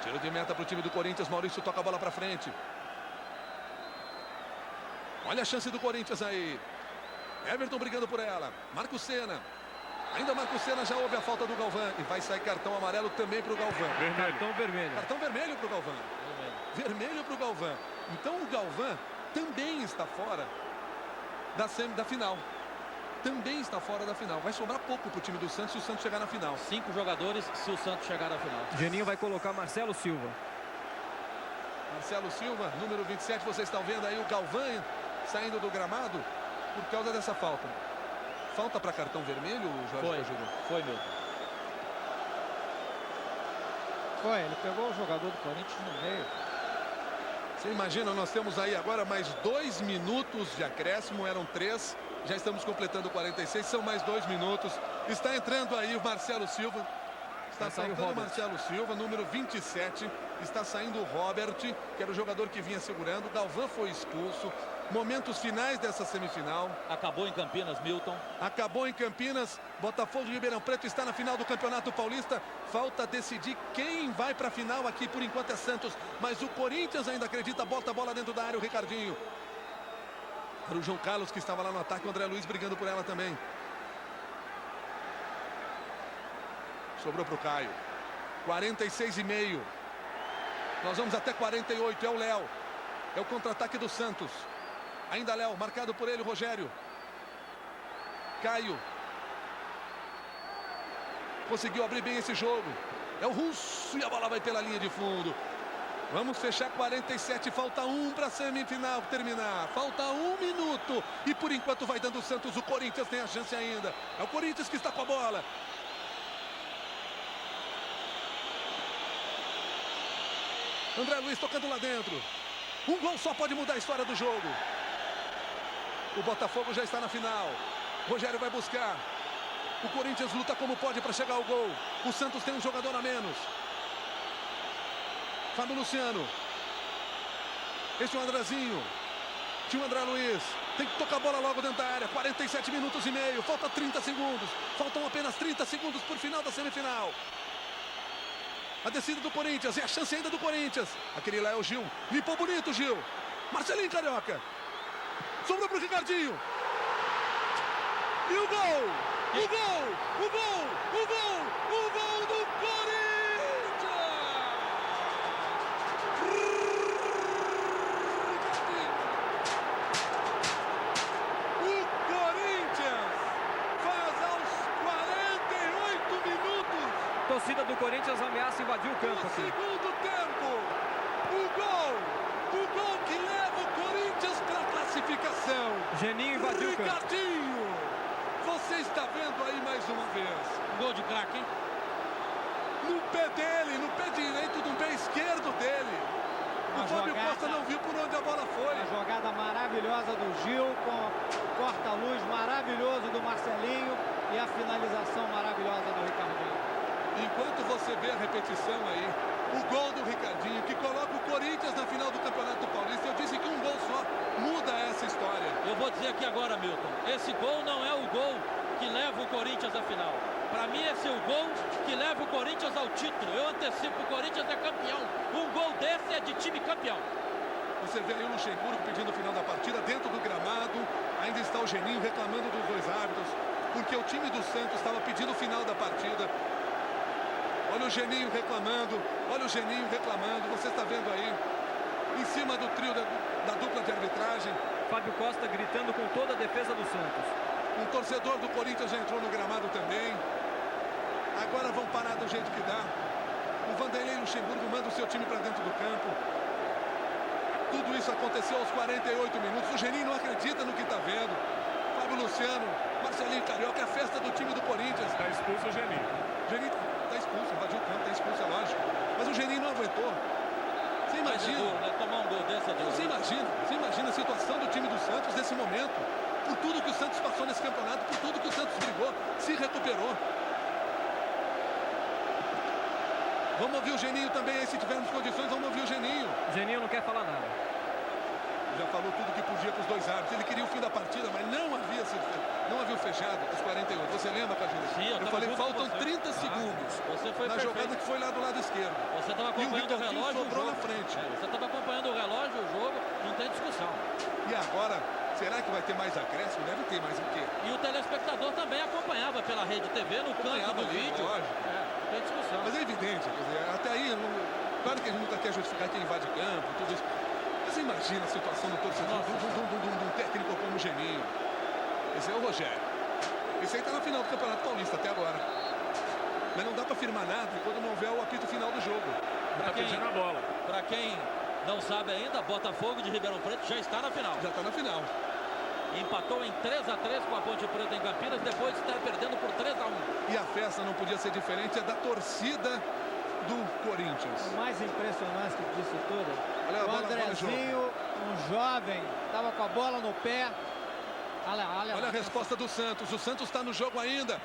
Tiro de meta para o time do Corinthians. Maurício toca a bola para frente. Olha a chance do Corinthians aí. Everton brigando por ela. Marco Senna. Ainda Marco Senna, já houve a falta do Galvão. E vai sair cartão amarelo também para o Galvão. Cartão vermelho. Cartão vermelho para o Galvão. Vermelho para o Galvão. Então o Galvão também está fora da final. Também está fora da final. Vai sobrar pouco para o time do Santos se o Santos chegar na final. 5 jogadores se o Santos chegar na final. Geninho vai colocar Marcelo Silva. Marcelo Silva, número 27. Vocês estão vendo aí o Galvão saindo do gramado por causa dessa falta. Falta para cartão vermelho, Jorge? Foi, Milton. Foi, ele pegou o jogador do Corinthians no meio. Você imagina, nós temos aí agora mais 2 minutos de acréscimo, eram 3, já estamos completando 46, são mais 2 minutos. Está entrando aí o Marcelo Silva. Está saindo o Marcelo Silva, número 27. Está saindo o Robert, que era o jogador que vinha segurando. Galvão foi expulso. Momentos finais dessa semifinal. Acabou em Campinas, Milton. Acabou em Campinas. Botafogo de Ribeirão Preto está na final do Campeonato Paulista. Falta decidir quem vai para a final aqui. Por enquanto é Santos. Mas o Corinthians ainda acredita. Bota a bola dentro da área, o Ricardinho. Era o João Carlos que estava lá no ataque. O André Luiz brigando por ela também. Sobrou para o Caio. 46,5. Nós vamos até 48. É o Léo. É o contra-ataque do Santos. Ainda Léo, marcado por ele, o Rogério. Caio. Conseguiu abrir bem esse jogo. É o Russo e a bola vai pela linha de fundo. Vamos fechar 47. Falta 1 para a semifinal terminar. Falta 1 minuto. E por enquanto vai dando o Santos. O Corinthians tem a chance ainda. É o Corinthians que está com a bola. André Luiz tocando lá dentro. Um gol só pode mudar a história do jogo. O Botafogo já está na final. Rogério vai buscar. O Corinthians luta como pode para chegar ao gol. O Santos tem um jogador a menos. Fábio Luciano. Este é o Andrezinho. Tinha o André Luiz. Tem que tocar a bola logo dentro da área. 47 minutos e meio. Falta 30 segundos. Faltam apenas 30 segundos por final da semifinal. A descida do Corinthians, é a chance ainda do Corinthians. Aquele lá é o Gil. Limpou bonito, Gil. Marcelinho Carioca. Sobrou pro Ricardinho. E o gol! O gol! O gol! O gol! O gol do Corinthians! O Corinthians faz aos 48 minutos. A torcida do Corinthians ameaça invadir o campo aqui. Segundo tempo, o gol que leva o Corinthians para a classificação. Geninho invadiu o campo. Ricardinho, você está vendo aí mais uma vez. Gol de craque, hein? No pé dele, no pé direito do pé esquerdo dele. O Fábio Costa não viu por onde a bola foi. Uma jogada maravilhosa do Gil, com corta-luz maravilhoso do Marcelinho e a finalização maravilhosa do Ricardinho. Enquanto você vê a repetição aí, o gol do Ricardinho, que coloca o Corinthians na final do Campeonato Paulista. Eu disse que um gol só muda essa história. Eu vou dizer aqui agora, Milton, esse gol não é o gol que leva o Corinthians à final. Para mim, esse é o gol que leva o Corinthians ao título. Eu antecipo, o Corinthians é campeão. Um gol desse é de time campeão. Você vê aí o Luxemburgo pedindo o final da partida dentro do gramado. Ainda está o Geninho reclamando dos dois árbitros, porque o time do Santos estava pedindo o final da partida. Olha o Geninho reclamando, olha o Geninho reclamando. Você está vendo aí, em cima do trio da dupla de arbitragem. Fábio Costa gritando com toda a defesa do Santos. Um torcedor do Corinthians já entrou no gramado também. Agora vão parar do jeito que dá. O Vanderlei Luxemburgo manda o seu time para dentro do campo. Tudo isso aconteceu aos 48 minutos. O Geninho não acredita no que está vendo. Fábio Luciano, Marcelinho Carioca, é a festa do time do Corinthians. Está expulso o Geninho. Geninho está expulso, invadiu o campo, está expulso, é lógico. Mas o Geninho não aguentou. Você imagina? Tomar um gol dessa de Você imagina a situação do time do Santos nesse momento. Por tudo que o Santos passou nesse campeonato, por tudo que o Santos brigou, se recuperou. Vamos ouvir o Geninho também aí, se tivermos condições, vamos ouvir o Geninho. Geninho não quer falar nada. Já falou tudo que podia para os dois árbitros. Ele queria o fim da partida, mas não havia o fechado dos 48. Você lembra, Cajuru? Sim, eu falei, faltam 30 segundos você foi na perfeito. jogada que foi lá do lado esquerdo. Você estava acompanhando o relógio, sobrou na frente. Você estava acompanhando o relógio, o jogo, não tem discussão. E agora, será que vai ter mais acréscimo? Deve ter mais o quê? E o telespectador também acompanhava pela Rede TV, no canto do vídeo. Lógico. Não tem discussão. Mas é evidente, quer dizer, até aí, claro que a gente nunca quer justificar quem invade campo, tudo isso. Mas imagina a situação do torcedor, de um técnico como o Geninho. Esse é o Rogério. Esse aí está na final do Campeonato Paulista até agora. Mas não dá para afirmar nada quando não houver o apito final do jogo. Está pedindo a bola. Para quem não sabe ainda, Botafogo de Ribeirão Preto já está na final. Já está na final. Empatou em 3-3 com a Ponte Preta em Campinas, depois está perdendo por 3-1. E a festa não podia ser diferente, é da torcida do Corinthians. O mais impressionante disso tudo, Olha a o bola, Andrezinho, um jovem, estava com a bola no pé. Olha a resposta do Santos. O Santos está no jogo ainda.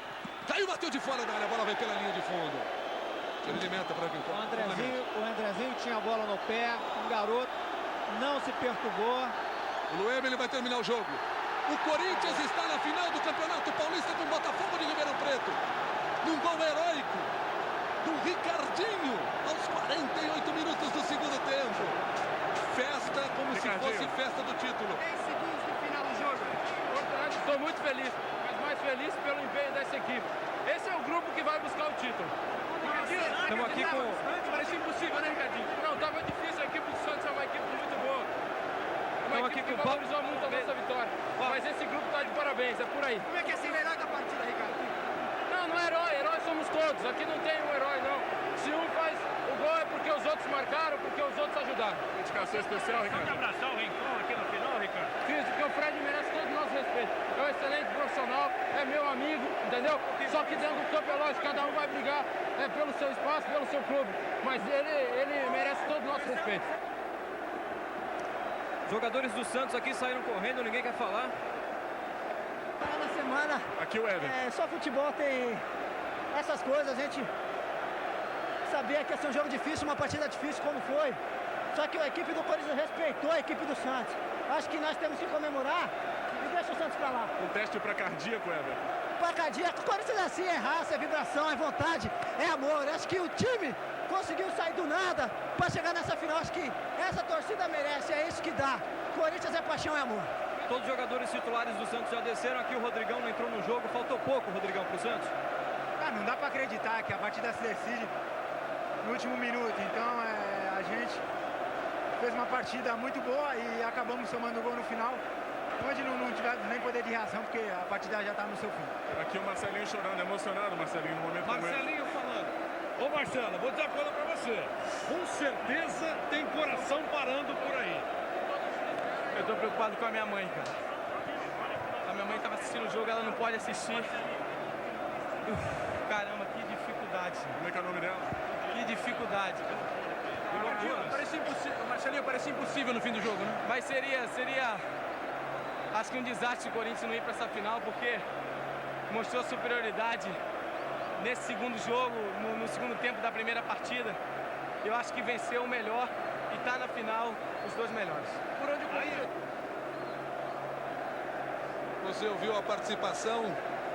Caiu, bateu de fora da área. A bola vai pela linha de fundo. Ele alimenta para quem o Andrezinho tinha a bola no pé. Um garoto não se perturbou. O Lueme, ele vai terminar o jogo. O Corinthians está na final do Campeonato Paulista com o Botafogo de Ribeirão Preto. Num gol heróico do Ricardinho aos 48 minutos do segundo tempo. Festa como se fosse festa do título. 10 segundos do final do jogo. Estou muito feliz, mas mais feliz pelo empenho dessa equipe. Esse é o grupo que vai buscar o título. Estamos aqui com... Parece impossível, né, Ricardinho? Não, estava difícil. A equipe do Santos é uma equipe muito boa. Uma equipe que valorizou muito a nossa vitória. Mas esse grupo está de parabéns, é por aí. Como é que é ser o herói da partida, Ricardo? Não é herói. Herói somos todos. Aqui não tem um herói, não. Se um faz o gol é porque os outros marcaram, porque os outros ajudaram. Dedicação especial, Ricardo. Pode abraçar o Rincon aqui no final, Ricardo? Fiz, porque o Fred merece todo o nosso respeito. É um excelente profissional, é meu amigo, entendeu? Só que dentro do campo é lógico, cada um vai brigar pelo seu espaço, pelo seu clube. Mas ele merece todo o nosso respeito. Jogadores do Santos aqui saíram correndo, ninguém quer falar. Na semana, Aqui o Éder. só futebol tem essas coisas. A gente sabia que ia ser um jogo difícil, uma partida difícil como foi. Só que a equipe do Corinthians respeitou a equipe do Santos. Acho que nós temos que comemorar e deixa o Santos pra lá. Um teste para cardíaco, Éder. Pra cardíaco, o Corinthians é assim, é raça, é vibração, é vontade, é amor. Acho que o time conseguiu sair do nada pra chegar nessa final. Acho que essa torcida merece, é isso que dá. Corinthians é paixão e amor. Todos os jogadores titulares do Santos já desceram aqui. O Rodrigão não entrou no jogo. Faltou pouco, Rodrigão, pro Santos. Não dá para acreditar que a partida se decide no último minuto. Então a gente fez uma partida muito boa e acabamos somando o gol no final, onde não tivemos nem poder de reação, porque a partida já está no seu fim. Aqui o Marcelinho chorando, emocionado, Marcelinho, no momento como esse. Marcelinho falando. Ô Marcelo, vou dizer uma coisa pra você. Com certeza tem coração parando por aí. Eu tô preocupado com a minha mãe, cara. A minha mãe tava assistindo o jogo, ela não pode assistir. Caramba, que dificuldade. Como é que é o nome dela? Que dificuldade. Parecia impossível, Marcelinho, parecia impossível no fim do jogo, né? Mas seria, acho que um desastre o Corinthians não ir para essa final, porque mostrou superioridade nesse segundo jogo, no segundo tempo da primeira partida. Eu acho que venceu o melhor e está na final os dois melhores. Por onde eu Você ouviu a participação,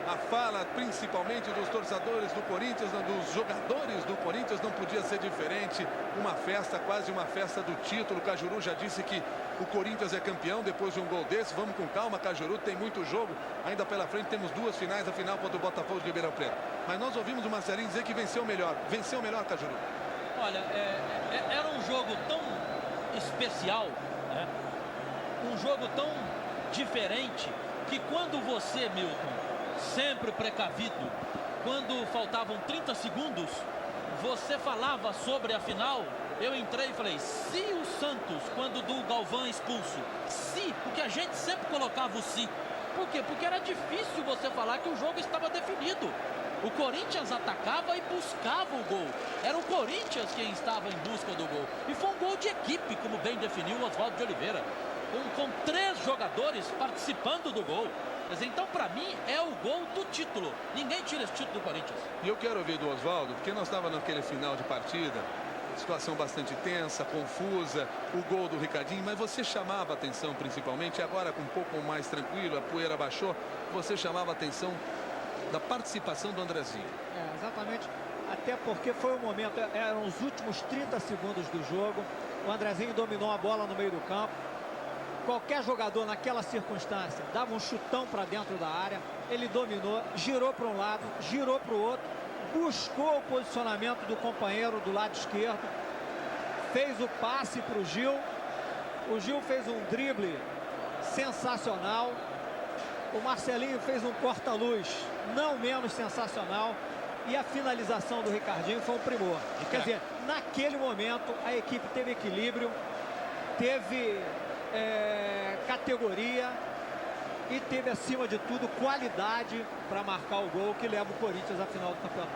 a fala principalmente dos torcedores do Corinthians, dos jogadores do Corinthians, não podia ser diferente. Uma festa, quase uma festa do título. Cajuru já disse que o Corinthians é campeão depois de um gol desse. Vamos com calma, Cajuru, tem muito jogo ainda pela frente. Temos duas finais, a final contra o Botafogo de Ribeirão Preto. Mas nós ouvimos o Marcelinho dizer que venceu melhor. Venceu melhor, Cajuru. Olha, era um jogo tão especial, né? Um jogo tão diferente, que quando você, Milton, sempre precavido, quando faltavam 30 segundos, você falava sobre a final, eu entrei e falei, se o Santos, quando do Galvão expulso, se, porque a gente sempre colocava o se. Por quê? Porque era difícil você falar que o jogo estava definido. O Corinthians atacava e buscava o gol. Era o Corinthians quem estava em busca do gol. E foi um gol de equipe, como bem definiu o Oswaldo de Oliveira. Com 3 jogadores participando do gol. Quer dizer, então, para mim, é o gol do título. Ninguém tira esse título do Corinthians. E eu quero ouvir do Oswaldo, porque nós estávamos naquele final de partida, situação bastante tensa, confusa, o gol do Ricardinho, mas você chamava a atenção principalmente, agora com um pouco mais tranquilo, a poeira baixou, você chamava a atenção da participação do Andrezinho. Exatamente, até porque foi o momento, eram os últimos 30 segundos do jogo, o Andrezinho dominou a bola no meio do campo. Qualquer jogador naquela circunstância dava um chutão para dentro da área, ele dominou, girou para um lado, girou para o outro, buscou o posicionamento do companheiro do lado esquerdo, fez o passe para o Gil fez um drible sensacional, o Marcelinho fez um corta-luz não menos sensacional e a finalização do Ricardinho foi um primor. Quer dizer, naquele momento a equipe teve equilíbrio, teve categoria e teve, acima de tudo, qualidade para marcar o gol que leva o Corinthians à final do campeonato.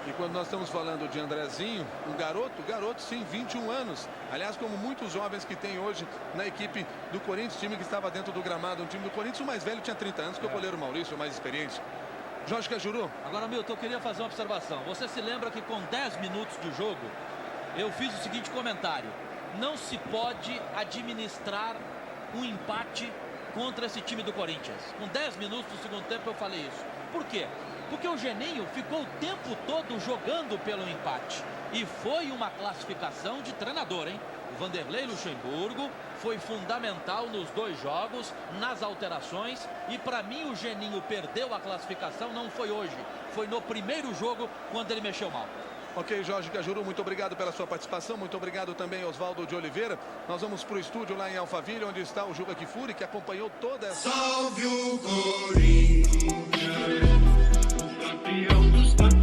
E quando nós estamos falando de Andrezinho, um garoto sim, 21 anos. Aliás, como muitos jovens que tem hoje na equipe do Corinthians, time que estava dentro do gramado, um time do Corinthians, o mais velho tinha 30 anos, que é o goleiro Maurício, o mais experiente. Jorge Cajuru. Agora, Milton, eu queria fazer uma observação. Você se lembra que com 10 minutos de jogo, eu fiz o seguinte comentário: não se pode administrar um empate contra esse time do Corinthians. Com 10 minutos do segundo tempo eu falei isso. Por quê? Porque o Geninho ficou o tempo todo jogando pelo empate. E foi uma classificação de treinador, hein? O Vanderlei Luxemburgo foi fundamental nos 2 jogos, nas alterações. E para mim o Geninho perdeu a classificação, não foi hoje. Foi no primeiro jogo, quando ele mexeu mal. Ok, Jorge Cajuru, muito obrigado pela sua participação. Muito obrigado também, Oswaldo de Oliveira. Nós vamos para o estúdio lá em Alphaville, onde está o Juba Kfouri, que acompanhou toda essa... Salve o Corinthians, o campeão dos campeões.